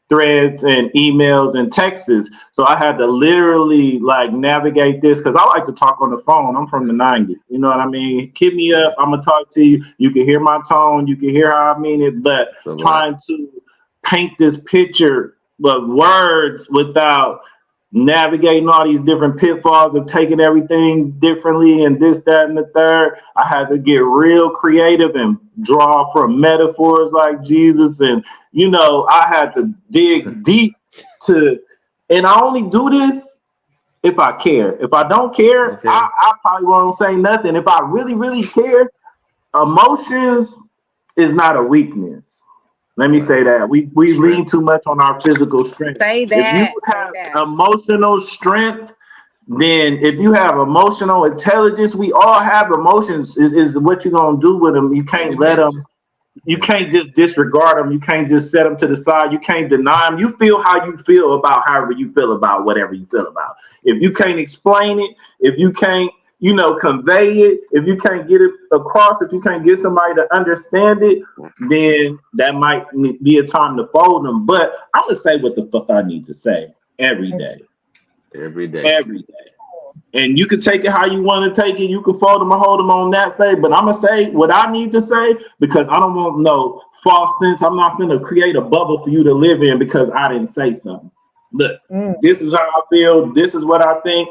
threads and emails and texts. So I had to literally like navigate this because I like to talk on the phone. I'm from the 90s. You know what I mean? Hit me up. I'm going to talk to you. You can hear my tone. You can hear how I mean it. But trying to paint this picture of words without navigating all these different pitfalls of taking everything differently and this, that, and the third. I had to get real creative and draw from metaphors like Jesus. And, I had to dig deep and I only do this if I care. If I don't care, I probably won't say nothing. If I really, really care, emotions is not a weakness. Let me say that. We lean too much on our physical strength. Say that. If you have emotional strength, then if you have emotional intelligence, we all have emotions, is what you're going to do with them. You can't let them, you can't just disregard them. You can't just set them to the side. You can't deny them. You feel how you feel about however you feel about whatever you feel about. If you can't explain it, if you can't, convey it, if you can't get it across, if you can't get somebody to understand it, then that might be a time to fold them. But I'm going to say what the fuck I need to say every day. Every day. And you can take it how you want to take it. You can fold them or hold them on that day. But I'm going to say what I need to say because I don't want no false sense. I'm not going to create a bubble for you to live in because I didn't say something. Look, this is how I feel. This is what I think.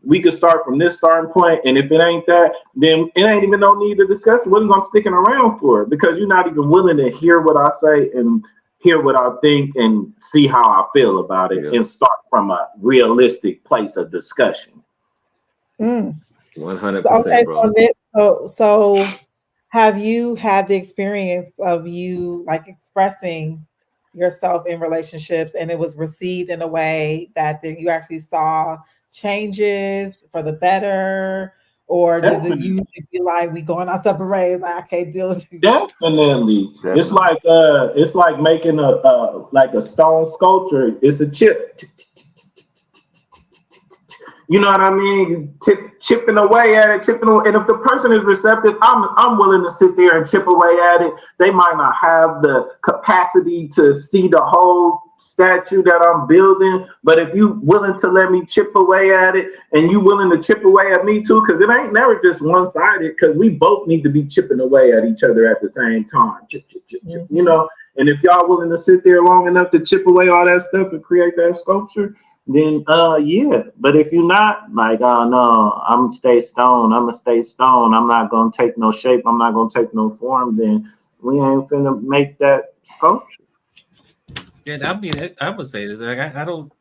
We could start from this starting point, and if it ain't that, then it ain't even no need to discuss it. What is I'm sticking around for? Because you're not even willing to hear what I say and hear what I think and see how I feel about it and start from a realistic place of discussion. 100%, okay, bro. So have you had the experience of you like expressing yourself in relationships and it was received in a way that you actually saw changes for the better, or does it Definitely. usually be like we going our separate ways? Like, I can't deal with you. Definitely. It's like making a stone sculpture. It's a chip. You know what I mean? Chipping away at it, and if the person is receptive, I'm willing to sit there and chip away at it. They might not have the capacity to see the whole statue that I'm building, but if you willing to let me chip away at it, and you willing to chip away at me too, because it ain't never just one-sided, because we both need to be chipping away at each other at the same time. Chip, you know. And if y'all willing to sit there long enough to chip away all that stuff and create that sculpture, then yeah. But if you're not, like, oh no, I'm gonna stay stone, I'm not gonna take no shape, I'm not gonna take no form, then we ain't finna make that sculpture. Yeah, I mean, I would say this. Like, I don't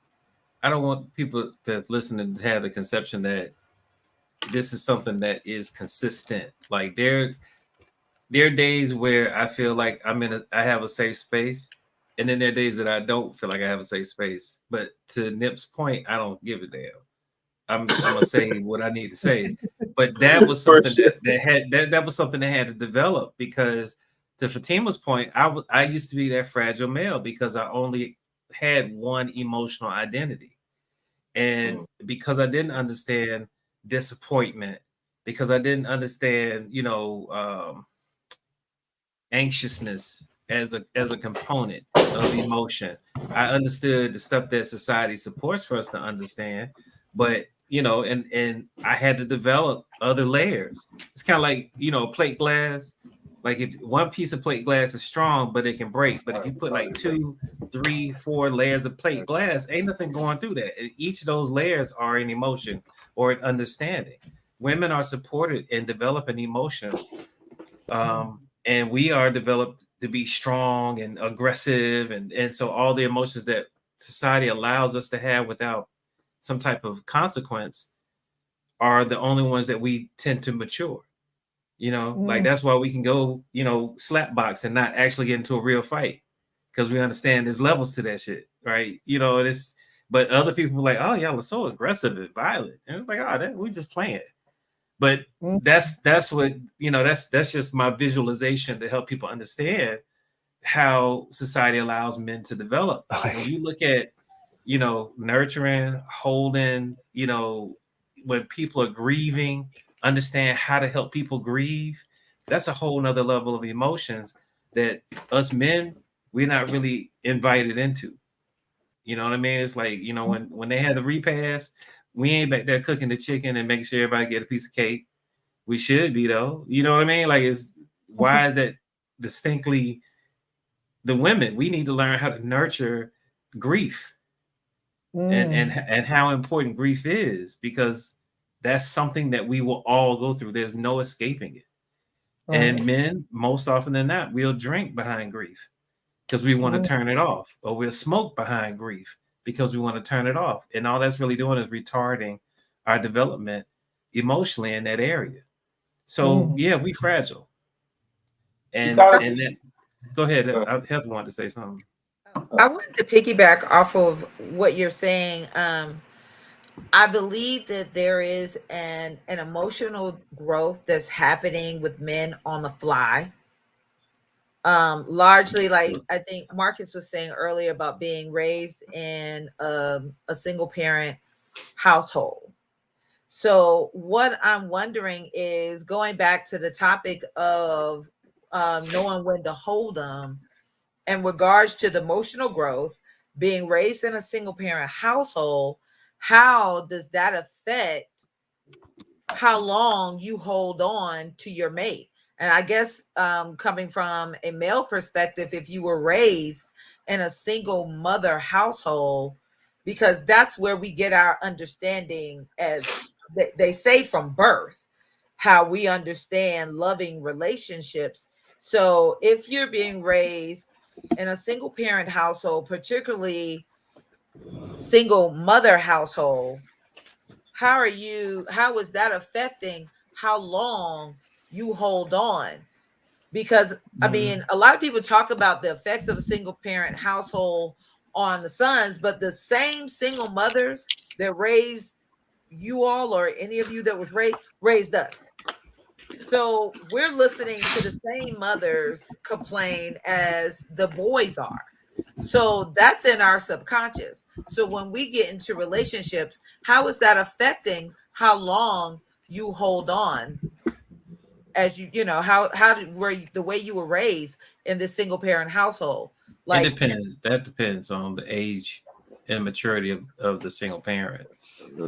want people that's listening to have the conception that this is something that is consistent. Like there are days where I feel like I have a safe space, and then there are days that I don't feel like I have a safe space. But to Nip's point, I don't give a damn. I'm gonna say what I need to say. But that was something that was something that had to develop, because to Fatima's point, I used to be that fragile male because I only had one emotional identity. And because I didn't understand disappointment, because I didn't understand, anxiousness as a component of emotion, I understood the stuff that society supports for us to understand, but and I had to develop other layers. It's kind of like, plate glass. Like if one piece of plate glass is strong, but it can break. But if you put like 2, 3, 4 layers of plate glass, ain't nothing going through that. And each of those layers are an emotion or an understanding. Women are supported in developing emotions. And we are developed to be strong and aggressive. And so all the emotions that society allows us to have without some type of consequence are the only ones that we tend to mature. Like that's why we can go, slap box and not actually get into a real fight, because we understand there's levels to that shit, right? But other people are like, oh, y'all are so aggressive and violent. And it's like, oh, we just playing. But that's what, that's just my visualization to help people understand how society allows men to develop. When you look at, nurturing, holding, when people are grieving, understand how to help people grieve, that's a whole nother level of emotions that us men, we're not really invited into. You know what I mean? It's like, when they had the repast, we ain't back there cooking the chicken and making sure everybody get a piece of cake. We should be, though. You know what I mean? Like, why is that distinctly the women? We need to learn how to nurture grief and how important grief is, because that's something that we will all go through. There's no escaping it. Right. And men, most often than not, we'll drink behind grief because we want to turn it off, or we'll smoke behind grief because we want to turn it off. And all that's really doing is retarding our development emotionally in that area. So yeah, we fragile. And then go ahead. Heather wanted to say something. I wanted to piggyback off of what you're saying. I believe that there is an emotional growth that's happening with men on the fly. Largely, like I think Marcus was saying earlier about being raised in a single parent household. So what I'm wondering is, going back to the topic of knowing when to hold them in regards to the emotional growth, being raised in a single parent household, how does that affect how long you hold on to your mate? And I guess coming from a male perspective, if you were raised in a single mother household, because that's where we get our understanding, as they say, from birth, how we understand loving relationships. So if you're being raised in a single parent household, particularly single mother household, how is that affecting how long you hold on? Because I mean, a lot of people talk about the effects of a single parent household on the sons, but the same single mothers that raised you all or any of you that was raised us. So we're listening to the same mothers complain as the boys are. So that's in our subconscious. So when we get into relationships, how is that affecting how long you hold on? As you know, how did the way you were raised in this single parent household? Like, it depends. That depends on the age and maturity of the single parent.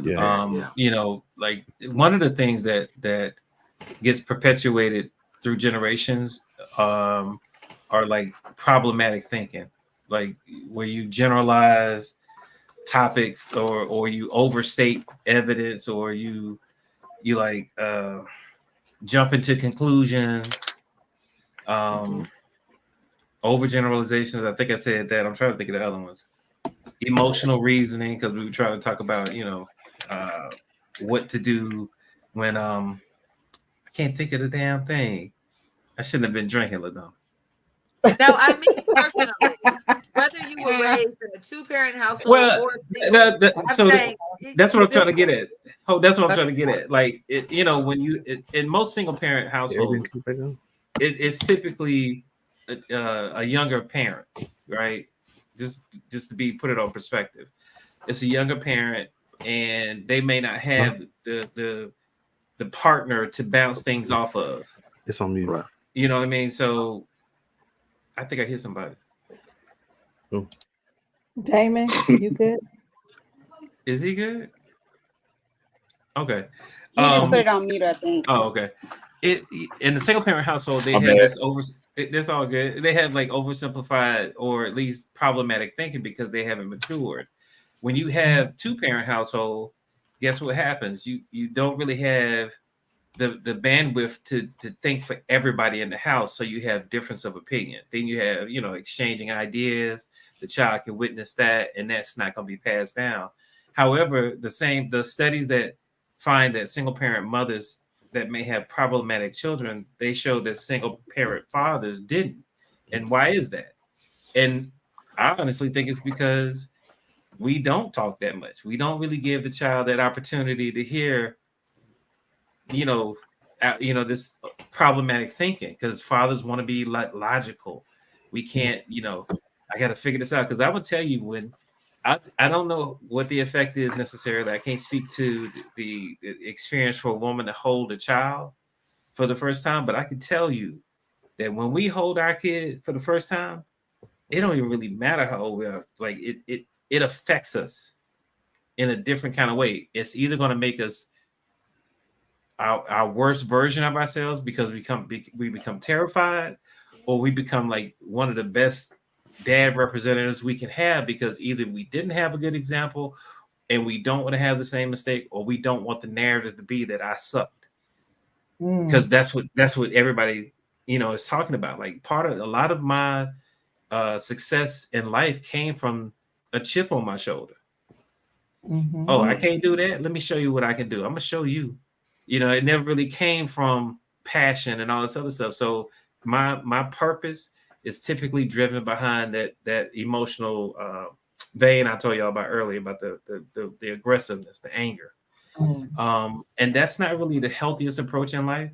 Yeah. You know, like one of the things that gets perpetuated through generations are like problematic thinking, like where you generalize topics or you overstate evidence or you like jump into conclusions, overgeneralizations. I think I said that. I'm trying to think of the other ones. Emotional reasoning, because we were trying to talk about, you know, what to do when I can't think of the damn thing. I shouldn't have been drinking, Ladon. Now, I mean personally, whether you were raised in a two-parent household Well, or single, that's what I'm trying to get at. Oh, that's what I'm trying to get at. Like, you know, when you in most single-parent households, it's typically a younger parent, right? Just to put it on perspective, it's a younger parent, and they may not have the partner to bounce things off of. It's on mute. Right. You know what I mean? So I think I hear somebody. Oh. Damon, you good? Is he good? Okay. He just put it on mute, I think. Oh, okay. In the single parent household, they have this that's all good. They have like oversimplified or at least problematic thinking because they haven't matured. When you have two-parent household, guess what happens? You don't really have the bandwidth to think for everybody in the house, so you have difference of opinion. Then you have, you know, exchanging ideas. The child can witness that, and that's not going to be passed down. However, the studies that find that single parent mothers that may have problematic children, they show that single parent fathers didn't. And why is that? And I honestly think it's because we don't talk that much. We don't really give the child that opportunity to hear, you know, this problematic thinking, because fathers want to be logical. We can't, you know, I got to figure this out, because I would tell you, when I don't know what the effect is necessarily. I can't speak to the experience for a woman to hold a child for the first time, but I can tell you that when we hold our kid for the first time, it don't even really matter how old we are. Like it affects us in a different kind of way. It's either going to make us our worst version of ourselves because we become terrified, or we become like one of the best dad representatives we can have, because either we didn't have a good example and we don't want to have the same mistake, or we don't want the narrative to be that I sucked. Because that's what everybody, you know, is talking about. Like a lot of my success in life came from a chip on my shoulder. Oh, I can't do that. Let me show you what I can do. I'm gonna show you. You know, it never really came from passion and all this other stuff. So my purpose is typically driven behind that emotional vein I told y'all about earlier, about the aggressiveness, the anger. And that's not really the healthiest approach in life,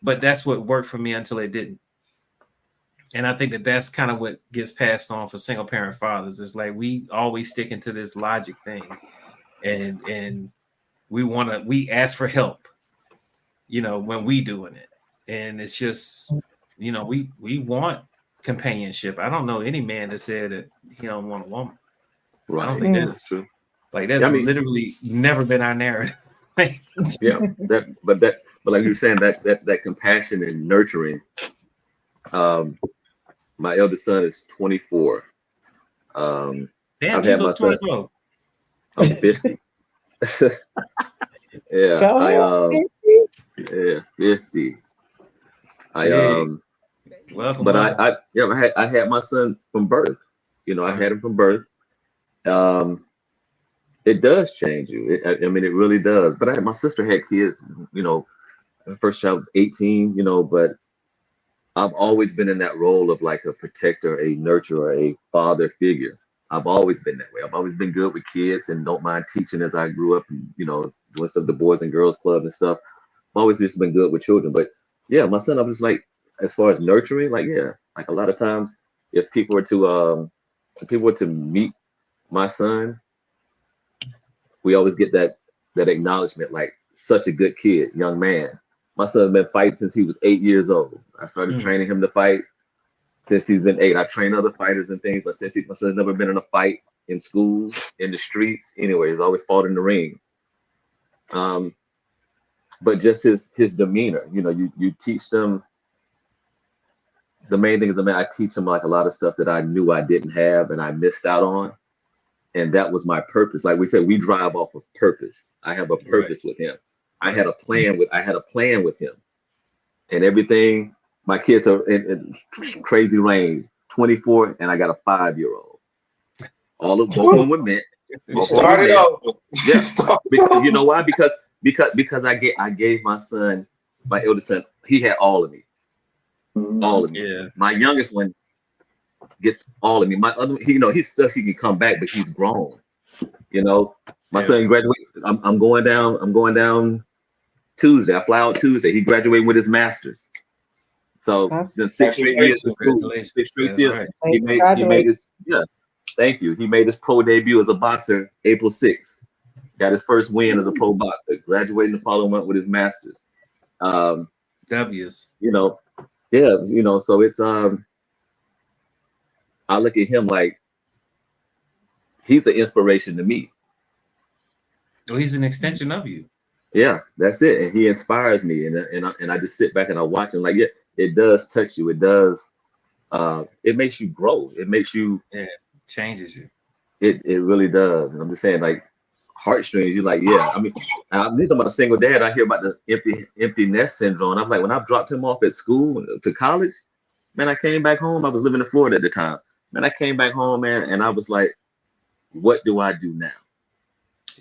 but that's what worked for me until it didn't. And I think that's kind of what gets passed on for single parent fathers. It's like we always stick into this logic thing, and we ask for help, you know, when we doing it. And it's just, you know, we want companionship. I don't know any man that said that he don't want a woman. Right. I don't think that's true. Like that's literally never been our narrative. But like you were saying, that compassion and nurturing. My eldest son is 24. Damn, I've had my son. I'm 50. Yeah, 50. Welcome. But I had my son from birth. You know, I had him from birth. It does change you. I mean, it really does. But my sister had kids. You know, her first child was 18. You know, but I've always been in that role of like a protector, a nurturer, a father figure. I've always been that way. I've always been good with kids and don't mind teaching as I grew up and, doing some of the Boys and Girls Club and stuff. I've always just been good with children. But yeah, my son, I was like, as far as nurturing, like, yeah, like a lot of times if people were to meet my son, we always get that acknowledgement, like such a good kid, young man. My son's been fighting since he was 8 years old. I started training him to fight since he's been 8. I train other fighters and things, but my son's never been in a fight in school, in the streets, anyway. He's always fought in the ring. But just his demeanor, you teach them. The main thing is, I teach them like a lot of stuff that I knew I didn't have and I missed out on. And that was my purpose. Like we said, we drive off of purpose. I have a purpose with him. I had a plan with him. And everything, my kids are in crazy range, 24, and I got a 5-year-old. Both of them were meant. Start it over. Yes. Because, you know why? Because I gave my son, my eldest son, he had all of me. All of me. Yeah. My youngest one gets all of me. My other, he's still, he can come back, but he's grown. My son graduated. I'm going down Tuesday. I fly out Tuesday. He graduated with his master's. So the 6 straight years of school, 6 straight years. Right. He made his thank you. He made his pro debut as a boxer April 6th. Got his first win as a pro boxer. Graduating the following month with his master's. W's. So it's I look at him like he's an inspiration to me. Well, he's an extension of you. Yeah, that's it. And he inspires me. And I just sit back and I watch him. Like, yeah, it does touch you. It does. It makes you grow. It makes you. Yeah, changes you. It really does. And I'm just saying, like, heartstrings. You're like, yeah. I mean, I'm thinking about a single dad. I hear about the empty nest syndrome. I'm like, when I dropped him off at school to college, man, I came back home. I was living in Florida at the time. Man, I came back home, man, and I was like, what do I do now?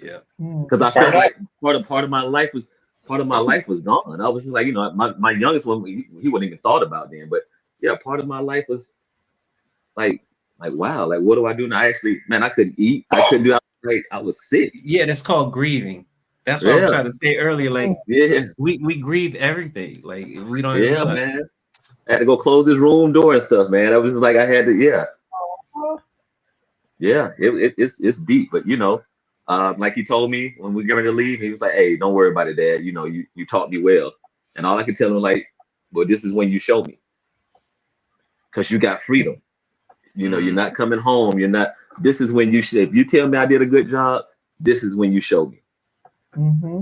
Yeah. Because I felt like part of my life was gone. I was just like, my youngest one, he wasn't even thought about then. But yeah, part of my life was like wow, like what do I do now? I couldn't eat. I couldn't do. I was sick. Yeah, that's called grieving. That's what I was trying to say earlier. Like, we grieve everything. Like, we don't. Yeah, man. I had to go close his room door and stuff, man. I was just like, I had to. Yeah. It's deep, but like he told me when we were going to leave, he was like, "Hey, don't worry about it, Dad. You taught me well." And all I could tell him, like, well, this is when you show me, because you got freedom. You're not coming home. You're not. This is when you should. If you tell me I did a good job, this is when you show me. Mm-hmm.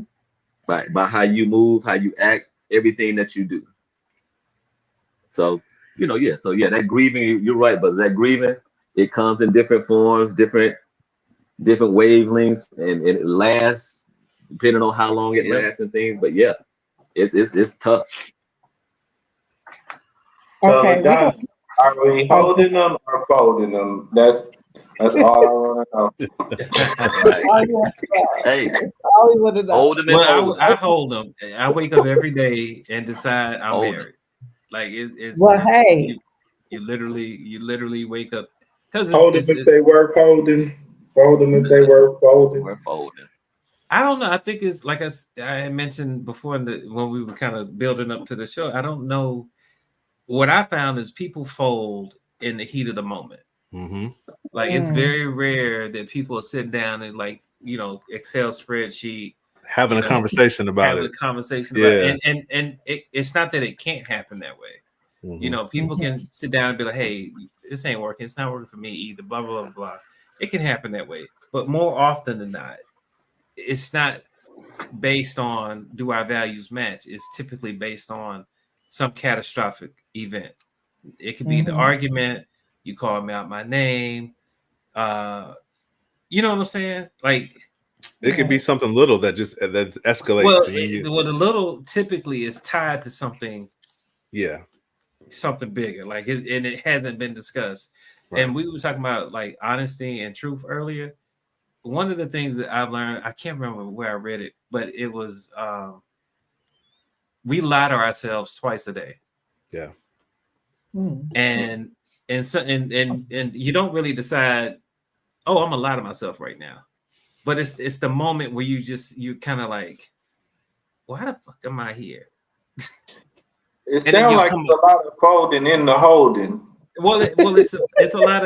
By how you move, how you act, everything that you do. So, that grieving, you're right, but that grieving, it comes in different forms, different wavelengths, and it lasts depending on how long it lasts and things. But yeah, it's tough. Okay. Are we holding them or folding them? That's all I want to know. Hey, hold them. Well, I hold them. I wake up every day and decide I'm married. Like it's. Well, hey, you literally wake up because hold them if they were folding. Fold them if they were folding. We're folding. I don't know. I think it's like I mentioned before when we were kind of building up to the show. I don't know. What I found is people fold in the heat of the moment. Mm-hmm. Like it's very rare that people are sitting down and Excel spreadsheet having a conversation about it. And it's not that it can't happen that way. Mm-hmm. People can sit down and be like, "Hey, this ain't working. It's not working for me either." Blah blah blah blah. It can happen that way, but more often than not, it's not based on do our values match. It's typically based on some catastrophic event. It could be the argument. You call me out my name. You know what I'm saying? Like it could be something little that escalates. Well, the little typically is tied to something. Yeah, something bigger. Like and it hasn't been discussed. Right. And we were talking about like honesty and truth earlier. One of the things that I've learned, I can't remember where I read it, but it was we lie to ourselves twice a day. Yeah. And you don't really decide oh, I'm a lot of myself right now. But it's the moment where you kind of like, why the fuck am I here? It And then sounds you like come it's a lot of folding in the holding. well, it's a lot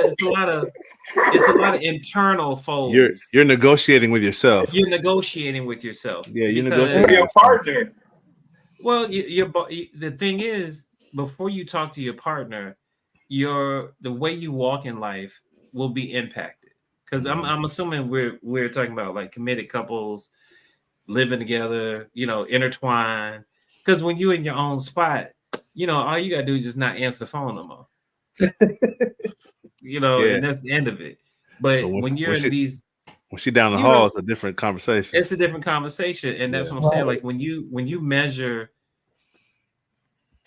of internal folds. You're negotiating with yourself. You're negotiating with yourself. Yeah, you're because- negotiating. Be a partner. Well, the thing is, before you talk to your partner, the way you walk in life will be impacted. Because I'm assuming we're talking about like committed couples living together, intertwined. Because when you're in your own spot, all you gotta do is just not answer the phone no more. And that's the end of it. But when you're in these, when she down the hall, it's a different conversation. It's a different conversation, and that's what I'm saying. Like when you measure,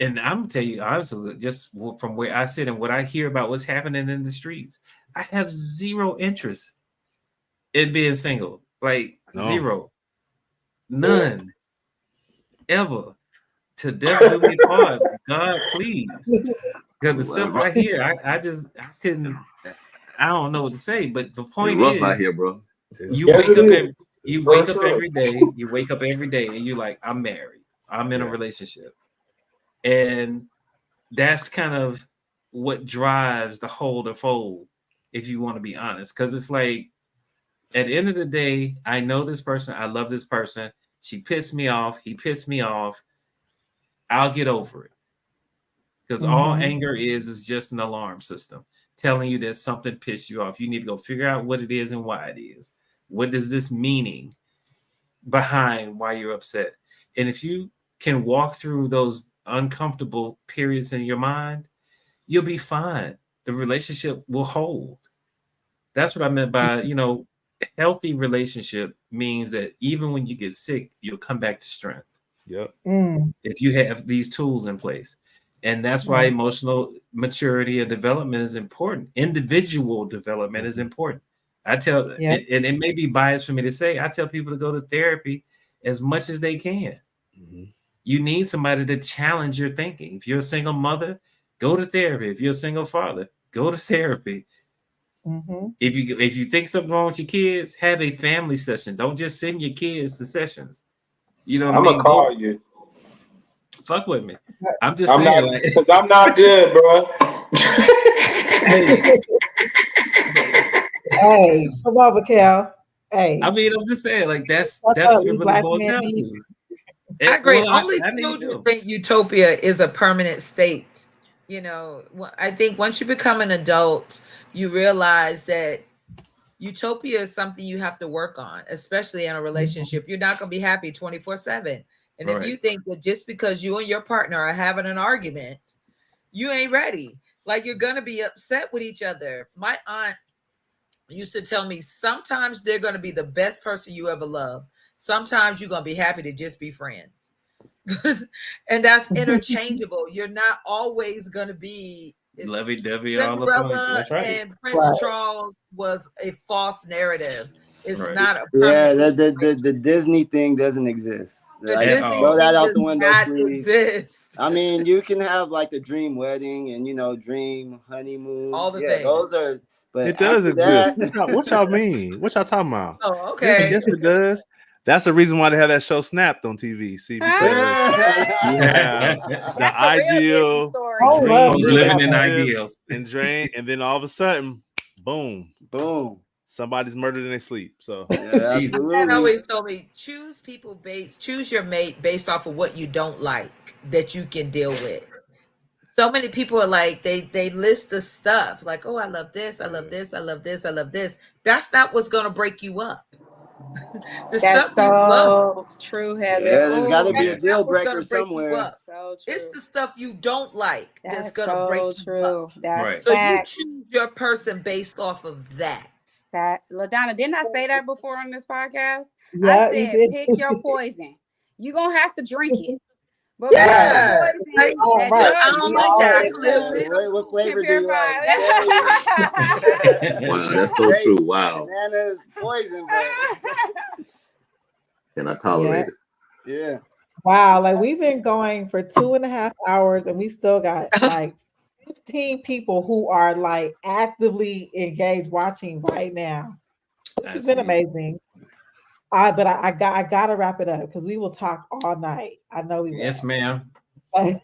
and I'm gonna tell you honestly, just from where I sit and what I hear about what's happening in the streets, I have zero interest in being single. Like zero, none, ever. To death do me part, God please. Because the stuff I hear, I couldn't. I don't know what to say. But the point rough is, out here, bro. You wake up every day. You wake up every day, and you're like, I'm married. I'm in a relationship, and that's kind of what drives the hold or fold. If you want to be honest, because it's like, at the end of the day, I know this person. I love this person. She pissed me off. He pissed me off. I'll get over it. Because all anger is just an alarm system telling you that something pissed you off. You need to go figure out what it is and why it is. What is this meaning behind why you're upset? And if you can walk through those uncomfortable periods in your mind, you'll be fine. The relationship will hold. That's what I meant by, healthy relationship means that even when you get sick, you'll come back to strength. Yep. If you have these tools in place. And that's why emotional maturity and development is important. Individual development is important. I tell, and it may be biased for me to say, I tell people to go to therapy as much as they can. You need somebody to challenge your thinking. If you're a single mother, go to therapy. If you're a single father, go to therapy. If you think something's wrong with your kids, have a family session. Don't just send your kids to sessions. You know what I mean? I'm gonna call you. Fuck with me. I'm just saying, because I'm not good, bro. Hey, come on, Mikhail. Hey, I mean, I'm just saying, like that's what it really boils down to. I agree. Well, Only I need to children go. think utopia is a permanent state. I think once you become an adult, you realize that utopia is something you have to work on, especially in a relationship. You're not going to be happy 24/7. And if you think that just because you and your partner are having an argument, you ain't ready, like you're going to be upset with each other. My aunt used to tell me sometimes they're going to be the best person you ever loved. Sometimes you're going to be happy to just be friends. And that's interchangeable. You're not always going to be lovey-dovey all the time. That's right. And Prince Charles was a false narrative. It's not a permanent. The Disney thing doesn't exist. Like, throw that out the window, please. I mean, you can have like the dream wedding and dream honeymoon. All the things. Those are. But it does exist. What y'all mean? What y'all talking about? Oh, okay. Yes, it does. That's the reason why they have that show Snapped on TV. See, because you have the ideal, living in ideals, and then all of a sudden, boom, somebody's murdered in their sleep. So Dad always told me, choose your mate based off of what you don't like that you can deal with. So many people are like, they list the stuff like, oh, I love this, I love this, I love this, I love this. That's not what's gonna break you up. That's stuff so you love. True, Heather. Yeah, there's got to be a deal breaker somewhere. So it's the stuff you don't like that's gonna break you up. That's so you choose your person based off of that. LaDonna, didn't I say that before on this podcast? Yeah, I said, pick your poison. You're gonna have to drink it. But I don't like that. What flavor do you like? Wow, that's so true. Wow. Banana's poison, but can I tolerate it? Yeah. Wow, like we've been going for 2.5 hours and we still got like 15 people who are like actively engaged watching right now. I It's been see. amazing. But I gotta wrap it up because we will talk all night. I know we will. Yes, ma'am. And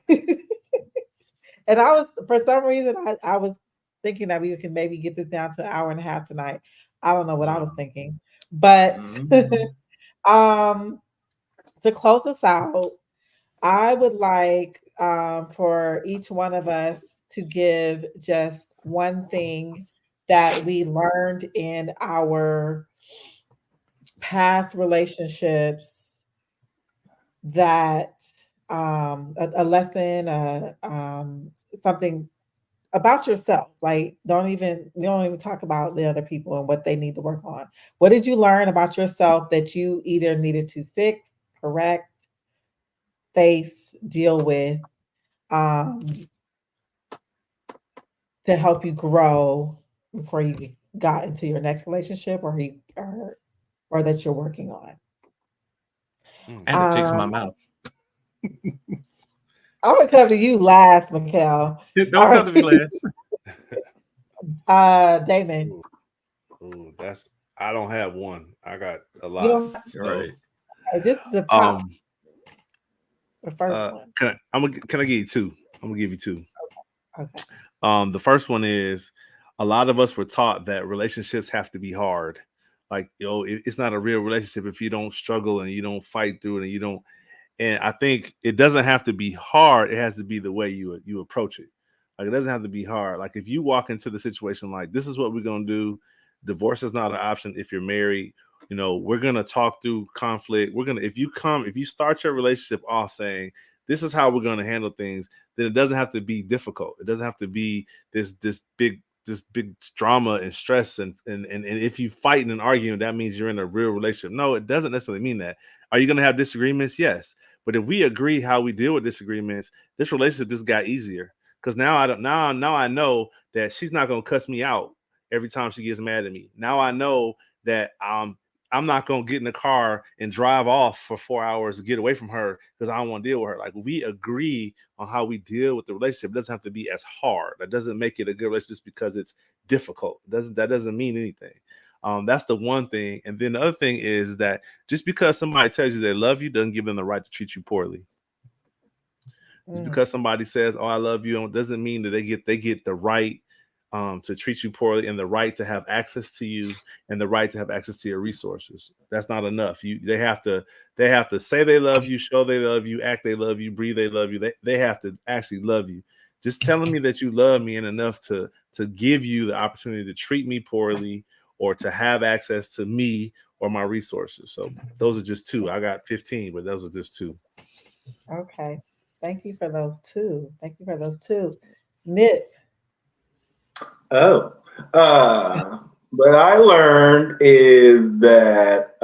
I was, for some reason, I was thinking that we can maybe get this down to an hour and a half tonight. I don't know what I was thinking, but to close us out, I would like for each one of us to give just one thing that we learned in our past relationships, that a lesson, something about yourself. Like, we don't even talk about the other people and what they need to work on. What did you learn about yourself that you either needed to fix, correct, face, deal with, um, to help you grow before you got into your next relationship, or that you're working on? I had to fix my Um, mouth. I'm gonna come to you last, Mikkel. Don't All come to me right. last. Damon. Ooh, I don't have one. I got a You lot. don't All So, right. just the top, the first uh, one. can I give you two? I'm gonna give you two. Okay. The first one is, a lot of us were taught that relationships have to be hard. Like, it's not a real relationship if you don't struggle and you don't fight through it and you don't. And I think it doesn't have to be hard. It has to be the way you approach it. Like, it doesn't have to be hard. Like, if you walk into the situation like, this is what we're gonna do. Divorce is not an option if you're married. We're gonna talk through conflict. If you start your relationship off saying, this is how we're gonna handle things, then it doesn't have to be difficult. It doesn't have to be this big drama and stress. And if you fight and arguing, that means you're in a real relationship. No, it doesn't necessarily mean that. Are you gonna have disagreements? Yes. But if we agree how we deal with disagreements, this relationship just got easier. Because now I know that she's not gonna cuss me out every time she gets mad at me. Now I know that I'm not gonna get in the car and drive off for 4 hours to get away from her because I don't want to deal with her. Like, we agree on how we deal with the relationship. It doesn't have to be as hard. That doesn't make it a good relationship just because it's difficult. That doesn't mean anything. That's the one thing. And then the other thing is that just because somebody tells you they love you doesn't give them the right to treat you poorly. Just because somebody says, "Oh, I love you," doesn't mean that they get the right to treat you poorly and the right to have access to you and the right to have access to your resources. That's not enough. They have to say they love you, show they love you, act they love you, breathe they love you. They have to actually love you. Just telling me that you love me and enough to give you the opportunity to treat me poorly or to have access to me or my resources. So those are just two. I got 15, but those are just two. Okay. Thank you for those two. Nick. What I learned is that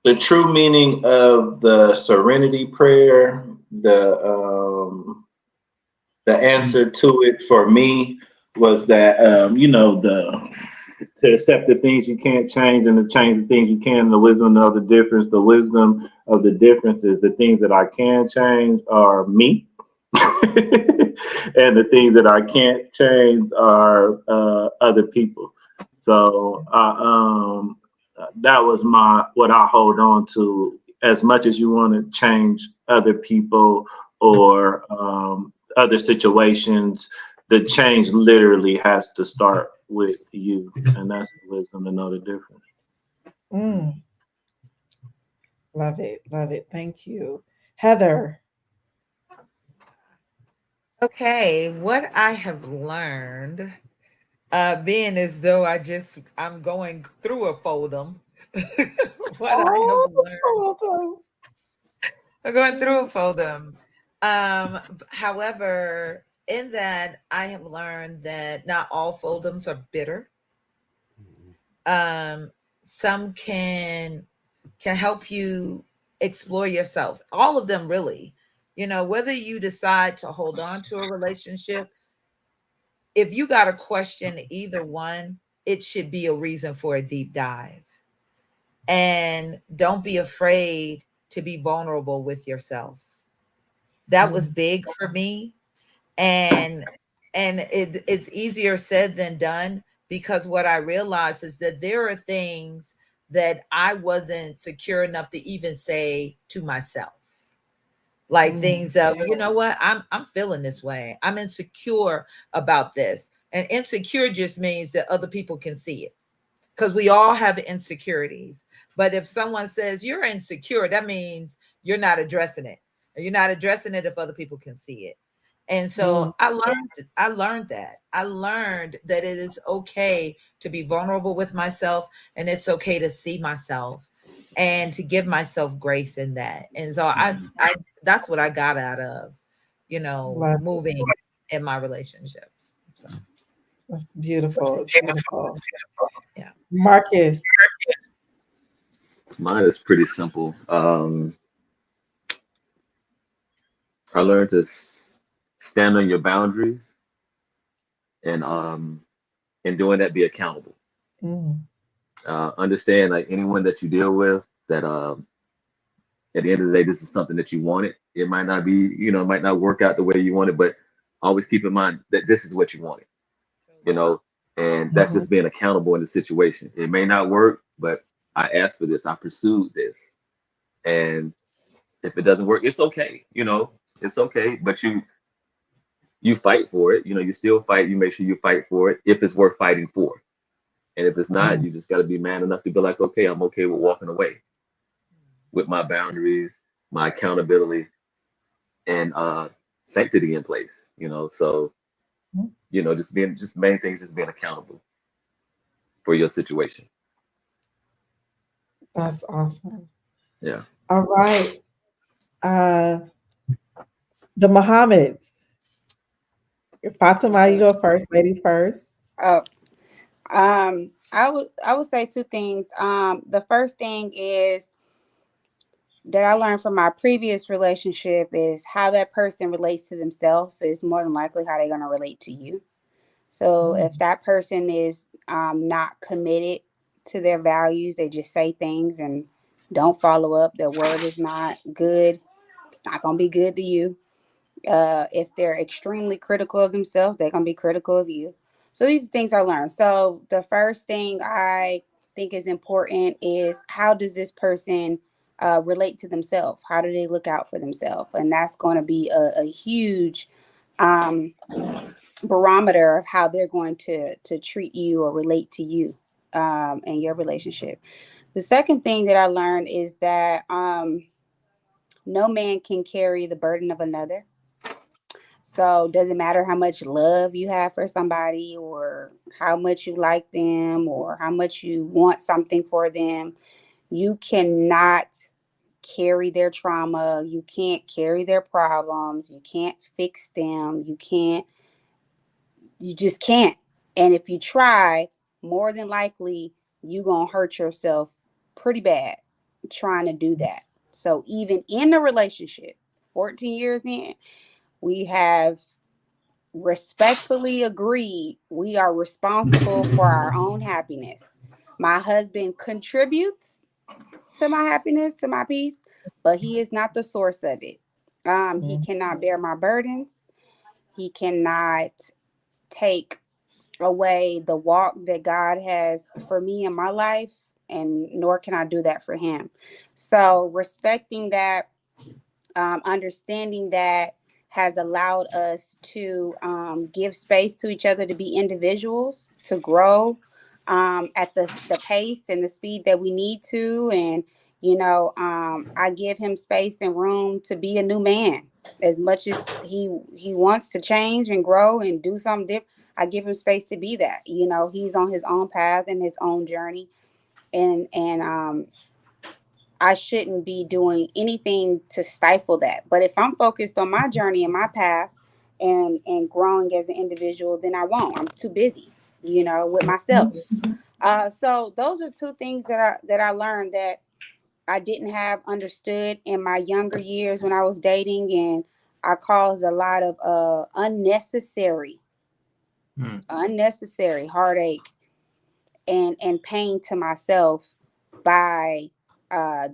the true meaning of the serenity prayer, the answer to it for me was that to accept the things you can't change and to change the things you can. The wisdom of the difference. The wisdom of the difference is the things that I can change are me. And the things that I can't change are other people. So that was what I hold on to. As much as you want to change other people or other situations, the change literally has to start with you, and that's the wisdom to know the difference. Love it. Thank you, Heather. Okay, what I have learned, being as though I'm going through a foldum. What I have learned. I'm going through a foldum. However, in that I have learned that not all foldums are bitter. Some can help you explore yourself. All of them really. Whether you decide to hold on to a relationship, if you got a question either one, it should be a reason for a deep dive. And don't be afraid to be vulnerable with yourself. That was big for me. And it's easier said than done, because what I realized is that there are things that I wasn't secure enough to even say to myself. Like things of, you know what, I'm feeling this way. I'm insecure about this. And insecure just means that other people can see it, because we all have insecurities. But if someone says you're insecure, that means you're not addressing it. You're not addressing it if other people can see it. And so I learned that it is okay to be vulnerable with myself, and it's okay to see myself and to give myself grace in that. And so I that's what I got out of, Love it. moving in my relationships. So That's beautiful. It's beautiful. yeah. Marcus. Mine is pretty simple. I learned to stand on your boundaries, and in doing that, be accountable. Mm. Understand, like, anyone that you deal with, that at the end of the day, this is something that you wanted. It might not be, it might not work out the way you wanted, but always keep in mind that this is what you wanted, and that's just being accountable in the situation. It may not work, but I asked for this, I pursued this. And if it doesn't work, it's okay. It's okay, but you fight for it. You still fight. You make sure you fight for it if it's worth fighting for. And if it's not, you just got to be man enough to be like, okay, I'm okay with walking away with my boundaries, my accountability, and sanctity in place. So just main things, just being accountable for your situation. That's awesome. Yeah. All right. The Muhammad's. Fatima, you go first. Ladies first. I would say two things. The first thing is that I learned from my previous relationship is how that person relates to themselves is more than likely how they're going to relate to you. So if that person is not committed to their values, they just say things and don't follow up. Their word is not good. It's not going to be good to you. If they're extremely critical of themselves, they're going to be critical of you. So these are things I learned. So the first thing I think is important is, how does this person relate to themselves? How do they look out for themselves? And that's going to be a huge barometer of how they're going to treat you or relate to you in your relationship. The second thing that I learned is that no man can carry the burden of another. So doesn't matter how much love you have for somebody, or how much you like them, or how much you want something for them, you cannot carry their trauma. You can't carry their problems. You can't fix them. You just can't. And if you try, more than likely, you're going to hurt yourself pretty bad trying to do that. So even in a relationship, 14 years in, we have respectfully agreed we are responsible for our own happiness. My husband contributes to my happiness, to my peace, but he is not the source of it. He cannot bear my burdens. He cannot take away the walk that God has for me in my life, and nor can I do that for him. So respecting that, understanding that, has allowed us to give space to each other to be individuals, to grow at the pace and the speed that we need to. And, I give him space and room to be a new man. As much as he wants to change and grow and do something different, I give him space to be that. He's on his own path and his own journey. And I shouldn't be doing anything to stifle that. But if I'm focused on my journey and my path and growing as an individual, then I won't. I'm too busy, with myself. So those are two things that I learned that I didn't have understood in my younger years when I was dating, and I caused a lot of unnecessary heartache and pain to myself by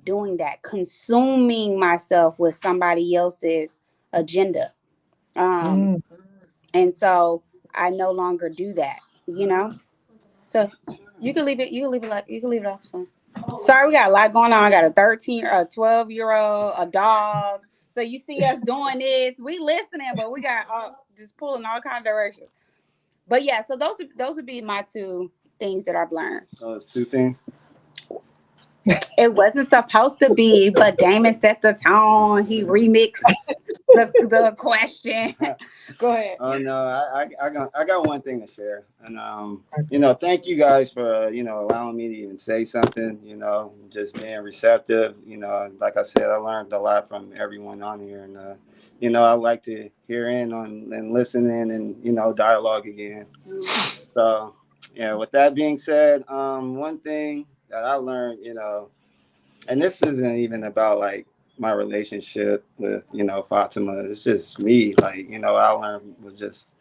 doing that, consuming myself with somebody else's agenda. And so I no longer do that, you know? So you can leave it off. So. Sorry, we got a lot going on. I got a 12-year-old, a dog. So you see us doing this, we listening, but we got just pulling all kind of directions. But yeah, so those would be my two things that I've learned. Those two things. It wasn't supposed to be, but Damon set the tone. He remixed the question. Go ahead. Oh no, I got one thing to share, and thank you guys for allowing me to even say something. Just being receptive. Like I said, I learned a lot from everyone on here, and I like to hear in on and listen in and dialogue again. So yeah, with that being said, one thing that I learned, and this isn't even about like my relationship with Fatima. It's just me, like I learned with just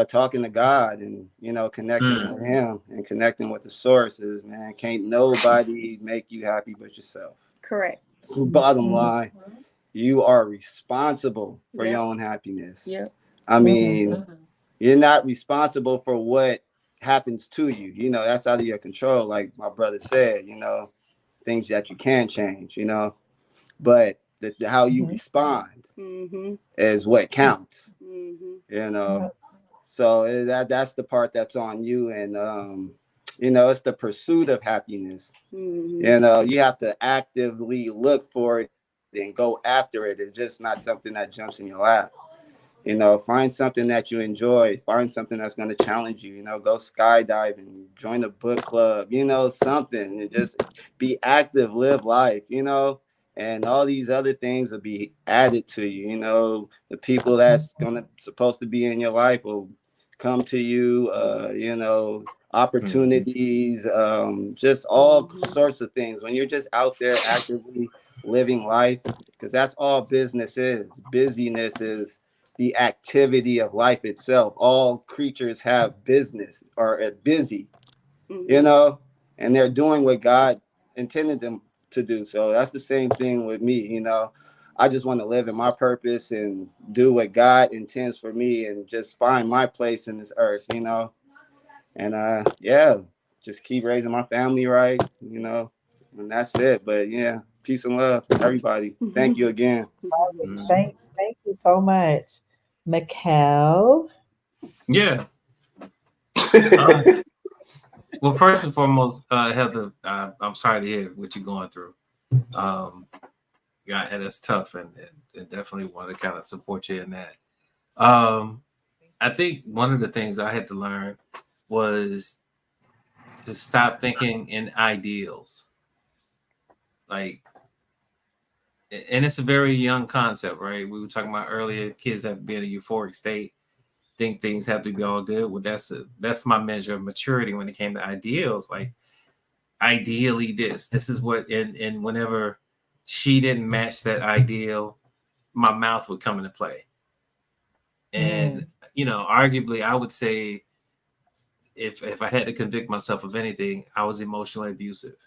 talking to God and connecting with him and connecting with the sources. Man, can't nobody make you happy but yourself. Correct. Bottom line, you are responsible for your own happiness. Yeah. I mean, you're not responsible for what happens to you. That's out of your control, like my brother said. Things that you can change. But how you respond is what counts. So that's the part that's on you, and it's the pursuit of happiness. You have to actively look for it and go after it. It's just not something that jumps in your lap. Find something that you enjoy. Find something that's going to challenge you. Go skydiving, join a book club. Something. And just be active, live life. And all these other things will be added to you. The people that's supposed to be in your life will come to you. Opportunities, just all sorts of things. When you're just out there actively living life, because that's all business is. Busyness is the activity of life itself. All creatures have business or are busy, and they're doing what God intended them to do. So that's the same thing with me. I just want to live in my purpose and do what God intends for me and just find my place in this earth, and just keep raising my family right, and that's it. But yeah, peace and love, everybody. Thank you again. Thank you so much. Mikkel. Yeah. Well, first and foremost, Heather, I'm sorry to hear what you're going through. And it's tough, and definitely want to kind of support you in that. I think one of the things I had to learn was to stop thinking in ideals. And it's a very young concept, right? We were talking about earlier, kids have to be in a euphoric state, think things have to be all good. Well, that's my measure of maturity when it came to ideals. Like, ideally this is what, and whenever she didn't match that ideal, my mouth would come into play. And, arguably I would say if I had to convict myself of anything, I was emotionally abusive.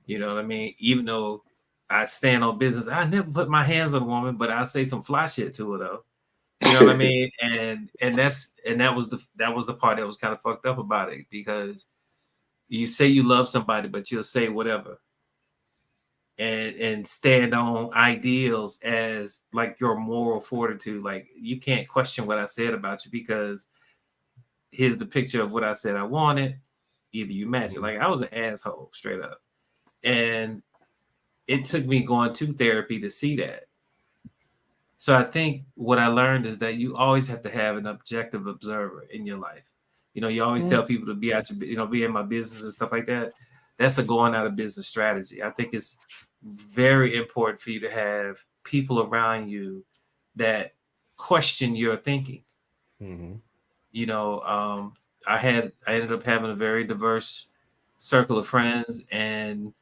You know what I mean? Even though I stand on business, I never put my hands on a woman, but I say some fly shit to her though. You know what I mean? And that was the part that was kind of fucked up about it, because you say you love somebody, but you'll say whatever and stand on ideals as like your moral fortitude. Like, you can't question what I said about you, because here's the picture of what I said I wanted. Either you match it. Like, I was an asshole straight up. And it took me going to therapy to see that. So I think what I learned is that you always have to have an objective observer in your life. You always tell people to be out your, be in my business and stuff like that. That's a going out of business strategy. I think it's very important for you to have people around you that question your thinking. I ended up having a very diverse circle of friends, and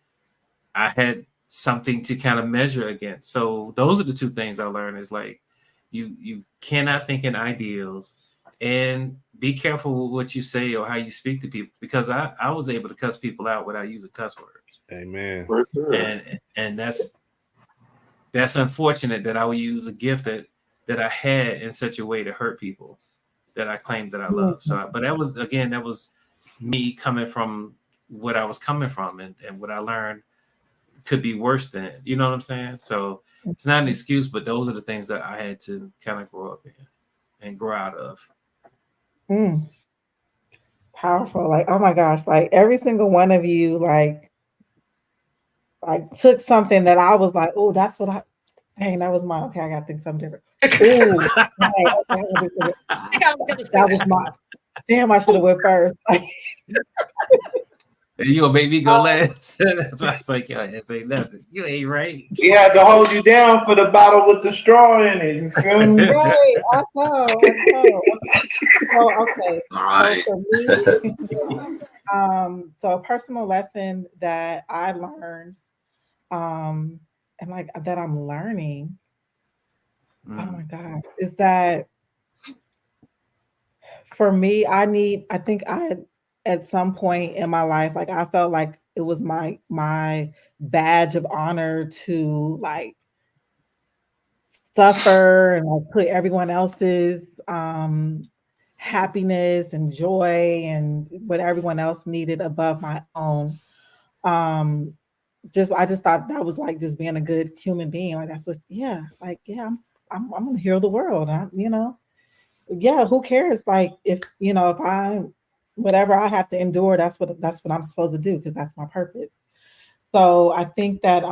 I had something to kind of measure against. So those are the two things I learned, is like, you cannot think in ideals, and be careful with what you say or how you speak to people, because I was able to cuss people out without using cuss words. Amen. And that's that's unfortunate that I would use a gift that I had in such a way to hurt people that I claimed that I love. So, but that was me coming from what I was coming from, and what I learned could be worse than it. You know what I'm saying? So it's not an excuse, but those are the things that I had to kind of grow up in and grow out of. Powerful. Like, oh my gosh, like every single one of you, like took something that I was like, oh, that's what dang, that was my, okay, I gotta think something different. Ooh, that was my, damn, I should have went first. You gonna make me go last? That's why I was like, yo, I say nothing. You ain't right. We had to hold you down for the bottle with the straw in it. You feel me? Right, I know. Okay. All right. So for me, so a personal lesson that I learned, and like that I'm learning, oh my God, is that for me, I think at some point in my life, like I felt like it was my badge of honor to like suffer and like put everyone else's happiness and joy and what everyone else needed above my own. I just thought that was like just being a good human being. Like that's what, I'm gonna heal the world. Who cares? Like if whatever I have to endure, that's what I'm supposed to do because that's my purpose. So I think that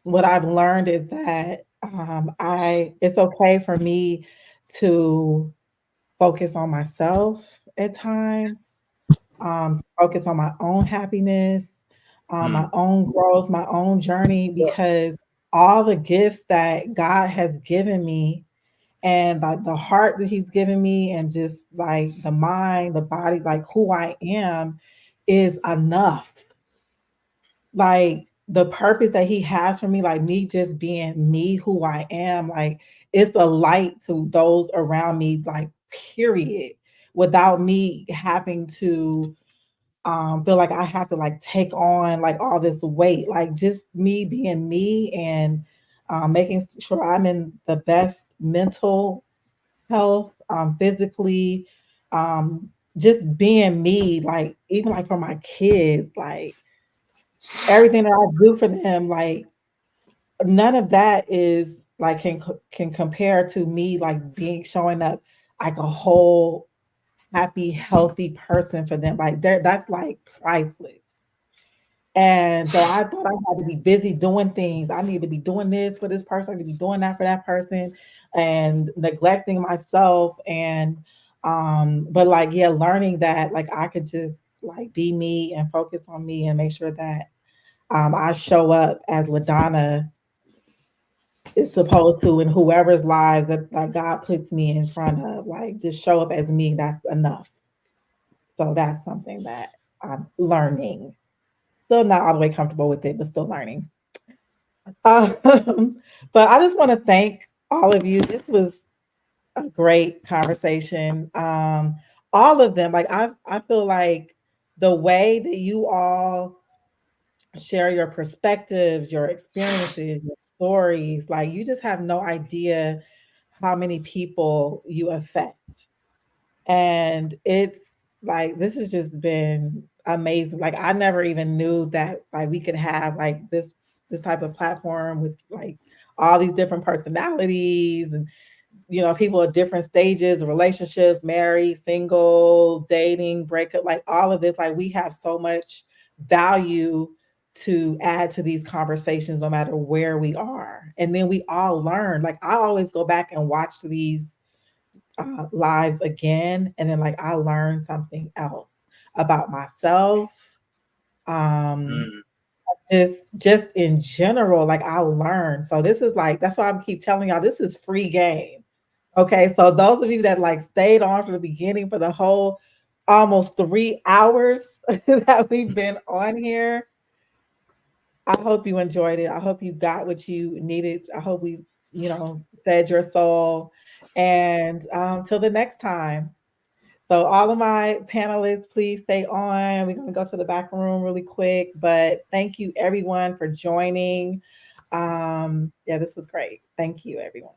what I've learned is that it's okay for me to focus on myself at times, to focus on my own happiness, my own growth, my own journey, because all the gifts that God has given me and like the heart that he's given me and just like the mind, the body, like who I am is enough. Like the purpose that he has for me, like me just being me, who I am, like it's a light to those around me, like period, without me having to feel like I have to like take on like all this weight, like just me being me and making sure I'm in the best mental health, physically, just being me, like even like for my kids, like everything that I do for them, like none of that is like can compare to me like showing up like a whole happy, healthy person for them. Like that's like priceless. And so I thought I had to be busy doing things. I need to be doing this for this person, I need to be doing that for that person, and neglecting myself. And but like learning that like I could just like be me and focus on me and make sure that I show up as LaDonna is supposed to in whoever's lives that like God puts me in front of. Like just show up as me. That's enough. So that's something that I'm learning. Still not all the way comfortable with it, but still learning. But I just want to thank all of you. This was a great conversation. All of them, like I feel like the way that you all share your perspectives, your experiences, your stories, like you just have no idea how many people you affect. And it's like this has just been amazing. Like I never even knew that like we could have like this type of platform with like all these different personalities and people at different stages of relationships, married, single, dating, breakup, like all of this. Like we have so much value to add to these conversations no matter where we are. And then we all learn. Like I always go back and watch these lives again, and then like I learn something else about myself. Just in general, like I learn. So this is like, that's why I keep telling y'all, this is free game. Okay, so those of you that like stayed on from the beginning for the whole almost 3 hours that we've been on here, I hope you enjoyed it. I hope you got what you needed. I hope we, fed your soul. And till the next time. So all of my panelists, please stay on. We're going to go to the back room really quick. But thank you everyone for joining. Yeah, this was great. Thank you, everyone.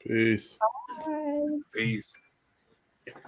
Peace. Bye. Peace.